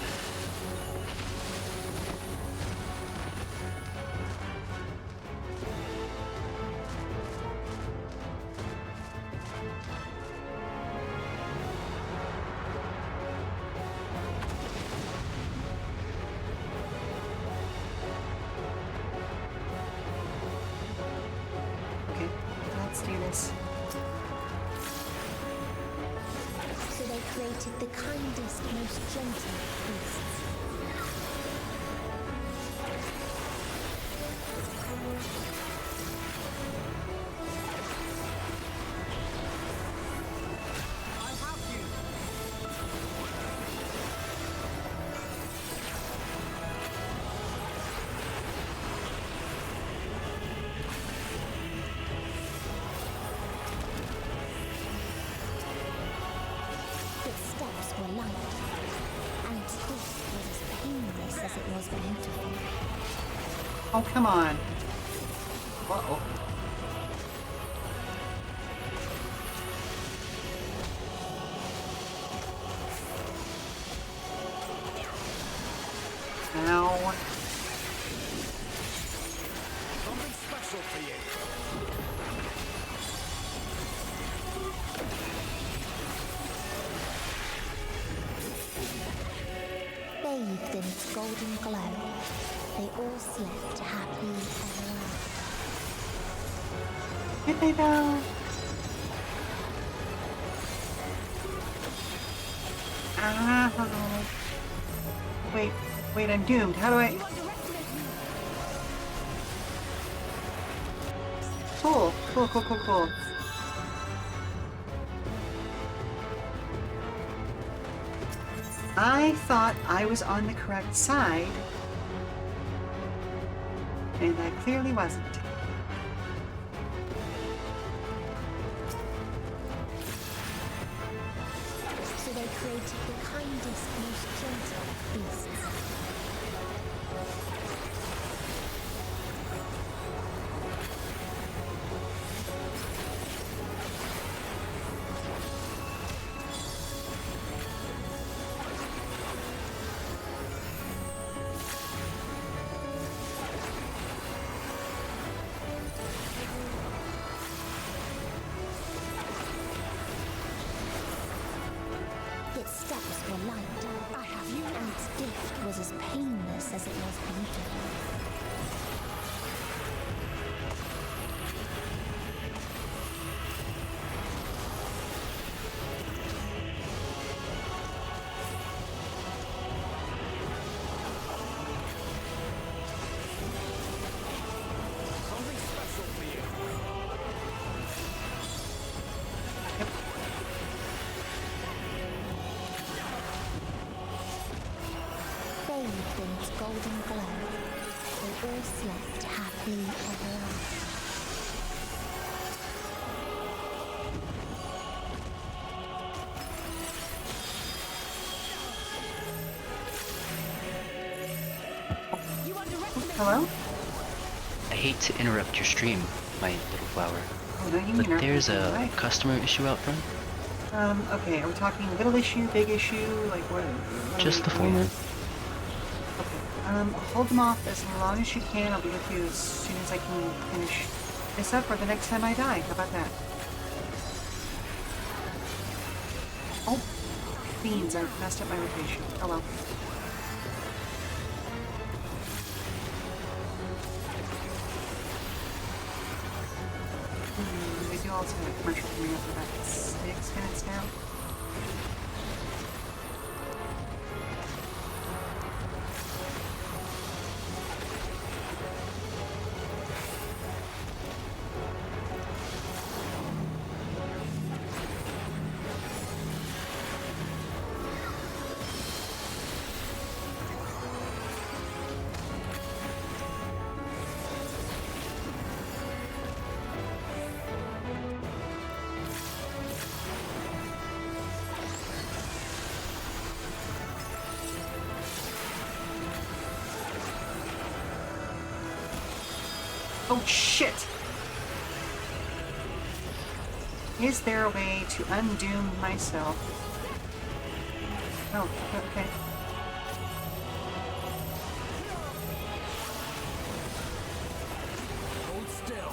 Okay, let's do this. So they created the kindest, most gentle priests. Its steps were light, and its gait was as painless as it was beautiful. Oh, come on. Uh-oh. Ow. Something special for you. Bathed in its golden glow, they all slept happily ever after. Did they though? Ow. Wait, I'm doomed. How do I... Cool. I thought I was on the correct side, and I clearly wasn't. So they created the kindest, most gentle beasts. Its steps were light. I have you. And its gift was as painless as it was beautiful. Something special for you. Bathed in its golden glow, they all slept happily ever after. Hello? I hate to interrupt your stream, my little flower. Oh, no, you But interrupted there's me, a right? customer issue out front. Okay, are we talking little issue, big issue, like what Just the former. Hold them off as long as you can. I'll be with you as soon as I can finish this up, or the next time I die. How about that? Oh, beans, I messed up my rotation. Oh well. We do also have a commercial coming up for about 6 minutes now. Oh shit! Is there a way to undoom myself? Oh, okay. Hold still.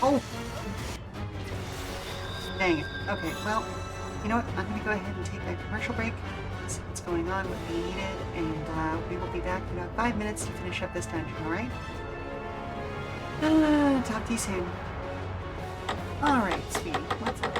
Oh! Dang it. Okay, well, you know what? I'm going to go ahead and take that commercial break, see what's going on, what we needed, and we will be back in about 5 minutes to finish up this dungeon, alright? talk to you soon. All right, sweetie. What's up?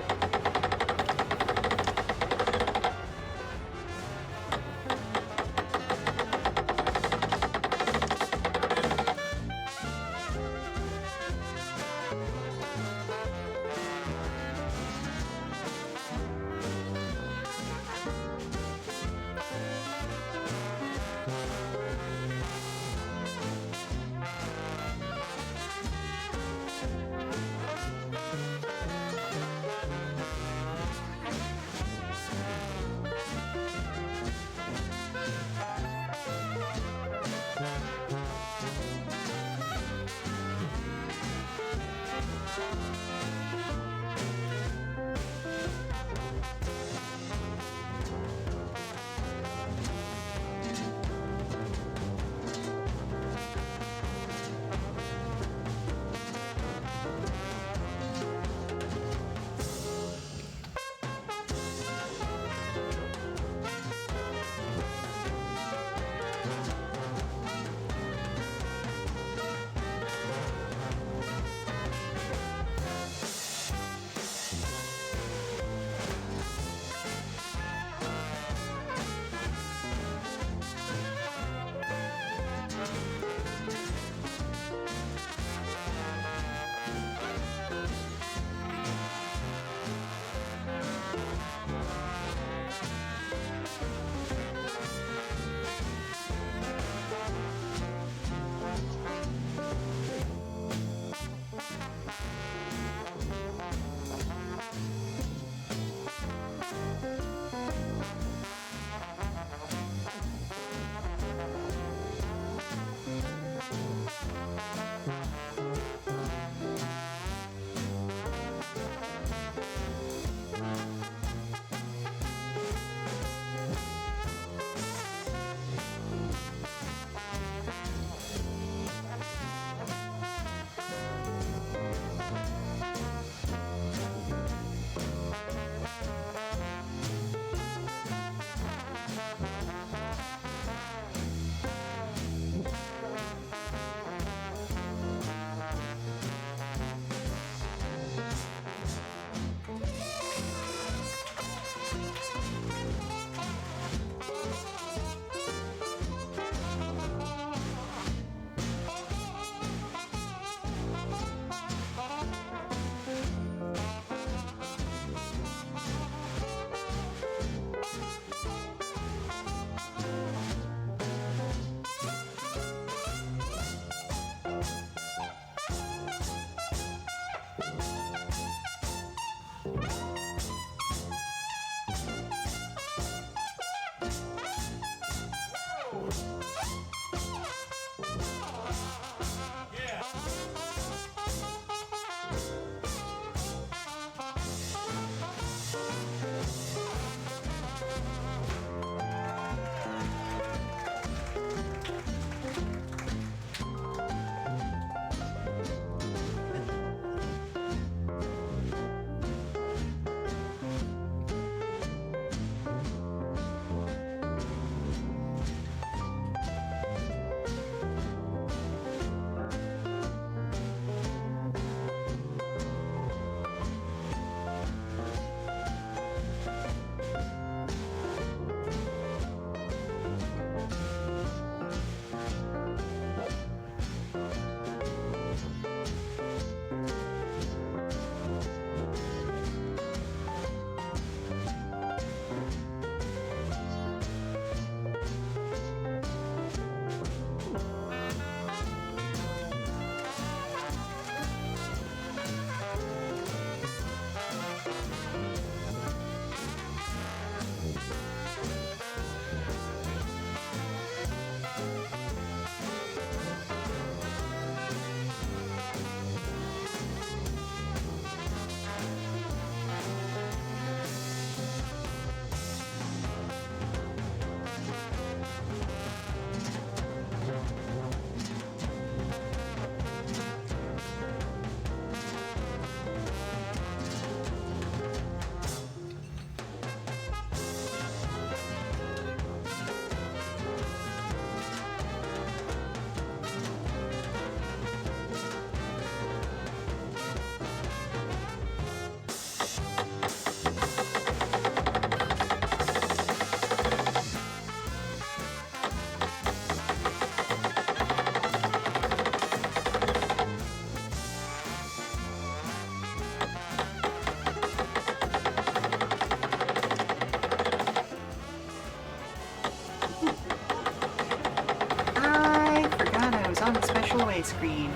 play screen.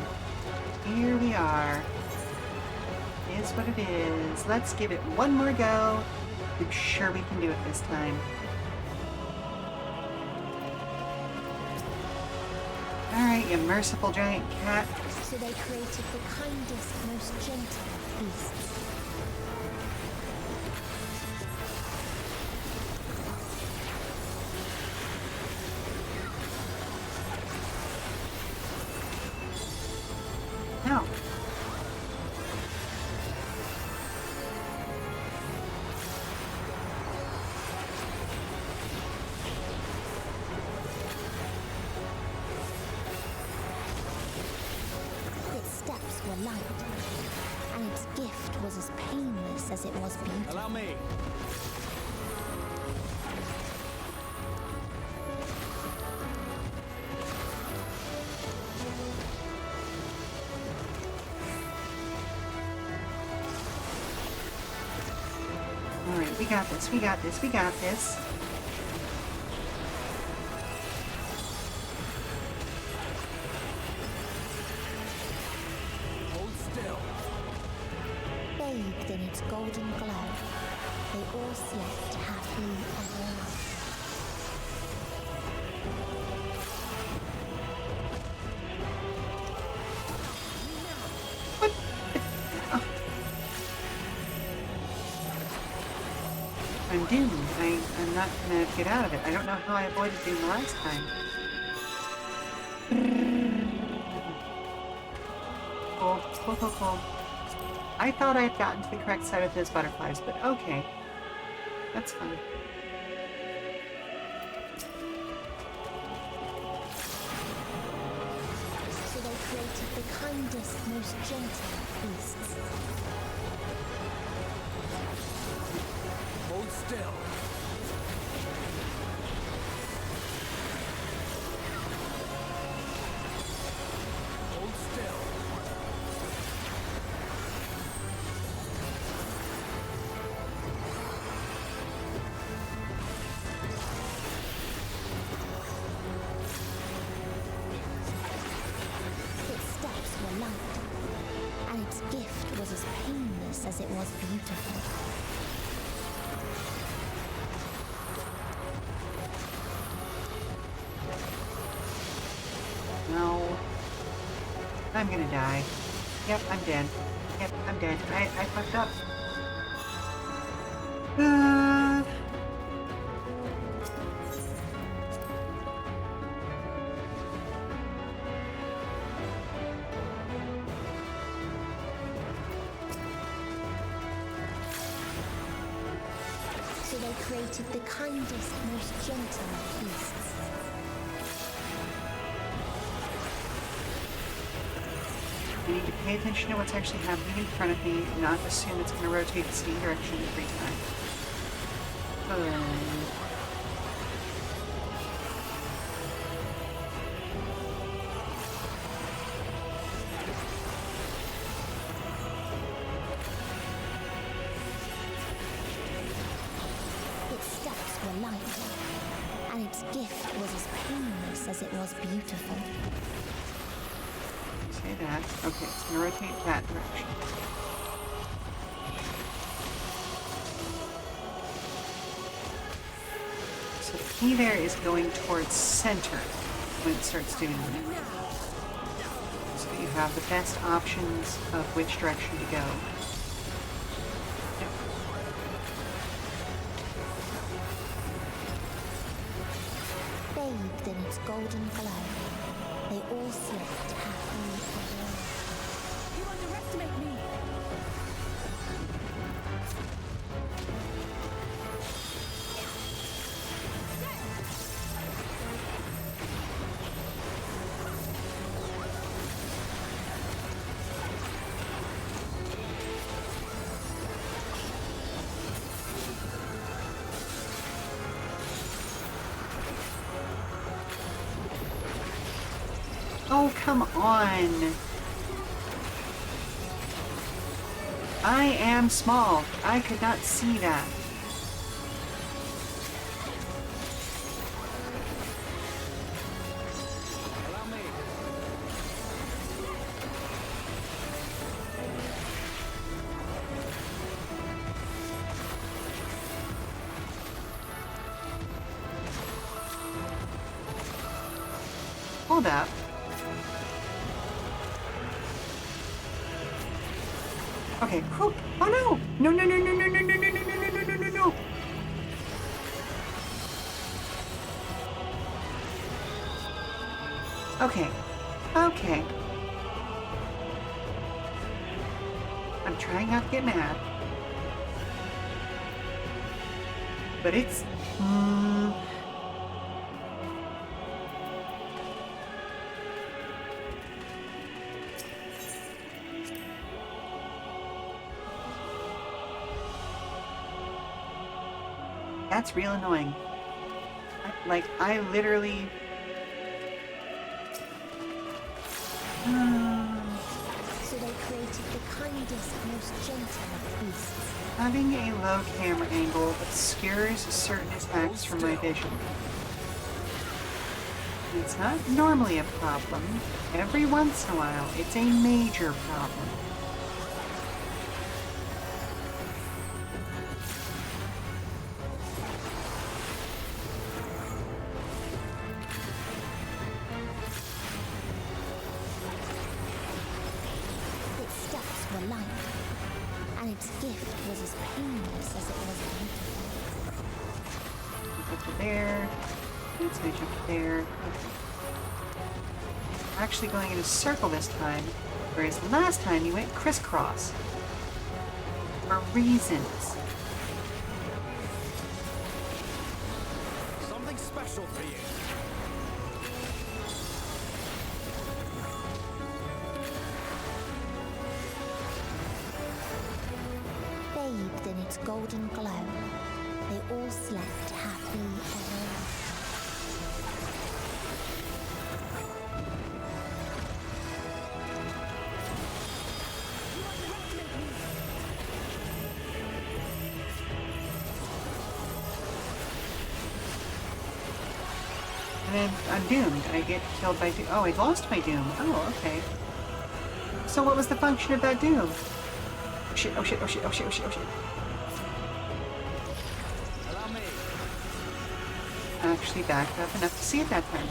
Here we are. Is what it is. Let's give it one more go. I'm sure we can do it this time. Alright, you merciful giant cat. So they created the kindest, most gentle beasts. No. Its steps were light, and its gift was as painless as it was beautiful. Allow me. Alright, we got this, we got this, we got this. Hold still. Bathed in its golden glow, they all slept happily ever after. I'm doomed. I'm not gonna get out of it. I don't know how I avoided doom the last time. Cool, cool, cool, cool. I thought I had gotten to the correct side with those butterflies, but okay. That's fine. So they created the kindest, most gentle beasts. Hold still. Hold still. Its steps were light, and its gift was as painless as it was beautiful. No. I'm gonna die. Yep, I'm dead. Yep, I'm dead. I fucked up. So they created the kindest, most gentle beasts. I need to pay attention to what's actually happening in front of me, and not assume it's going to rotate the same direction every time. Its steps were light, and its gift was as painless as it was beautiful. Say that. Okay, it's going to rotate that direction. So the key there is going towards center when it starts doing that. So that you have the best options of which direction to go. Bathed in its golden glow, they all slept happily ever after. You underestimate me! Oh, come on! I am small. I could not see that. Allow me. Hold up. Okay. Whew. Oh no! No, no, no, no, no, no, no, no, no, no, no, no, no, no. Okay. Okay. I'm trying not to get mad. But it's... That's real annoying. Like, I literally... So they created the kindest, most gentle of beasts. Having a low camera angle obscures certain attacks from my vision. It's not normally a problem. Every once in a while, it's a major problem. Its steps were light, and its gift was as painless as it was beautiful. Up to there. Let's switch up to there. Okay. Actually going in a circle this time, whereas last time you went crisscross. For reasons. Something special for you. Bathed in its golden glow, they all slept happily ever after. And then I'm doomed. I get killed by Doom. Oh, I lost my Doom. Oh, okay. So what was the function of that Doom? Oh shit, oh shit, oh shit, oh shit, oh shit, oh shit. I actually backed up enough to see it that time.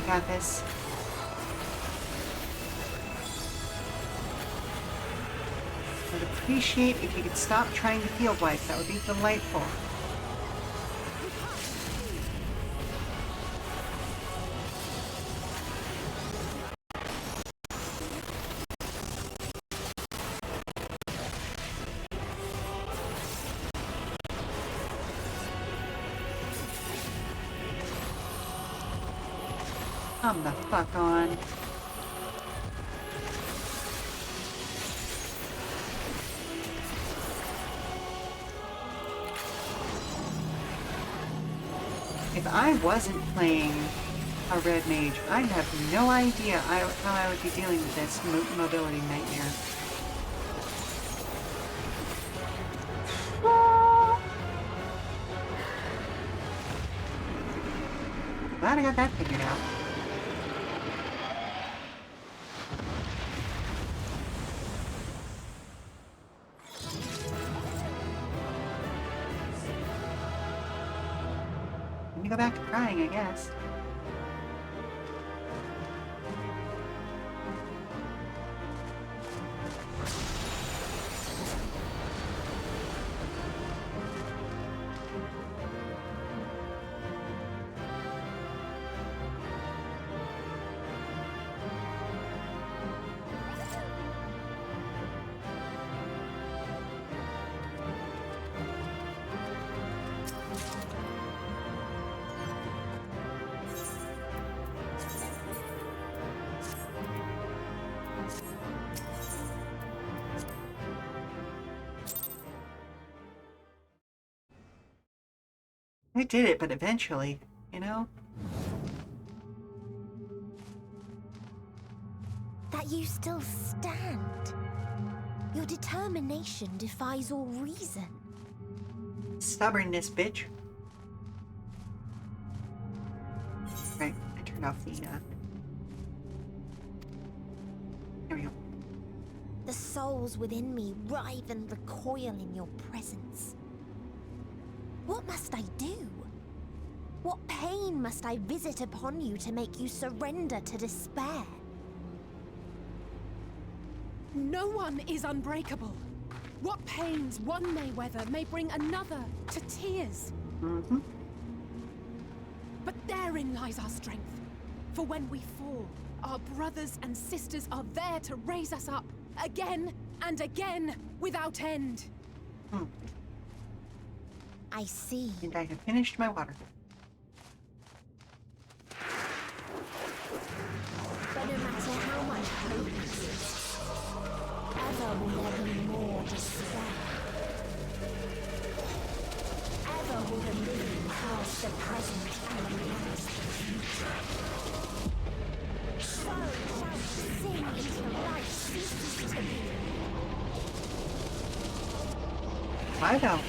Got this. I would appreciate if you could stop trying to field wipe. That would be delightful. Come the fuck on. If I wasn't playing a red mage, I'd have no idea how I would be dealing with this mobility nightmare. glad I got that figured out. Let me go back to crying, I guess. I did it, but eventually, you know? That you still stand. Your determination defies all reason. Stubbornness, bitch. Right, I turned off the, There we go. The souls within me writhe and recoil in your presence. What must I do? What pain must I visit upon you to make you surrender to despair? No one is unbreakable. What pains one may weather may bring another to tears. Mm-hmm. But therein lies our strength. For when we fall, our brothers and sisters are there to raise us up again and again without end. I see. And I have finished my water. But no matter how much hope exists, ever will there be more despair. Ever will the living curse the present and lament the future. So shall we sing until life ceases to be. I don't.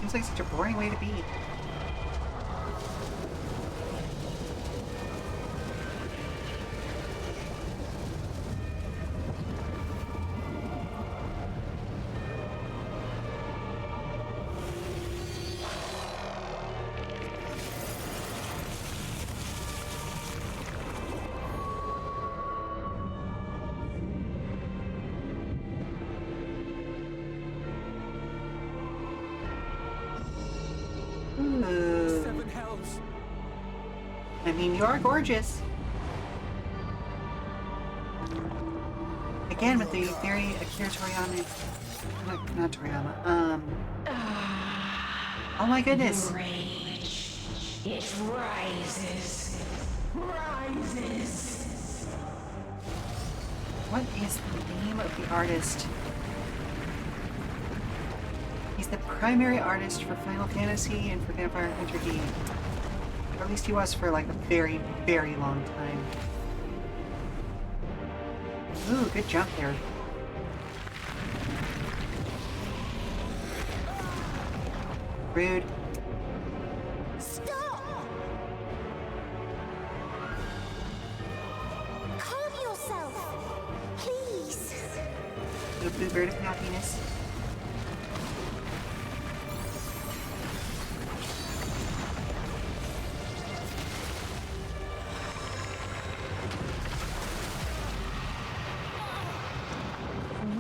Seems like such a boring way to be. Seven hells. I mean, you are gorgeous. Again, with the very Akira Toriyama. Not Toriyama. Oh my goodness. Rage. It rises. Rises. What is the name of the artist? He's the primary artist for Final Fantasy and for Vampire Hunter D. Or at least he was for like a very, very long time. Ooh, good jump there. Rude. Stop! Calm yourself, please. The blue bird of happiness.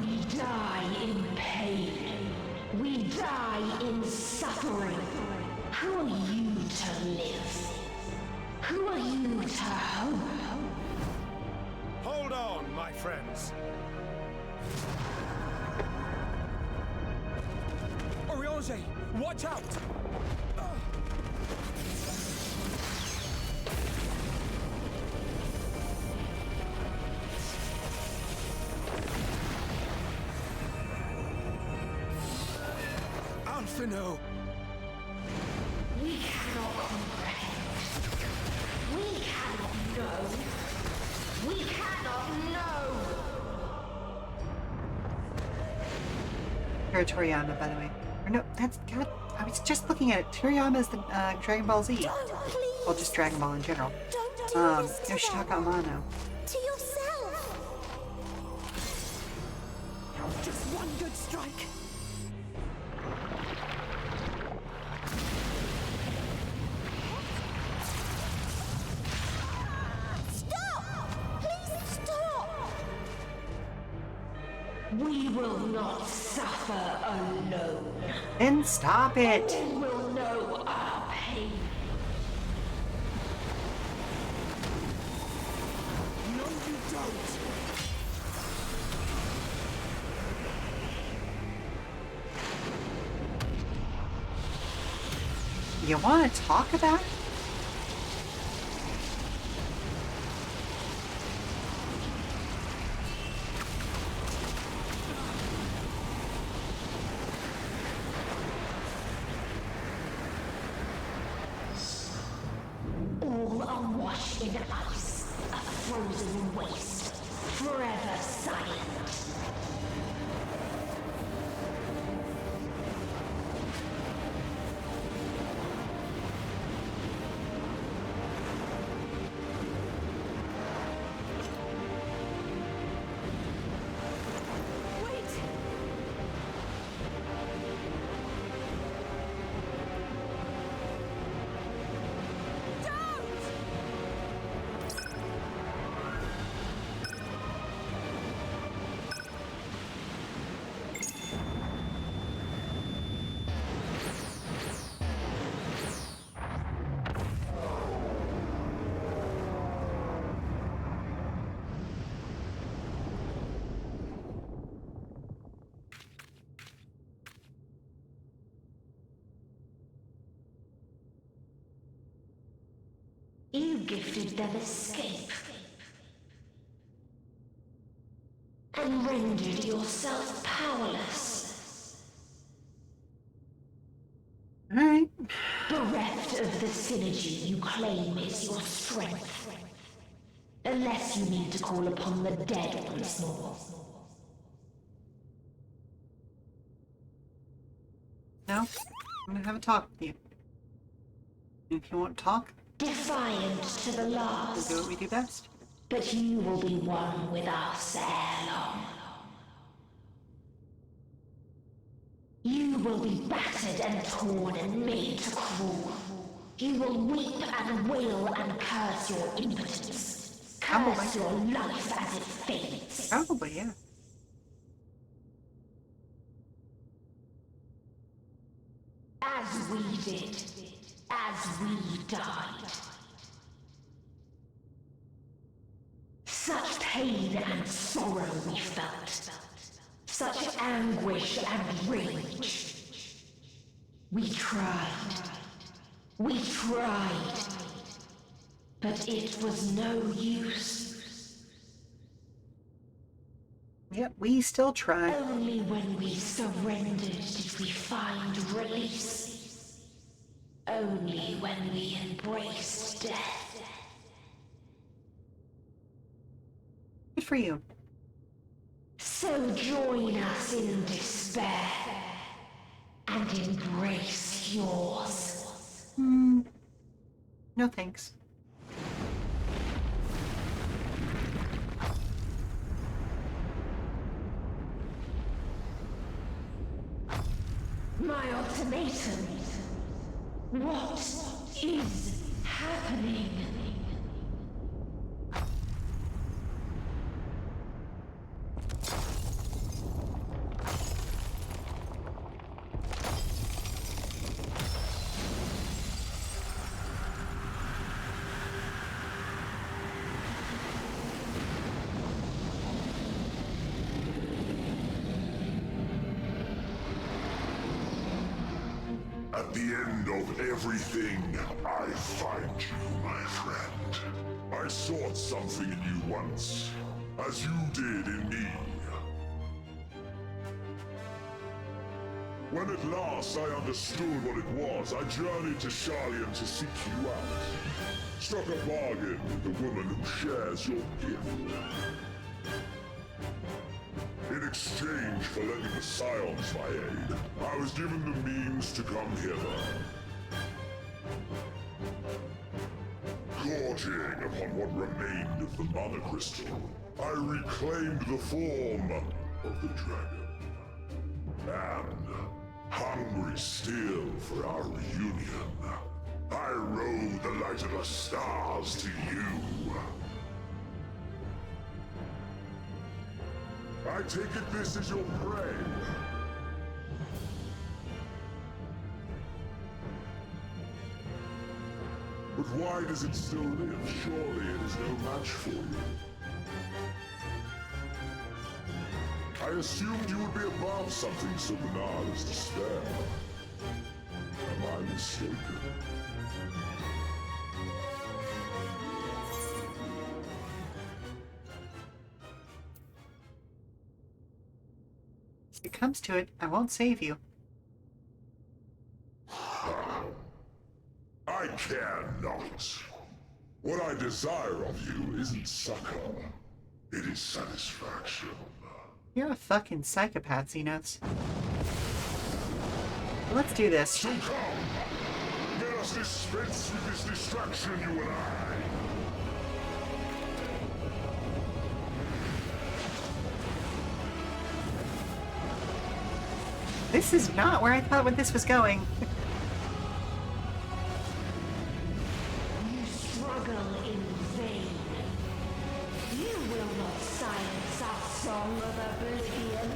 We die in pain. We die in suffering. Who are you to live? Who are you to hope? Hold on, my friends. Oriange, watch out! Alphino! We cannot comprehend. We cannot know. We cannot know. Akira Toriyama, by the way. Or no, that's God. I was just looking at it. Toriyama's the Dragon Ball Z. Well, just Dragon Ball in general. Yoshitaka Amano. To yourself! Just one good strike. Stop! Please stop! We will not suffer alone. Then stop it! We will know our pain. No, you don't! You want to talk about it? All are washed in ice, a frozen waste, forever silent. You gifted them escape and rendered yourself powerless. Alright. Bereft of the synergy you claim is your strength. Unless you need to call upon the dead once more. No? I'm gonna have a talk with you. If you want to talk, Defiant to the last. we'll do what we do best. But you will be one with us ere long. You will be battered and torn and made to crawl. You will weep and wail and curse your impotence. Curse your life as it fades. Probably, yeah. As we did. As we died. Such pain and sorrow we felt. Such anguish and rage. We tried. We tried. But it was no use. Yep, we still try. Only when we surrendered did we find release. Only when we embraced death. Good for you. So join us in despair and embrace yours. No thanks. My ultimatum. What is happening? At the end of everything, I find you, my friend. I sought something in you once, as you did in me. When at last I understood what it was, I journeyed to Sharlayan to seek you out. Struck a bargain with the woman who shares your gift. In exchange for lending the Scions my aid, I was given the means to come hither. Gorging upon what remained of the Mana Crystal, I reclaimed the form of the dragon. And, hungry still for our reunion, I rode the light of the stars to you. I take it this is your prey. But why does it still live? Surely it is no match for you. I assumed you would be above something so banal as despair. Am I mistaken? If it comes to it, I won't save you. I care not. What I desire of you isn't succor. It is satisfaction. You're a fucking psychopath, Xenos. Let's do this. So come! Let us dispense with this distraction, you and I! This is not where I thought this was going. You struggle in vain. You will not silence our song of oblivion.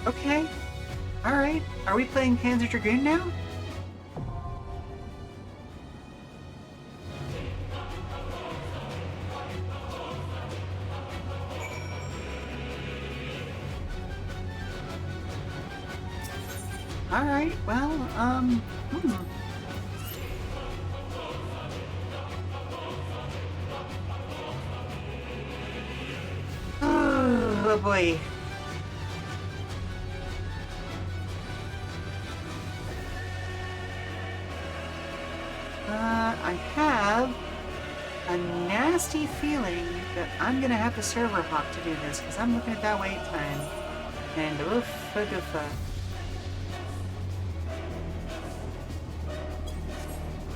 Okay. Alright. Are we playing Panzer Dragoon now? Alright, well, Oh boy. I have a nasty feeling that I'm gonna have to server hop to do this, because I'm looking at that wait time. And oofa doofa.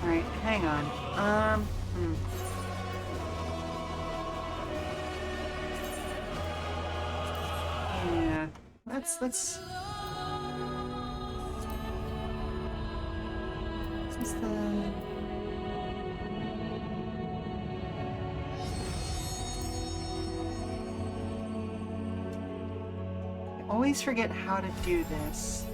Alright, hang on. Yeah, let's What's the... I always forget how to do this.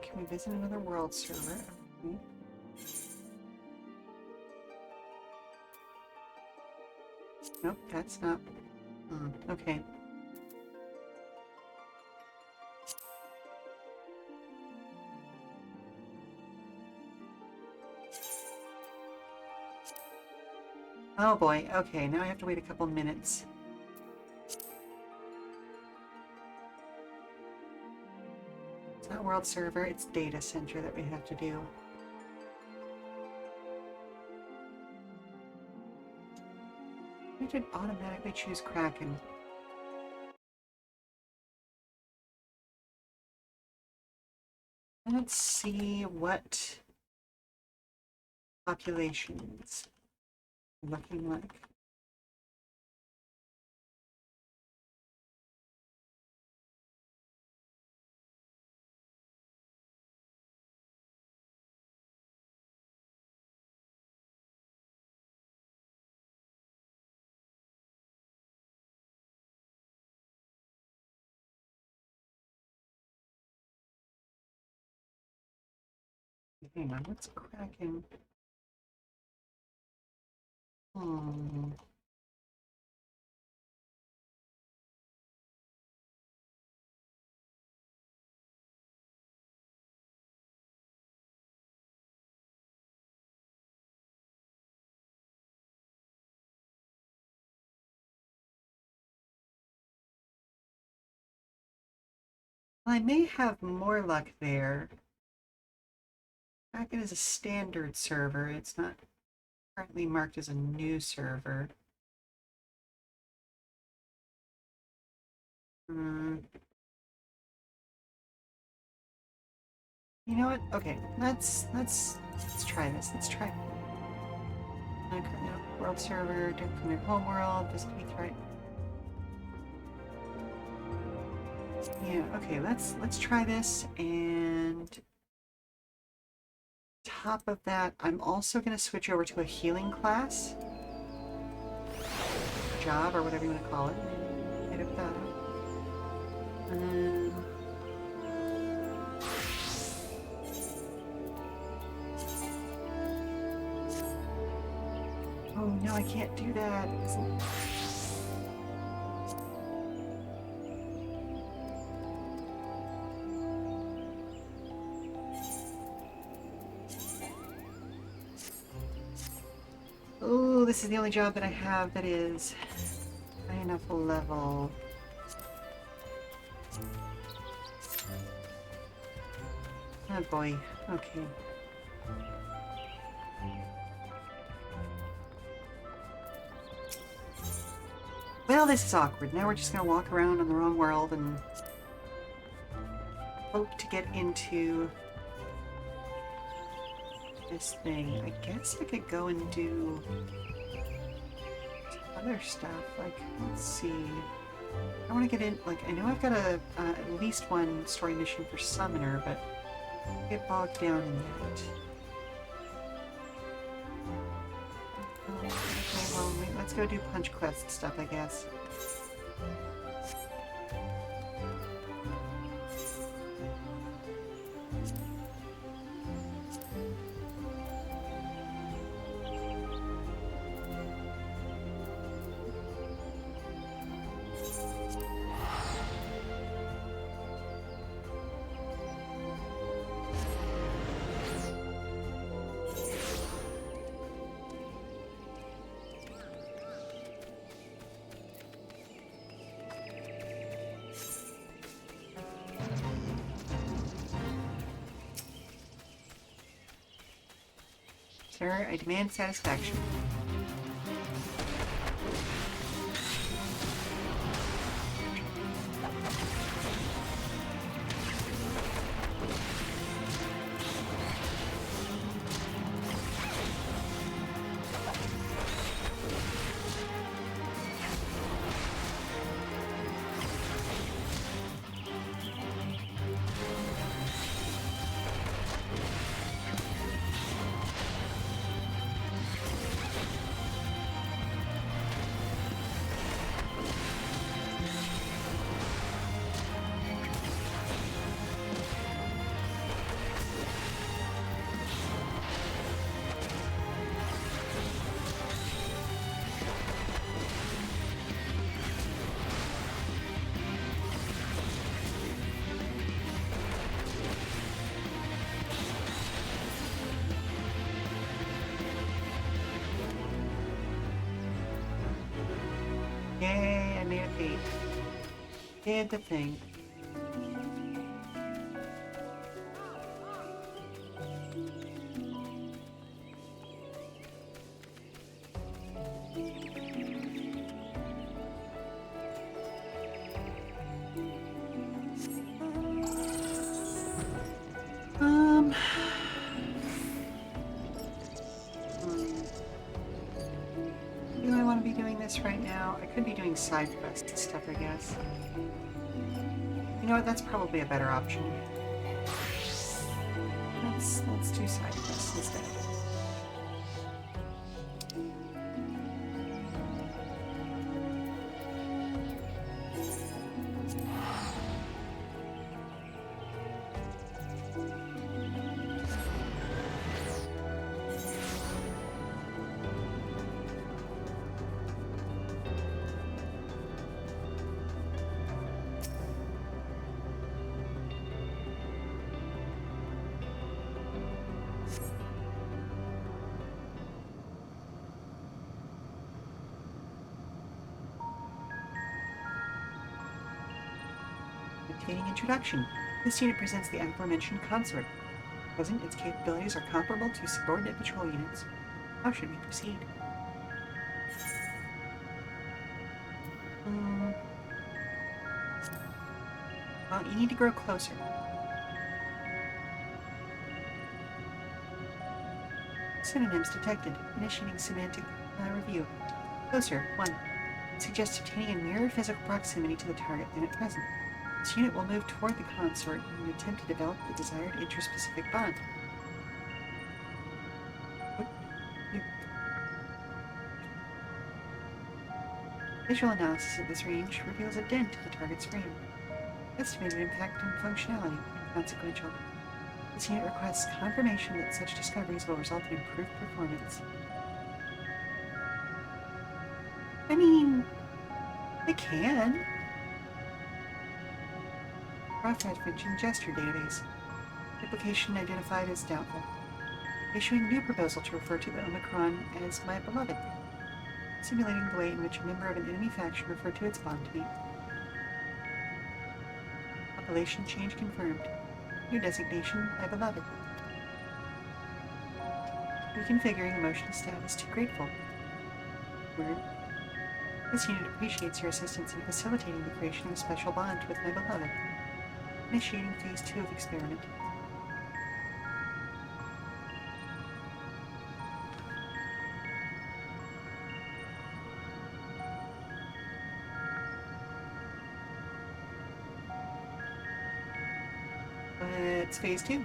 Can we visit another world server? Nope, that's not... okay. Oh boy, okay, now I have to wait a couple minutes. It's not world server, it's data center that we have to do. We did automatically choose Kraken. Let's see what populations are looking like. Hang on, what's Kraken? I may have more luck there. Kraken is a standard server. It's not currently marked as a new server. You know what? Okay, let's try this. Let's try. World server, different from your home world. This could be right. Yeah. Okay. Let's try this. And top of that, I'm also going to switch over to a healing class, job, or whatever you want to call it. Hit up that. Oh no, I can't do that. Oh, this is the only job that I have that is high enough level. Oh boy, okay. Well, this is awkward. Now we're just gonna walk around in the wrong world and hope to get into this thing. I guess I could go and do other stuff. Like, let's see. I want to get in. Like, I know I've got a at least one story mission for Summoner, but I get bogged down in that. Okay, well, let's go do punch quest stuff, I guess. Sir, I demand satisfaction. Yay, I made a feat. Did the thing. Do I want to be doing this right now? I could be doing side quest stuff, I guess. You know what? That's probably a better option. Let's do side quests instead. Obtaining introduction. This unit presents the aforementioned consort. At present, its capabilities are comparable to subordinate patrol units. How should we proceed? Well, you need to grow closer. Synonyms detected. Initiating semantic review. Closer. 1. Suggests obtaining a nearer physical proximity to the target than at present. This unit will move toward the consort in an attempt to develop the desired interspecific bond. Visual analysis of this range reveals a dent to the target's frame. Estimated impact and functionality inconsequential. This unit requests confirmation that such discoveries will result in improved performance. I mean, they can. Rough mentioned gesture database. Application identified as doubtful. Issuing new proposal to refer to the Omicron as my beloved. Simulating the way in which a member of an enemy faction referred to its bond mate. Population change confirmed. New designation, my beloved. Reconfiguring emotional status to grateful. Word. This unit appreciates your assistance in facilitating the creation of a special bond with my beloved. Initiating phase 2 of experiment. It's phase 2.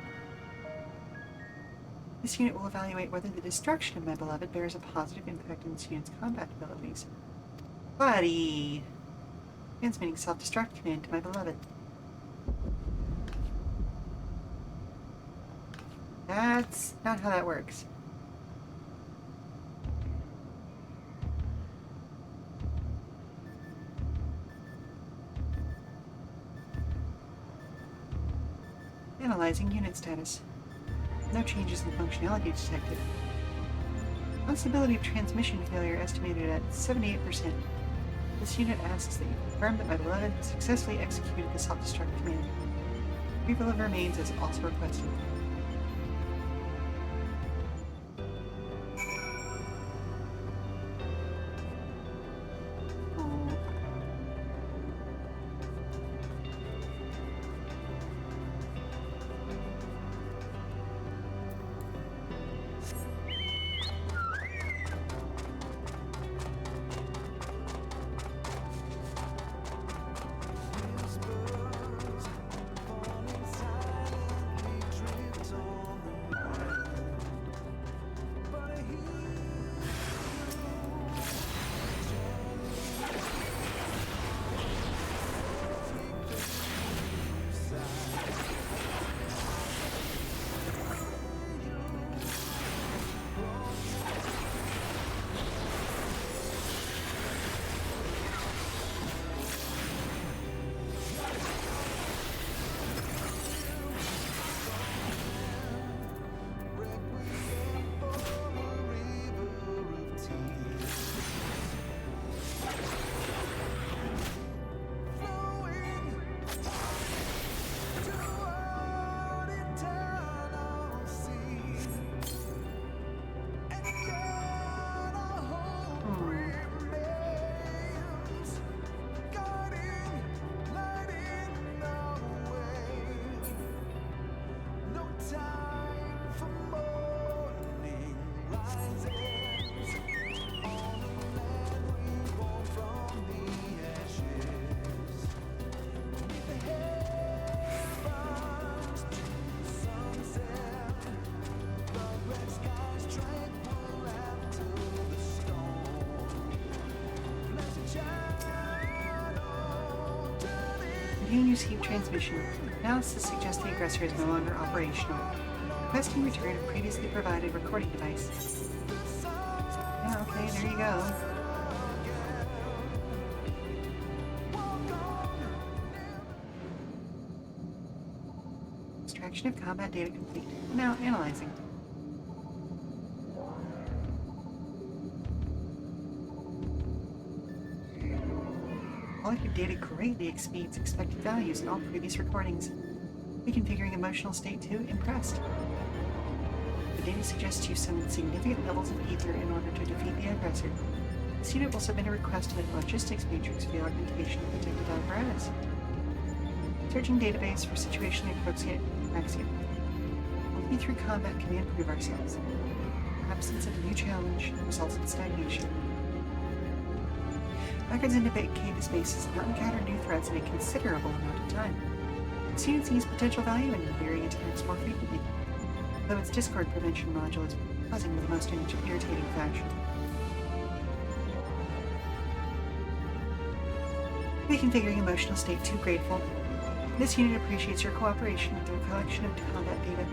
This unit will evaluate whether the destruction of my beloved bears a positive impact on this unit's combat abilities. Buddy! Transmitting self-destruct command to my beloved. That's not how that works. Analyzing unit status. No changes in functionality detected. Possibility of transmission failure estimated at 78%. This unit asks that you confirm that my beloved successfully executed the self-destruct command. Refill of remains is also requested. Reviewing received transmission. Analysis suggests the aggressor is no longer operational. Requesting return of previously provided recording device. Yeah, okay, there you go. Extraction of combat data complete. Now analyzing. Quality of data greatly exceeds expected values in all previous recordings. Reconfiguring emotional state to impressed. The data suggests you summoned significant levels of ether in order to defeat the aggressor. This unit will submit a request to the logistics matrix for the augmentation of protected apparatus. Searching database for situation in Axia. Only through combat can we improve ourselves. Absence of a new challenge results in stagnation. Records indicate this base has not encountered new threats in a considerable amount of time. This unit sees potential value in varying attacks more frequently, though its discord prevention module is buzzing with the most irritating fashion. Reconfiguring emotional state to grateful. This unit appreciates your cooperation with the collection of combat data.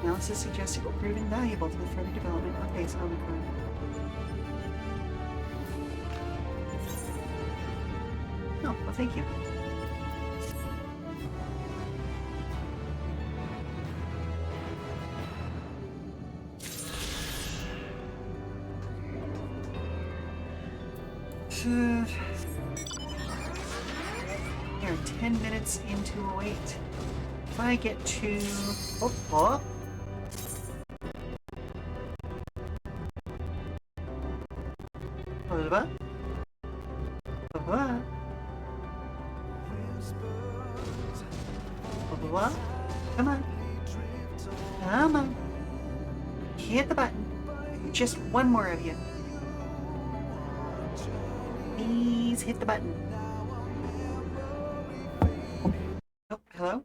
Analysis suggests it will prove invaluable to the further development of base Omicron. Oh, well, thank you. We are 10 minutes into a wait. If I get to... Oh. Come on. Come on. Hit the button. Just one more of you. Please hit the button. Oh, hello?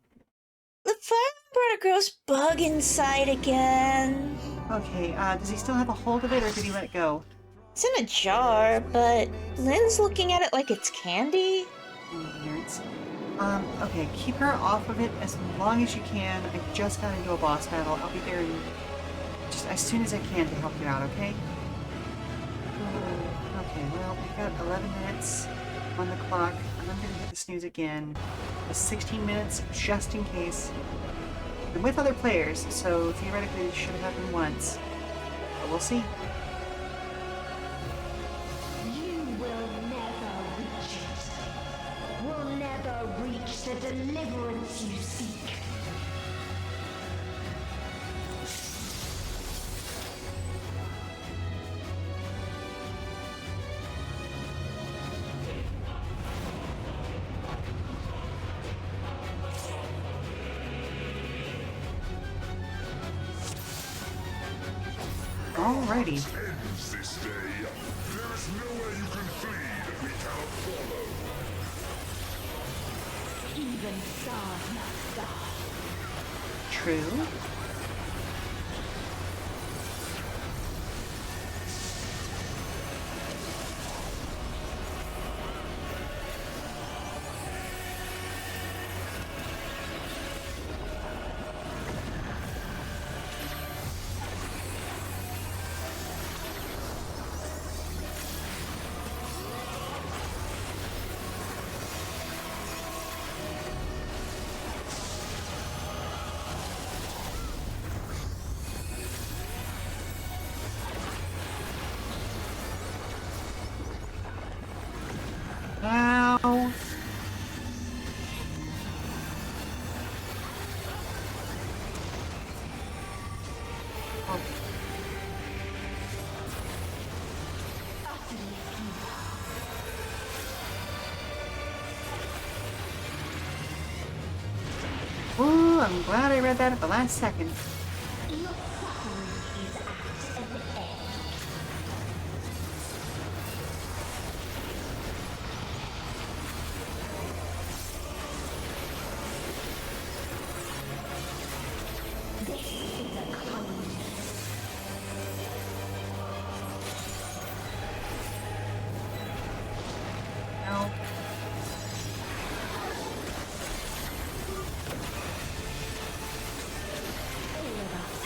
The fire particle's bug inside again. Okay, does he still have a hold of it, or did he let it go? It's in a jar, but Lynn's looking at it like it's candy. Nerds. Okay, keep her off of it as long as you can. I just got into a boss battle. I'll be there just as soon as I can to help you out, okay? Okay, well, we've got 11 minutes on the clock. I'm gonna hit the snooze again. 16 minutes, just in case. I'm with other players, so theoretically it should have happened once. But we'll see. The deliverance you seek. Alrighty. Ends this day. There is nowhere you can flee that we cannot follow. Even stars must die. True. Ow. Ooh, I'm glad I read that at the last second.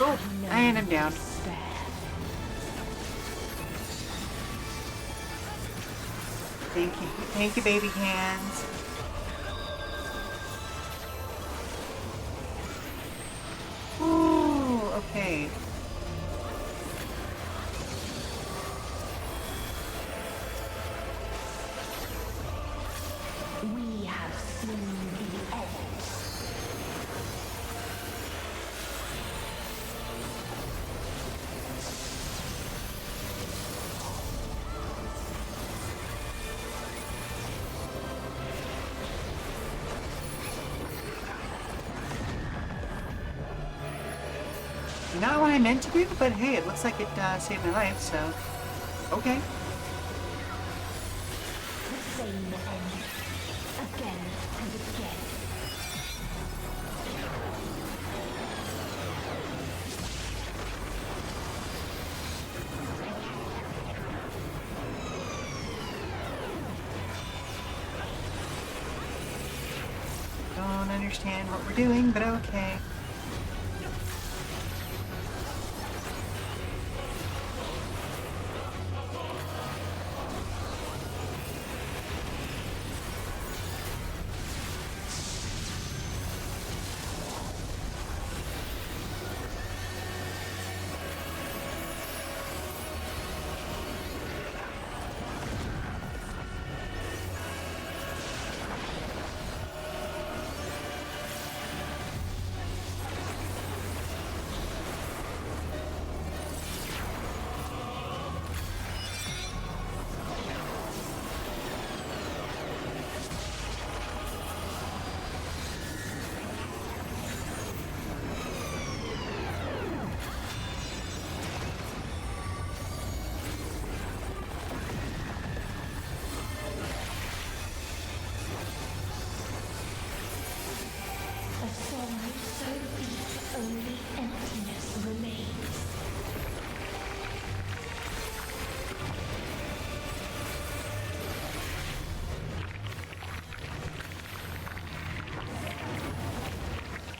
Oh, and I'm down. Thank you, baby hands. Ooh, okay. Not what I meant to do, but hey, it looks like it saved my life, so okay. The same end. Again and again. Don't understand what we're doing, but okay.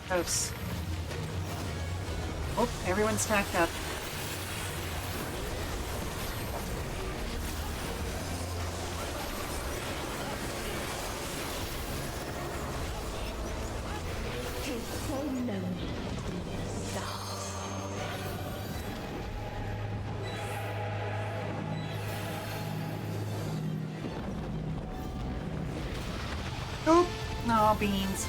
Gross. Oh, everyone's stacked up. Tis so lonely between the stars. Oh, no, beans.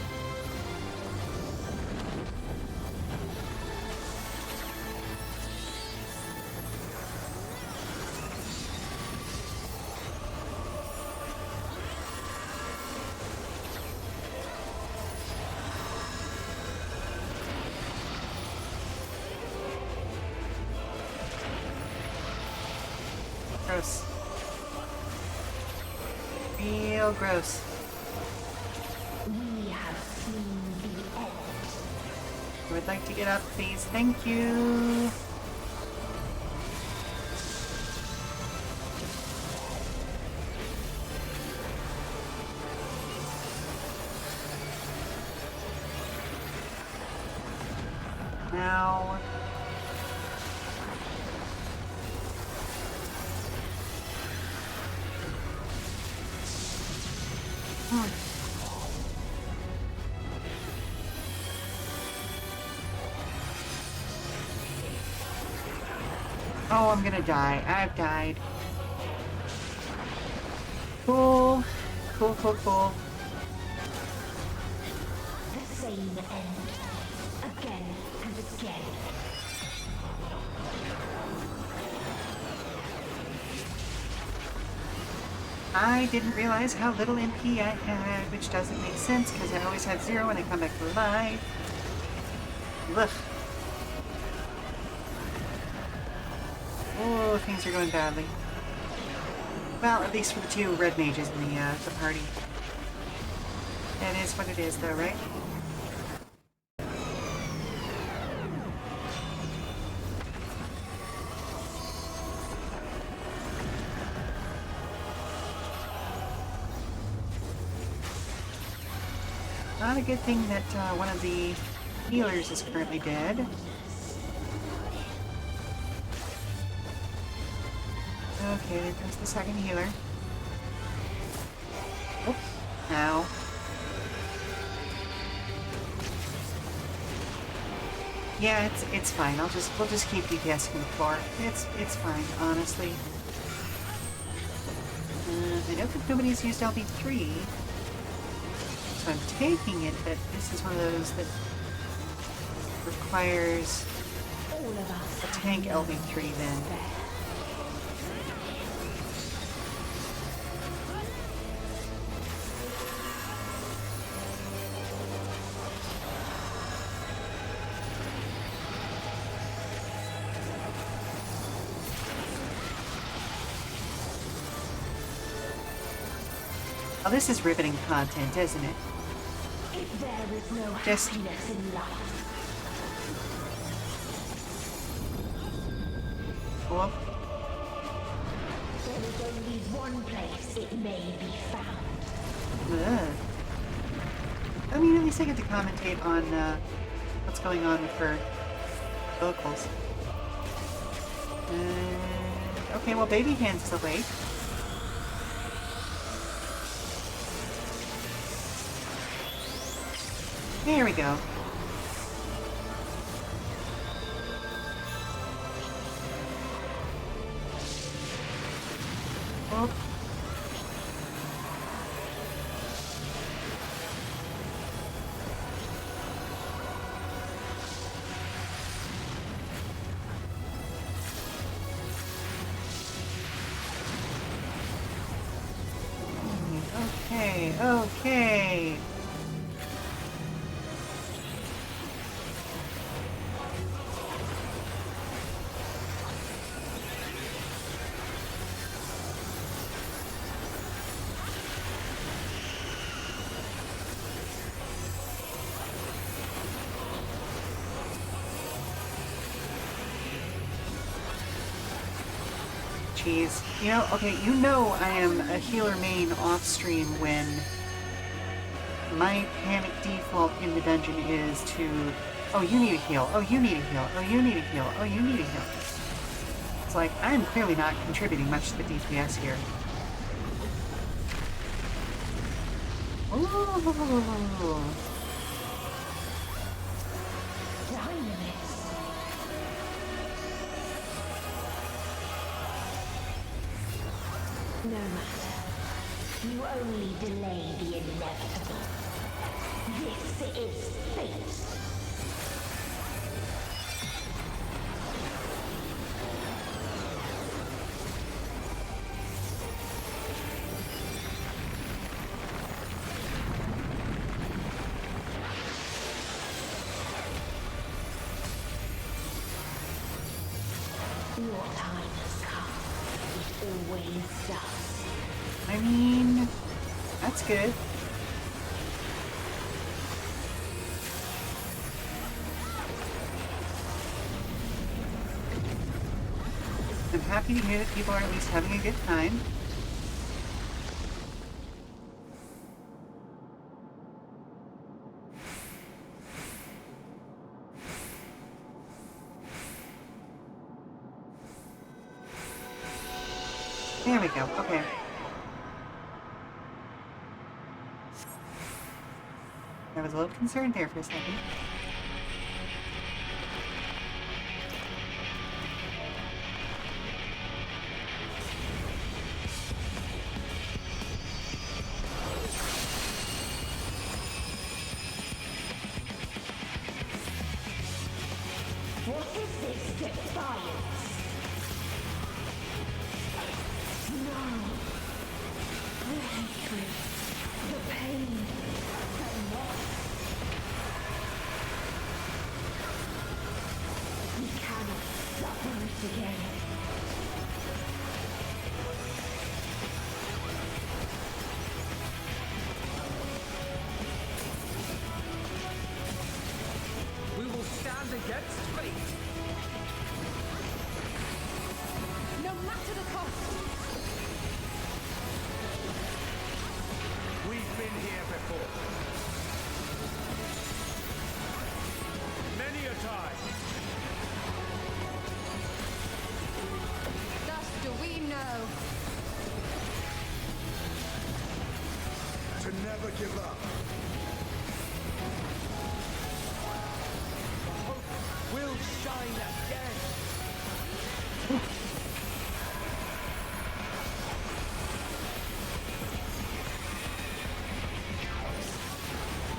Gross. Real gross. We have seen the end. I would like to get up, please. Thank you. Now. Oh, I'm gonna die. I've died. Cool. Cool, cool, cool. The same end. Again and again. I didn't realize how little MP I had, which doesn't make sense because I always have 0 when I come back to life. Ugh. Oh, things are going badly. Well, at least for the 2 red mages in the party. That is what it is, though, right? Not a good thing that one of the healers is currently dead. Okay, there comes the second healer. Oops. Ow. Yeah, it's fine. We'll just keep DPSing the floor. It's fine, honestly. I know that nobody's used LB3, so I'm taking it that this is one of those that requires a tank LB3 then. Oh, this is riveting content, isn't it? If there is no Just happiness in life, well, there is only one place it may be found. ugh. I mean, at least I get to commentate on what's going on with her vocals. Okay, well, Baby Hands is awake. There we go. Oh. Okay, okay. Jeez. You know, okay, you know I am a healer main off stream when my panic default in the dungeon is to, oh, you need a heal, oh, you need a heal, oh, you need a heal, oh, you need a heal. It's like, I'm clearly not contributing much to the DPS here. Ooh. No matter. You only delay the inevitable. This is fate. Your time has come. It always does. I mean, that's good. I'm happy to hear that people are at least having a good time. There we go, okay. I was a little concerned there for a second. What is this defiance? No. The hatred, the pain, the loss. We cannot suffer it again. We will stand against fate. No matter the cost. We've been here before. Many a time. Thus do we know. To never give up. Hope will shine again.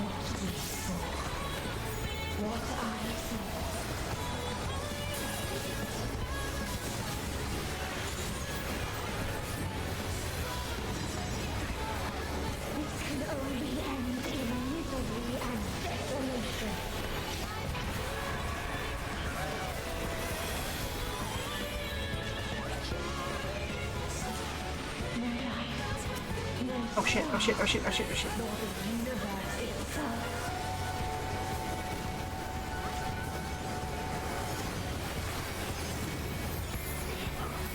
What we saw. What I saw. This can only end in misery and desolation. shit, oh shit, oh shit, oh shit, oh shit.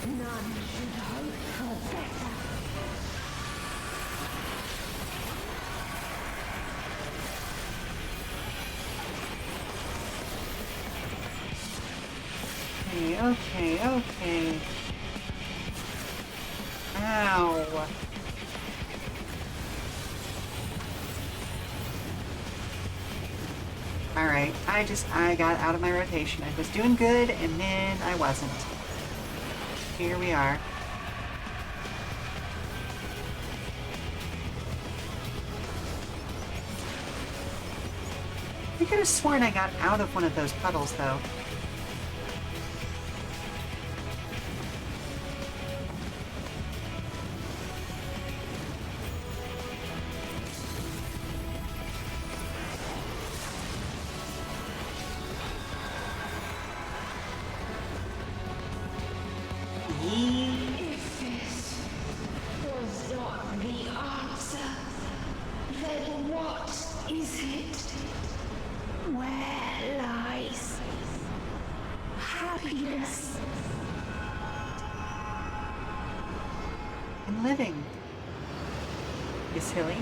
None should hope for better. Okay. Ow. Alright, I got out of my rotation. I was doing good, and then I wasn't. Here we are. I could have sworn I got out of one of those puddles, though. If this was not the answer, then what is it? Where lies happiness? And living. You silly.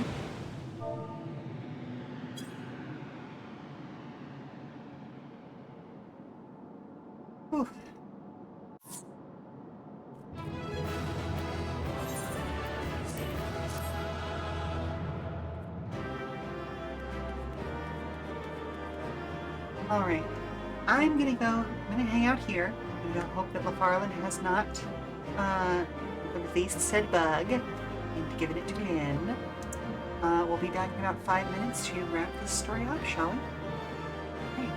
Oof. Alright. I'm gonna hang out here. I'm gonna hope that LaFarlin has not released said bug and given it to Lynn. We'll be back in about 5 minutes to wrap this story up, shall we? Okay.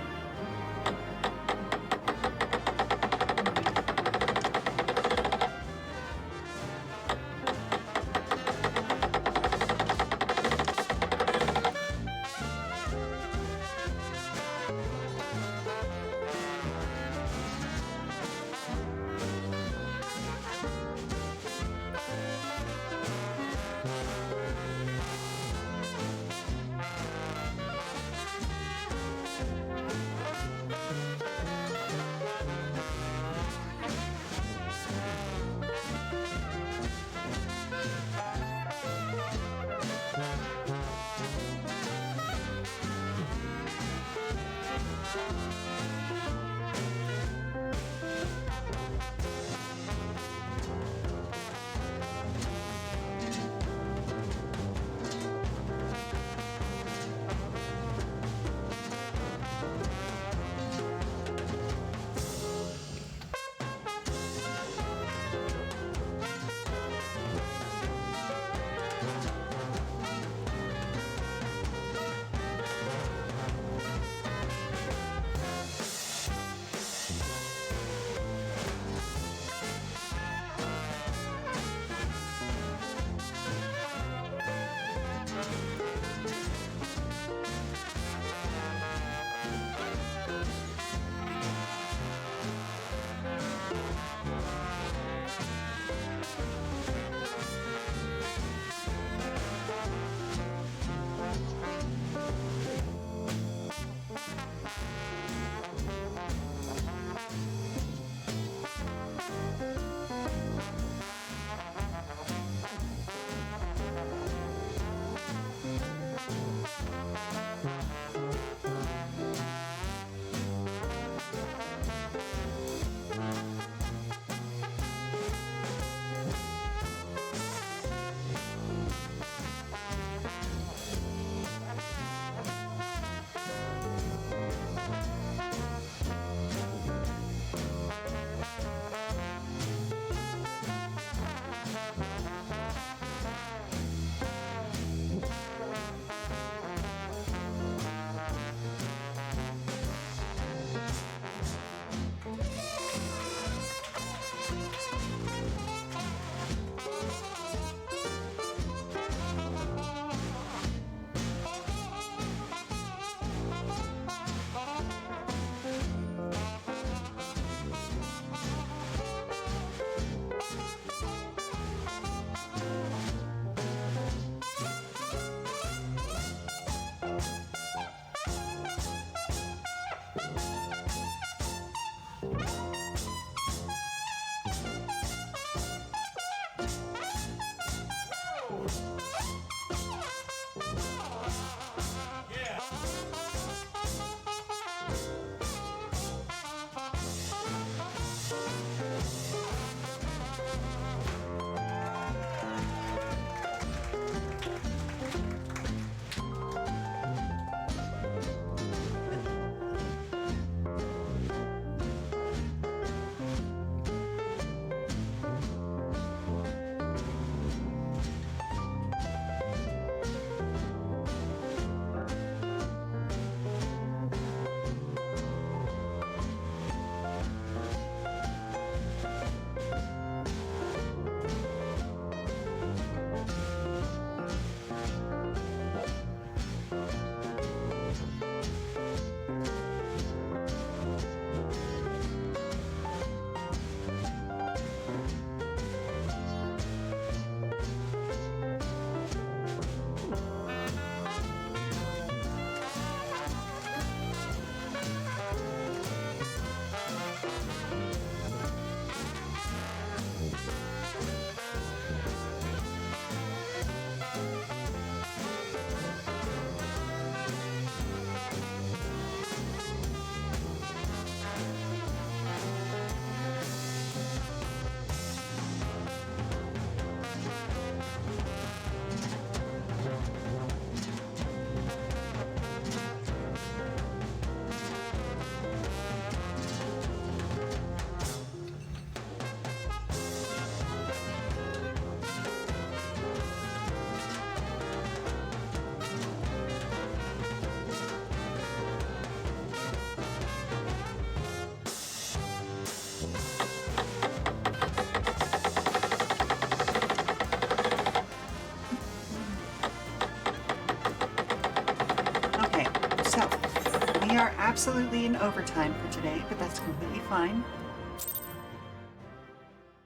We are absolutely in overtime for today, but that's completely fine.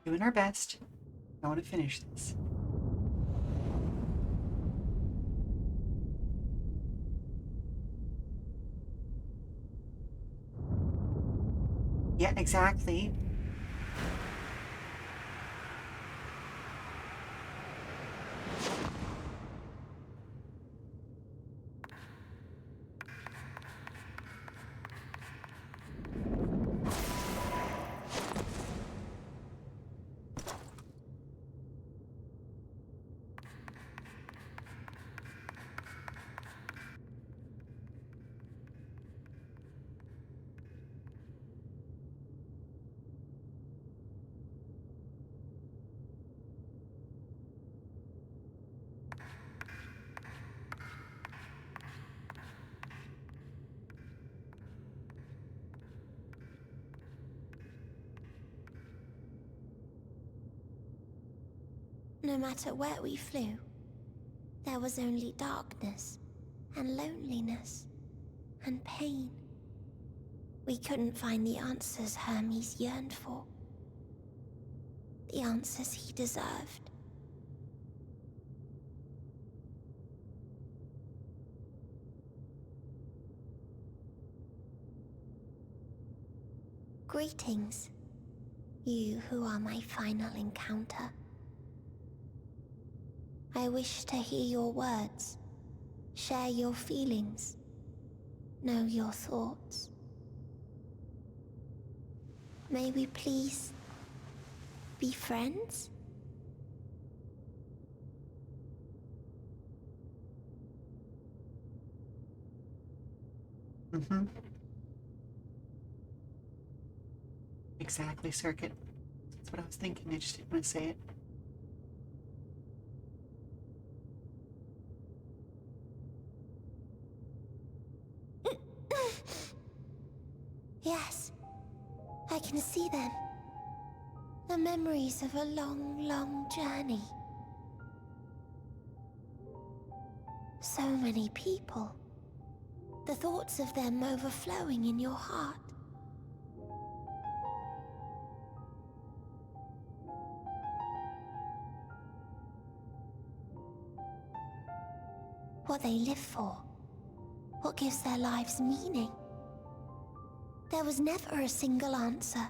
Doing our best. I want to finish this. Yeah, exactly. No matter where we flew, there was only darkness and loneliness and pain. We couldn't find the answers Hermes yearned for. The answers he deserved. Greetings, you who are my final encounter. I wish to hear your words, share your feelings, know your thoughts. May we please be friends? Mm-hmm. Exactly, Circuit. That's what I was thinking. I just didn't want to say it. Yes, I can see them. The memories of a long, long journey. So many people. The thoughts of them overflowing in your heart. What they live for. What gives their lives meaning. There was never a single answer.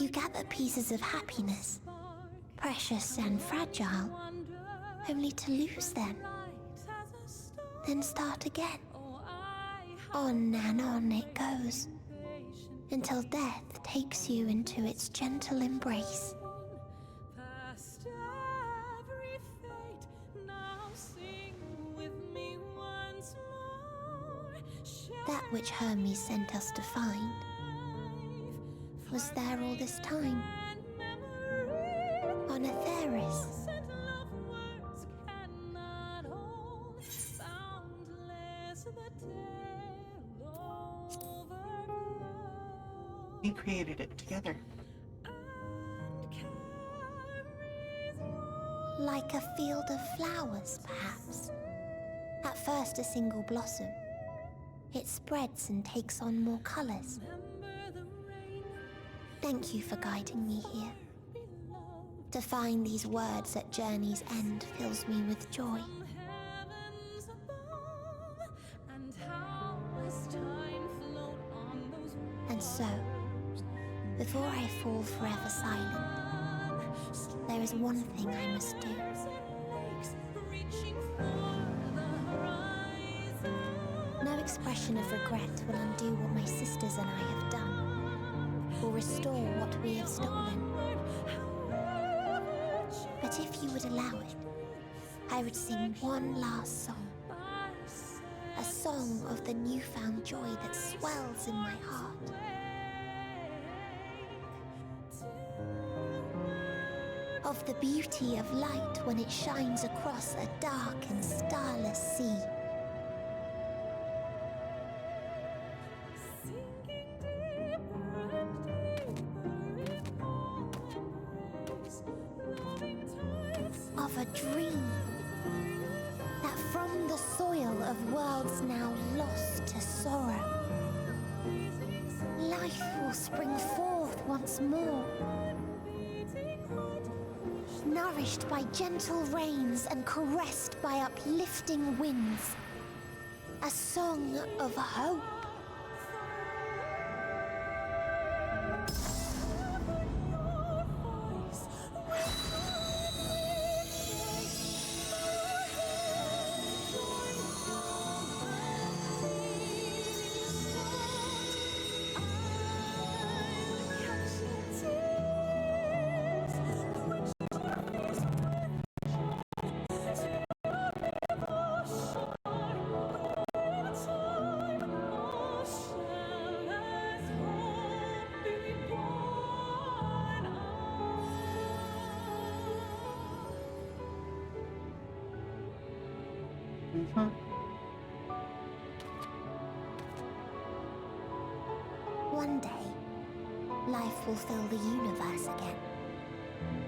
You gather pieces of happiness, precious and fragile, only to lose them. Then start again. On and on it goes, until death takes you into its gentle embrace. That which Hermes sent us to find was there all this time, on Aetheris. We created it together. Like a field of flowers, perhaps. At first a single blossom. It spreads and takes on more colors. Thank you for guiding me here. To find these words at journey's end fills me with joy. And so, before I fall forever silent, there is one thing I must do. No expression of regret will undo what my sisters and I have done, or restore what we have stolen. But if you would allow it, I would sing one last song. A song of the newfound joy that swells in my heart. Of the beauty of light when it shines across a dark and starless sea. Of a dream that From the soil of worlds now lost to sorrow, life will spring forth once more. Nourished by gentle rains and caressed by uplifting winds. A song of hope. One day, life will fill the universe again,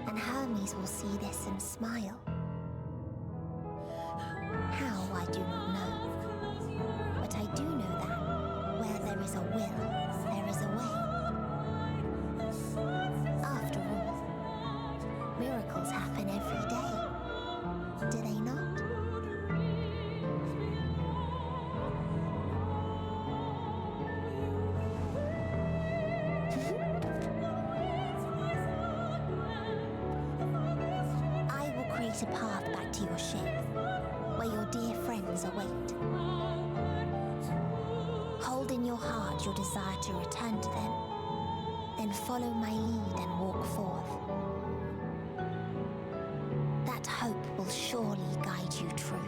and Hermes will see this and smile. How, I do not know, but I do know that where there is a will, there is a way. After all, miracles happen every day, do they not? A path back to your ship, where your dear friends await. Hold in your heart your desire to return to them, then follow my lead and walk forth. That hope will surely guide you true.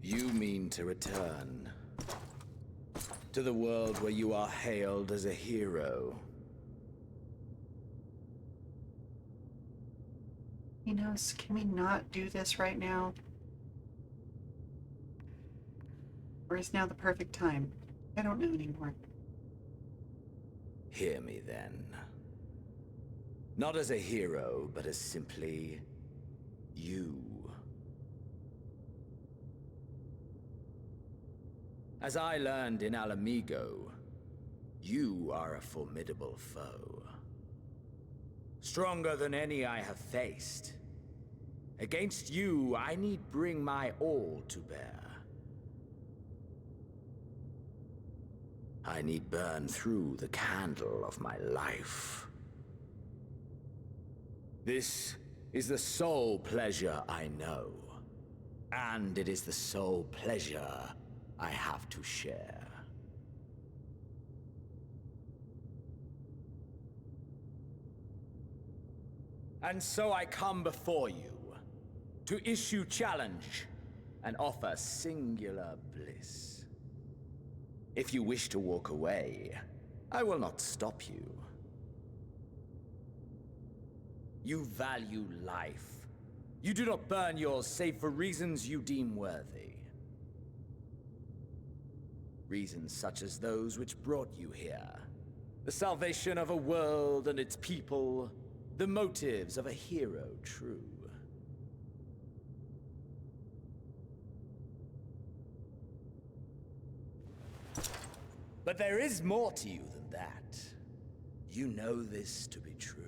You mean to return to the world where you are hailed as a hero. Enos, can we not do this right now? Or is now the perfect time? I don't know anymore. Hear me then. Not as a hero, but as simply you. As I learned in Alamigo, you are a formidable foe. Stronger than any I have faced. Against you, I need bring my all to bear. I need burn through the candle of my life. This is the sole pleasure I know, and it is the sole pleasure I have to share. And so I come before you to issue challenge and offer singular bliss. If you wish to walk away, I will not stop you. You value life. You do not burn yours save for reasons you deem worthy. Reasons such as those which brought you here. The salvation of a world and its people. The motives of a hero true. But there is more to you than that. You know this to be true.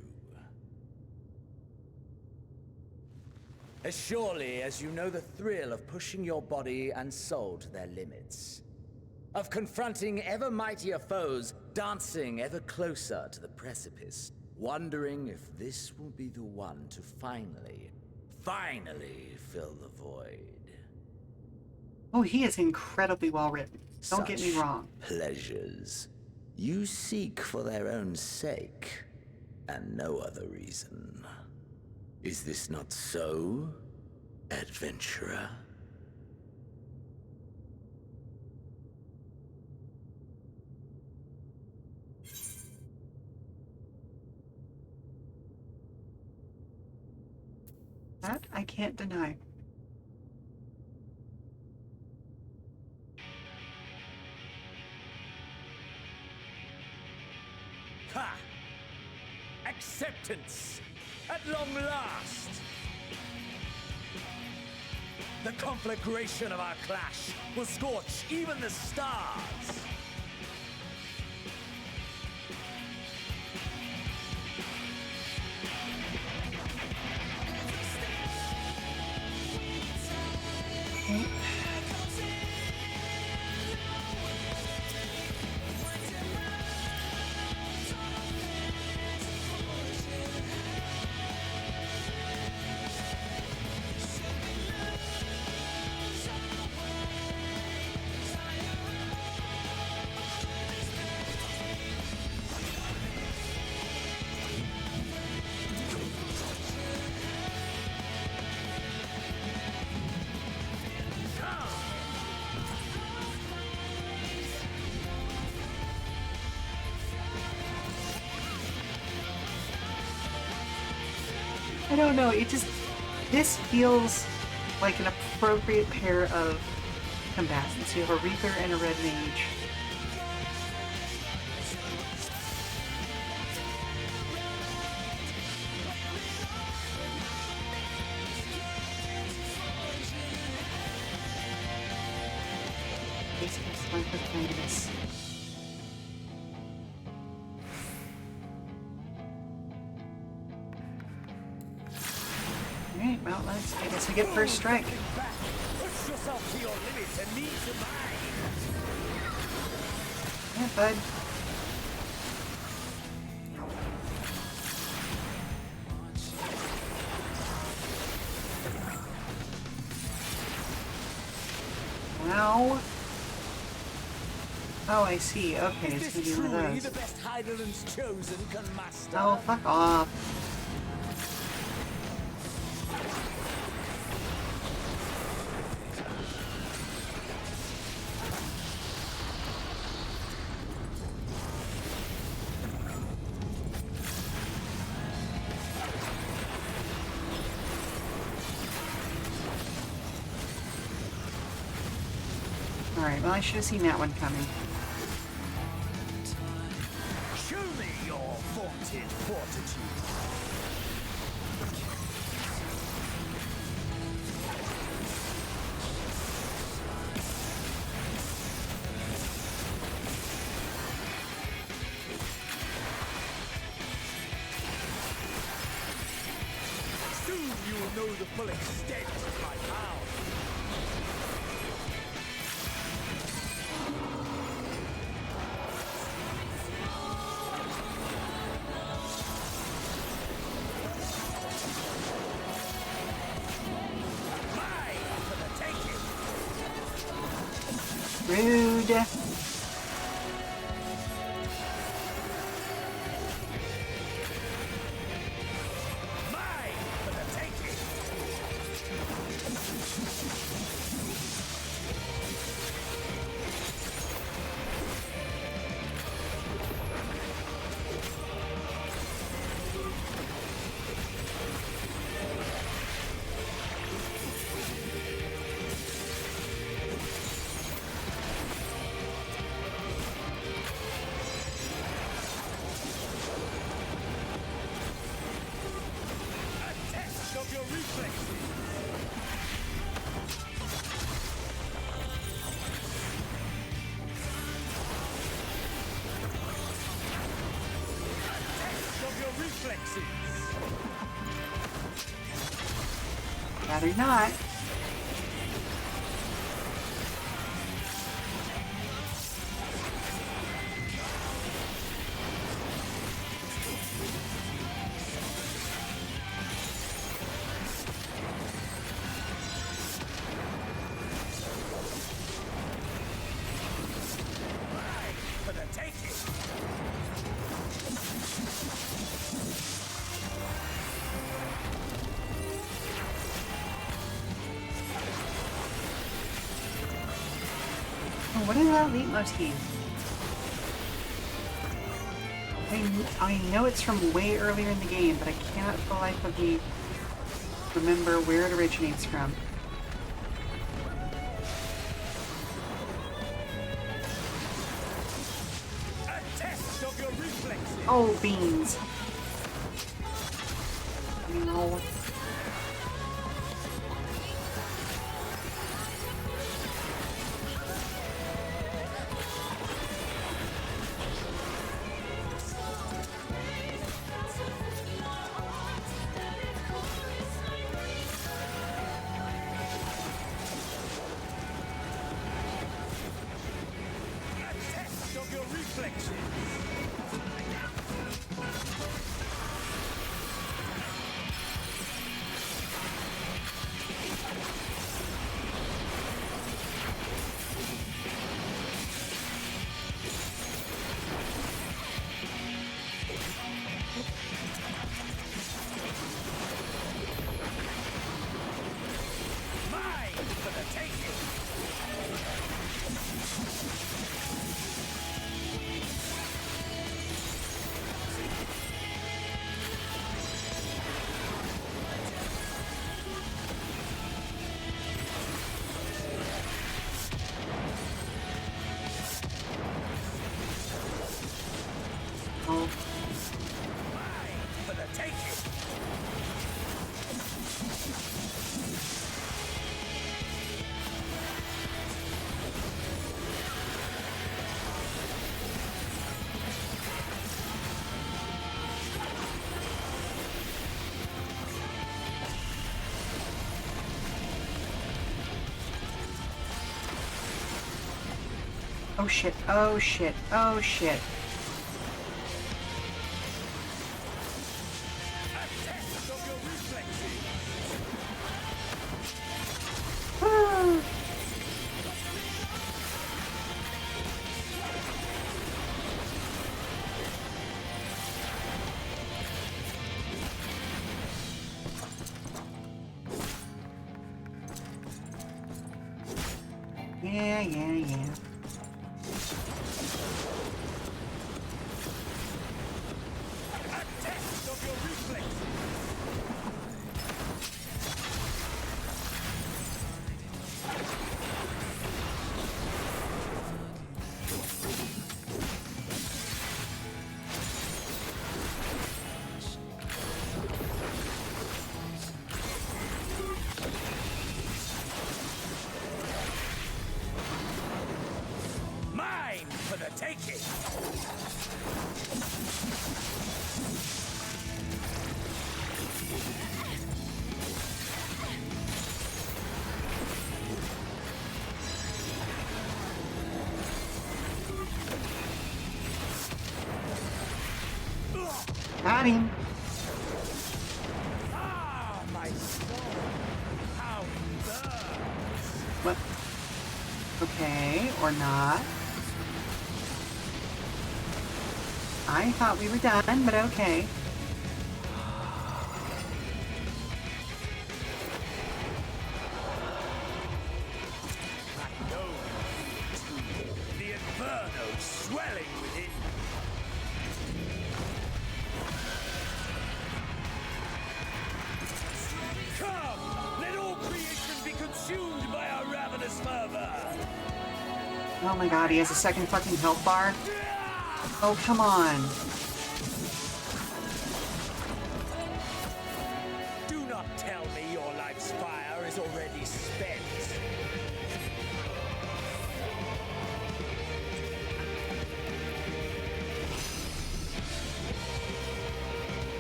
As surely as you know the thrill of pushing your body and soul to their limits. Of confronting ever mightier foes, dancing ever closer to the precipice, wondering if this will be the one to finally fill the void. Oh, he is incredibly well written. Don't get me wrong. Pleasures you seek for their own sake, and no other reason. Is this not so, adventurer? That I can't deny. Ha! Acceptance! At long last! The conflagration of our clash will scorch even the stars! I don't know, this feels like an appropriate pair of combatants. You have a Reaper and a Red Mage. Alright, well, I guess we get first strike. Push yourself to your limit and need to mine! Yeah, bud. Wow. Oh, I see. Okay, it's gonna be one of those. The best Heidelland's chosen can master. Oh, fuck off. Alright, well, I should have seen that one coming. Show me your vaunted fortitude. Soon you will know the full extent of my power. Rude. Rather not. What is that leitmotif? I know it's from way earlier in the game, but I cannot for the life of me remember where it originates from. Oh, beans. No. Oh shit, oh shit, oh shit. Ah. Yeah. Mine for the taking! Got him. Ah, my soul! How it burns! What? Okay, or not. I thought we were done, but okay. I know the inferno swelling within. Come, let all creation be consumed by our ravenous fervor. Oh my god, he has a second fucking health bar? Oh, come on. Do not tell me your life's fire is already spent.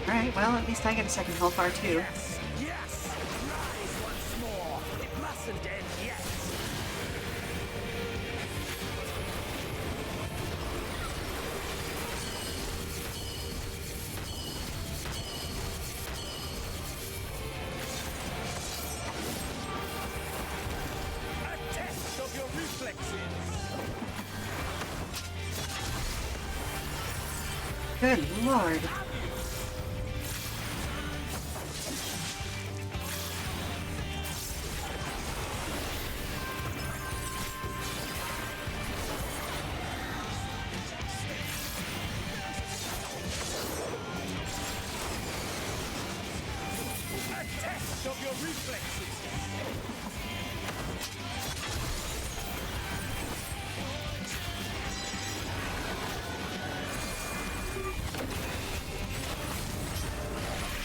Alright, well, at least I get a second health bar too. Yes! Rise once more! It mustn't end yet! A test of your reflexes! Good lord. test of your reflexes.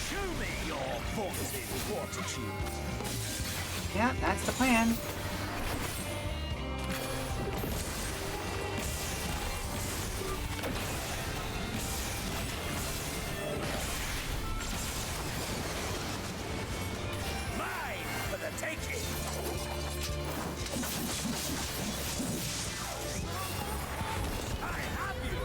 Show me your vaunted fortitude. Yeah, that's the plan. Mine for the taking. I have you.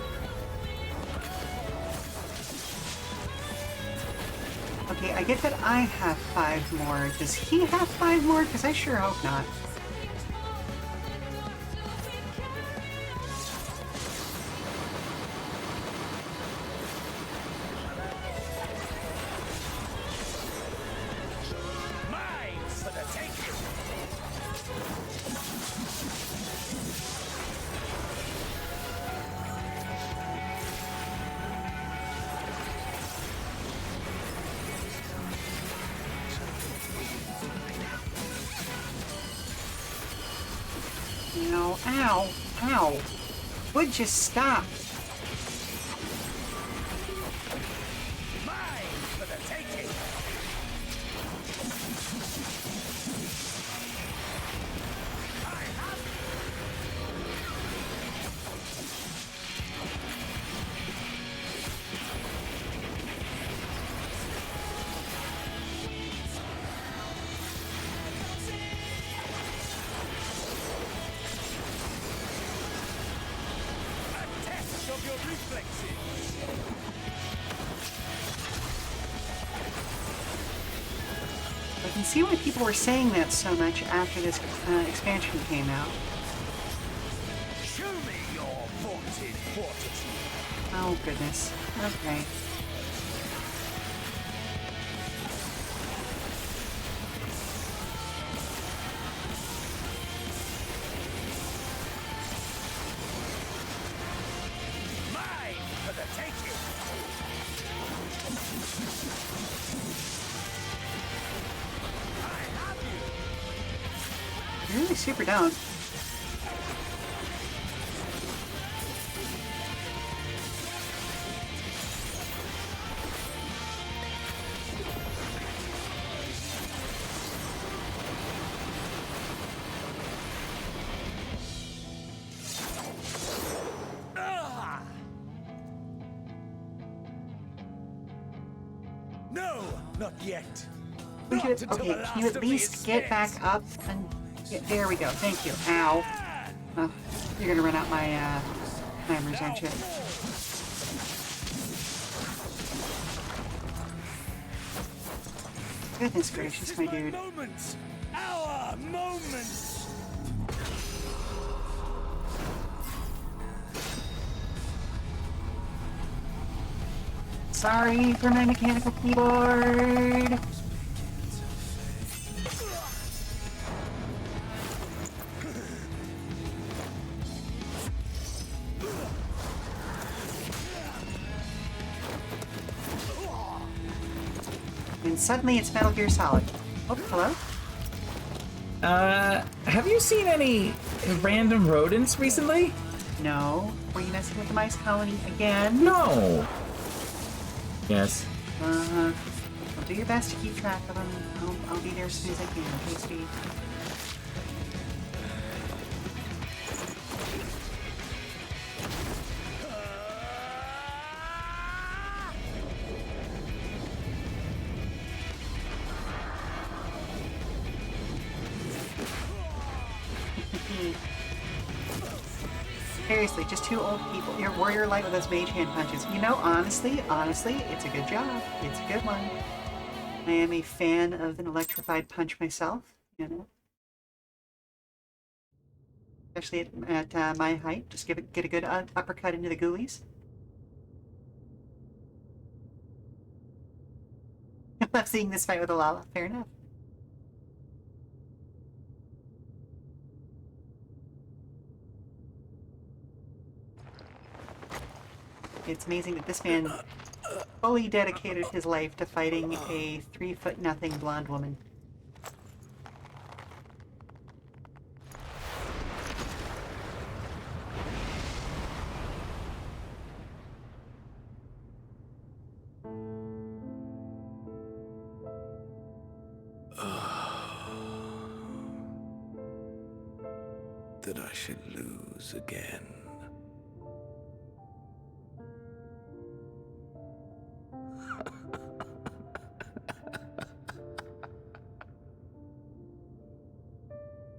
Okay, I get that I have 5 more. Does he have 5 more? Because I sure hope not. Mine for the taking. Ow, ow, ow. Would you stop? Mine for the taking. I have a test of your reflexes. I can see why people were saying that so much after this expansion came out. Show me your vaunted fortitude. Oh, goodness. Okay. Mine for the taking. I have you. You're really super down. Ah! No, not yet. We should, okay, can you at least get back up and get, there we go. Thank you. Ow. Oh, you're gonna run out my hammers, aren't you? Goodness gracious, my dude. Moment! Our moment! Sorry for my mechanical keyboard. And suddenly it's Metal Gear Solid. Oh, hello? Have you seen any random rodents recently? No. Were you messing with the mice colony again? No. Yes. Well, do your best to keep track of them. I'll be there as soon as I can. Okay, Speed? Seriously, just 2 old people. Your warrior light with those mage hand punches. You know, honestly, it's a good job. It's a good one. I am a fan of an electrified punch myself, you know. Especially at my height. Just get a good uppercut into the ghoulies. I love seeing this fight with a Lala. Fair enough. It's amazing that this man fully dedicated his life to fighting a 3'0" blonde woman. That I should lose again.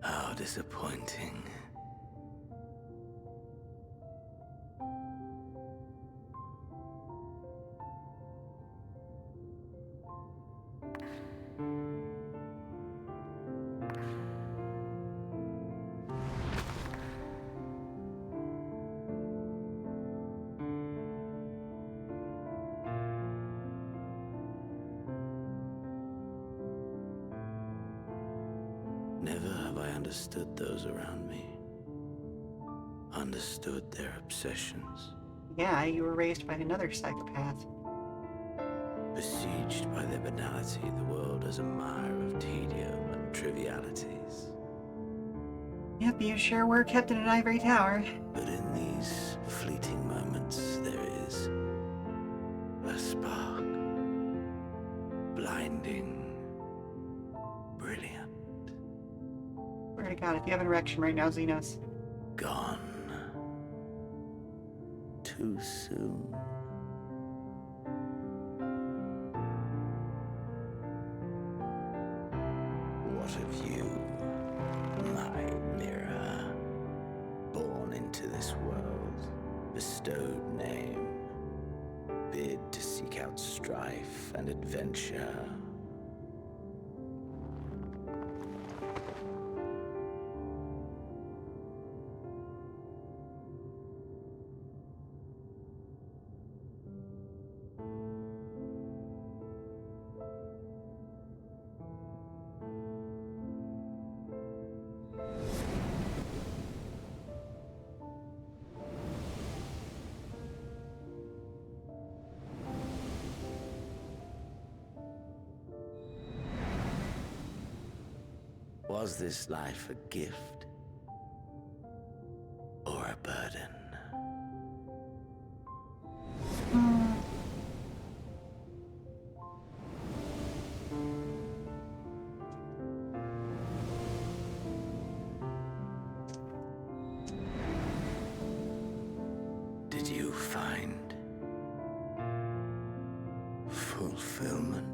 How disappointing. Never have I understood those around me. Understood their obsessions. Yeah, you were raised by another psychopath. Besieged by their banality, the world as a mire of tedium and trivialities. Yep, you sure were kept in an ivory tower. But in these fleeting moments, there is a spark. Blinding. Brilliant. Swear to God, if you have an erection right now, Xenos. Gone. Too soon. What of you, my mirror? Born into this world, bestowed name, bid to seek out strife and adventure. Was this life a gift or a burden? Did you find fulfillment?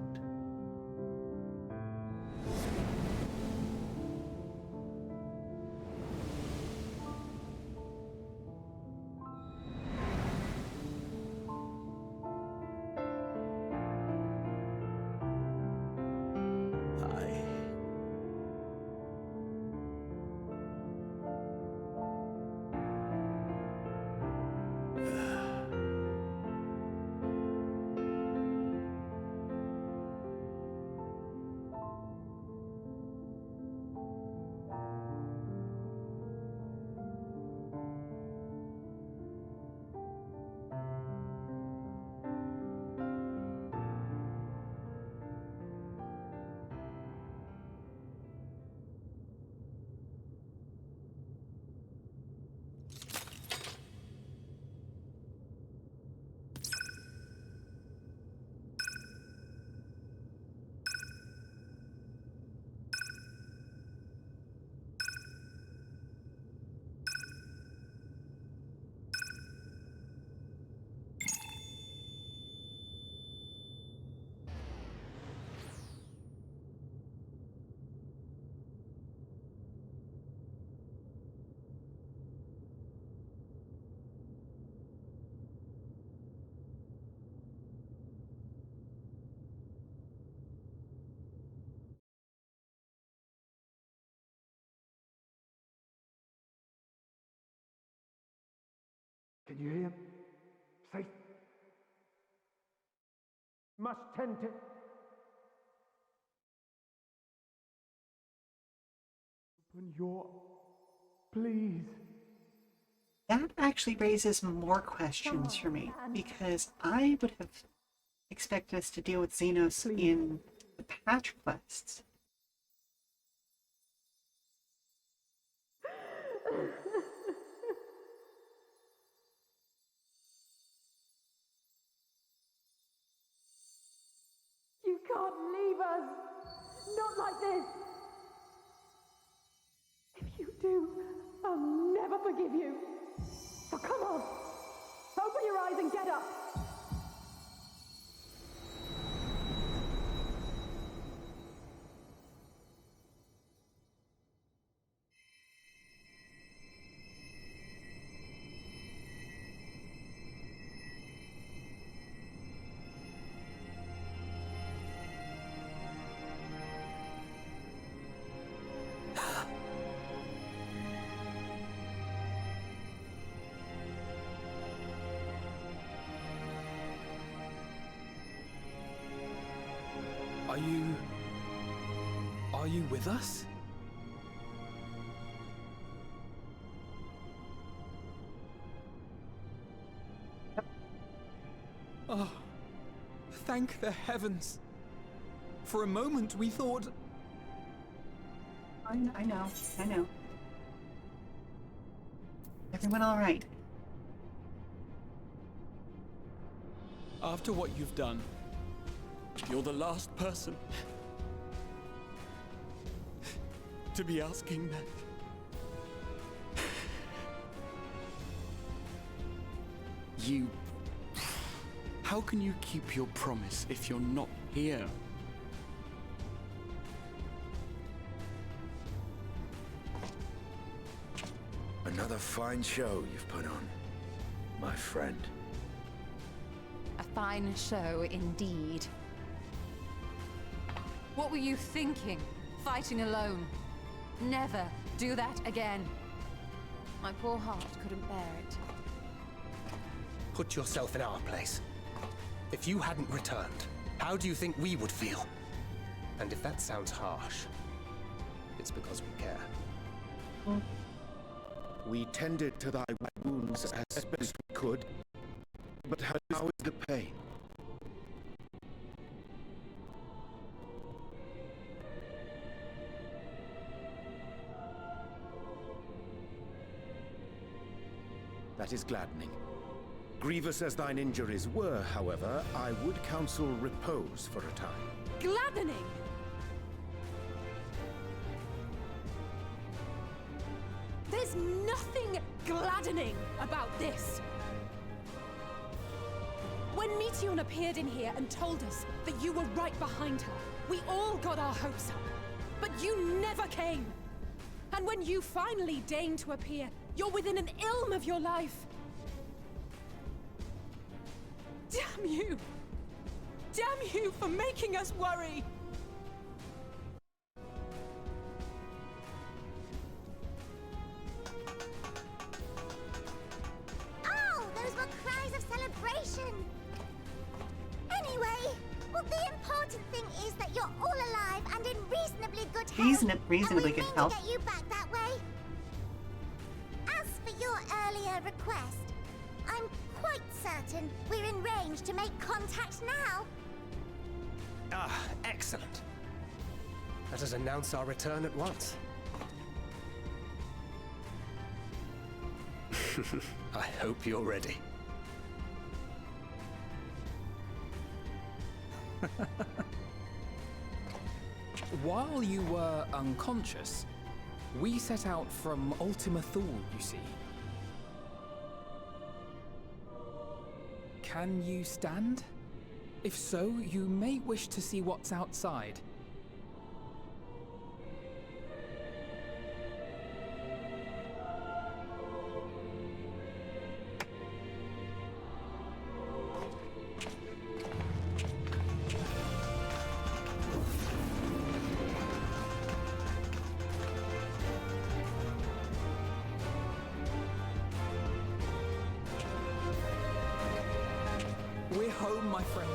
Can you hear? Safe. Must tend to. Open your. Please. That actually raises more questions for me, because I would have expected us to deal with Xenos in the patch quests. You can't leave us! Not like this! If you do, I'll never forgive you! So come on! Open your eyes and get up! Are you with us? Oh, thank the heavens. For a moment we thought... I know. Everyone all right? After what you've done, you're the last person to be asking that. You... How can you keep your promise if you're not here? Another fine show you've put on, my friend. A fine show indeed. What were you thinking? Fighting alone? Never do that again. My poor heart couldn't bear it. Put yourself in our place. If you hadn't returned, how do you think we would feel? And if that sounds harsh, it's because we care. We tended to thy wounds as best we could, but how is the pain? That is gladdening. Grievous as thine injuries were, however, I would counsel repose for a time. Gladdening! There's nothing gladdening about this! When Meteion appeared in here and told us that you were right behind her, we all got our hopes up. But you never came! And when you finally deign to appear, you're within an ilm of your life! Damn you! Damn you for making us worry! Oh, those were cries of celebration! Anyway, well, the important thing is that you're all alive and in reasonably good health. Reasonably good health. And we mean to get you back that way. As for your earlier request, I'm quite certain we're in range to make contact now. Ah, excellent. Let us announce our return at once. I hope you're ready. While you were unconscious, we set out from Ultima Thule, you see. Can you stand? If so, you may wish to see what's outside. We're home, my friend.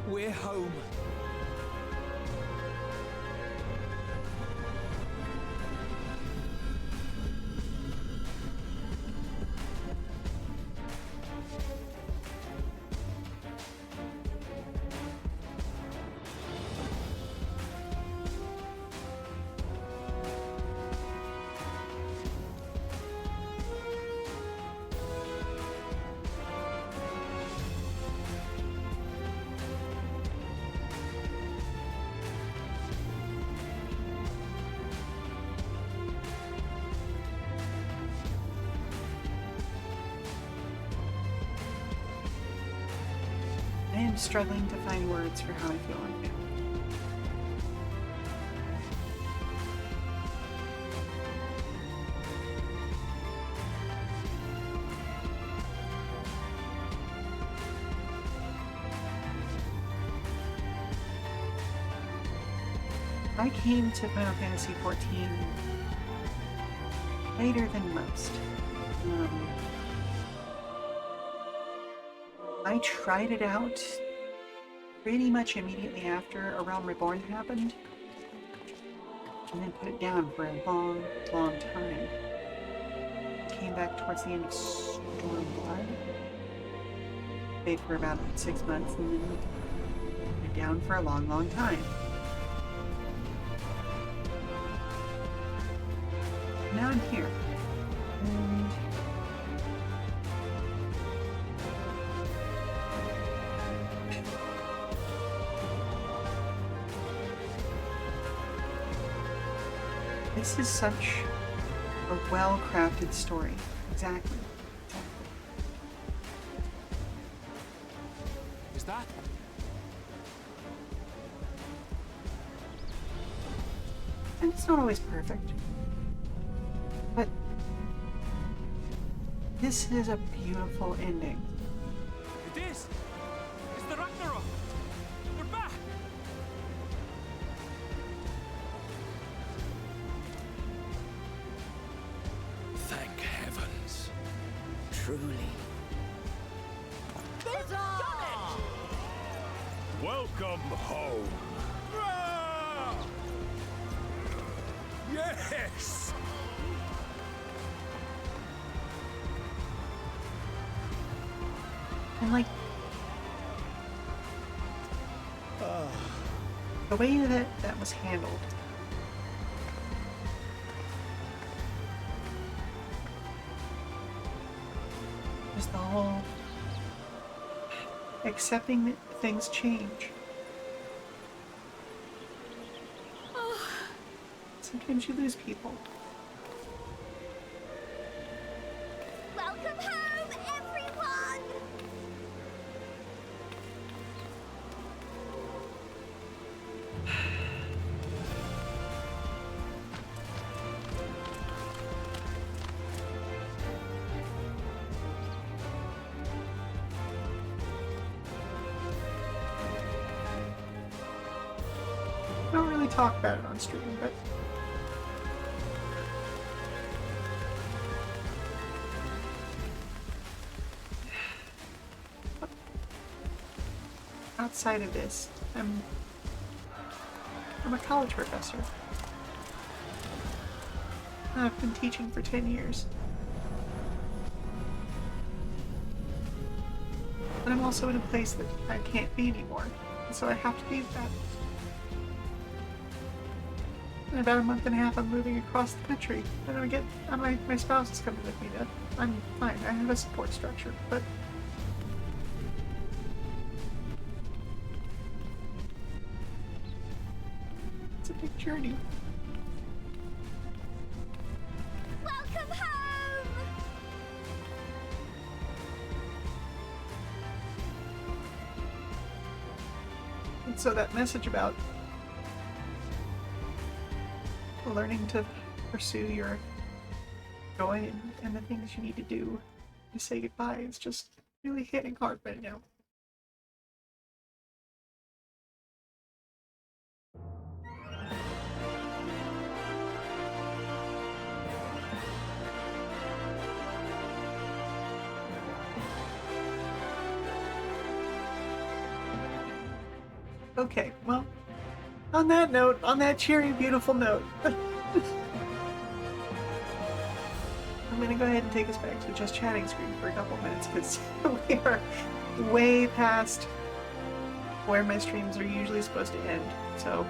We're home. I'm struggling to find words for how I feel right now. I came to Final Fantasy XIV later than most. I tried it out pretty much immediately after A Realm Reborn happened, and then put it down for a long, long time. Came back towards the end of Stormblood. Played for about 6 months, and then went down for a long, long time. Now I'm here. And this is such a well-crafted story. Exactly. Is that? And it's not always perfect. But this is a beautiful ending. It is! It's the Ragnarok! We're back! Thank heavens. Truly. They've done it! Welcome home. Yes! And like the way that was handled. Just the whole accepting that things change. Sometimes you lose people. Welcome home, everyone! I don't really talk about it on stream, but outside of this, I'm a college professor. I've been teaching for 10 years. But I'm also in a place that I can't be anymore, and so I have to leave that. In about a month and a half, I'm moving across the country, and my spouse is coming with me. I'm fine. I have a support structure, but it's a big journey. Welcome home! And so that message about learning to pursue your joy and the things you need to do to say goodbye is just really hitting hard right now. Okay, well, on that note, on that cheery, beautiful note, I'm gonna go ahead and take us back to just chatting screen for a couple minutes because we are way past where my streams are usually supposed to end, so.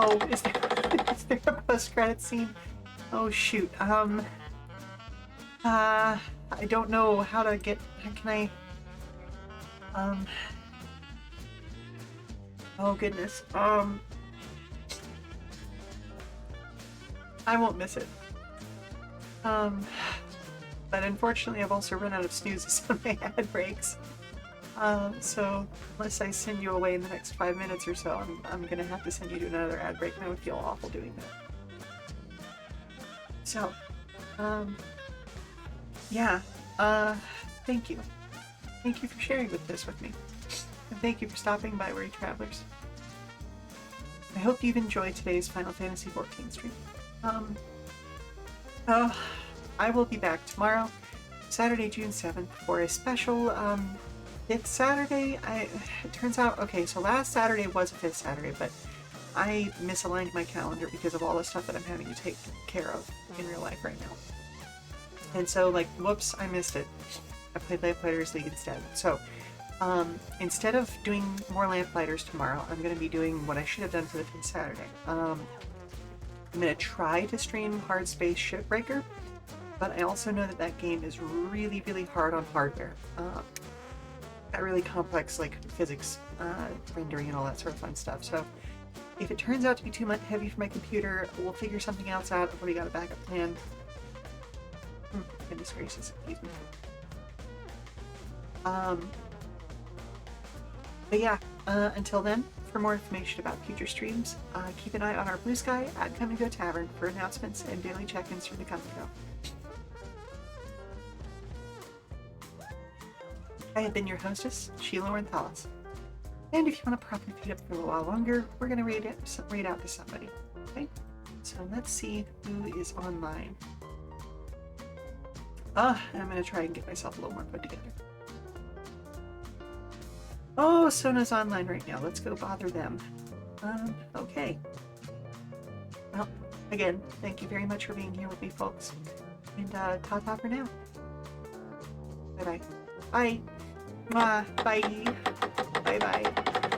Oh, is there a post-credit scene? Oh shoot. I don't know how to get. Can I? Oh goodness. I won't miss it. But unfortunately, I've also run out of snoozes on my ad breaks. So unless I send you away in the next 5 minutes or so, I'm gonna have to send you to another ad break, and I would feel awful doing that. So, yeah, thank you. Thank you for sharing this with me. And thank you for stopping by, Weary Travelers. I hope you've enjoyed today's Final Fantasy XIV stream. I will be back tomorrow, Saturday, June 7th, for a special, 5th Saturday. It turns out, okay, so last Saturday was a 5th Saturday, but I misaligned my calendar because of all the stuff that I'm having to take care of in real life right now. And so, like, whoops, I missed it. I played Lamplighters League instead. So, instead of doing more Lamplighters tomorrow, I'm going to be doing what I should have done for the 5th Saturday. I'm going to try to stream Hard Space Shipbreaker, but I also know that that game is really, really hard on hardware. Got really complex, like, physics, rendering and all that sort of fun stuff. So, if it turns out to be too much heavy for my computer, we'll figure something else out. I've already got a backup plan. Goodness gracious, excuse me. But yeah, until then, for more information about future streams, keep an eye on our Blue Sky at Come and Go Tavern for announcements and daily check-ins from the Come and Go. I have been your hostess, Sheela Ornthalis. And if you want to prop your feet up for a little while longer, we're going to read out to somebody. Okay? So let's see who is online. And I'm going to try and get myself a little more put together. Oh, Sona's online right now. Let's go bother them. Okay. Well, again, thank you very much for being here with me, folks. And, ta-ta for now. Bye-bye. Bye. Mwah. Bye. Bye-bye.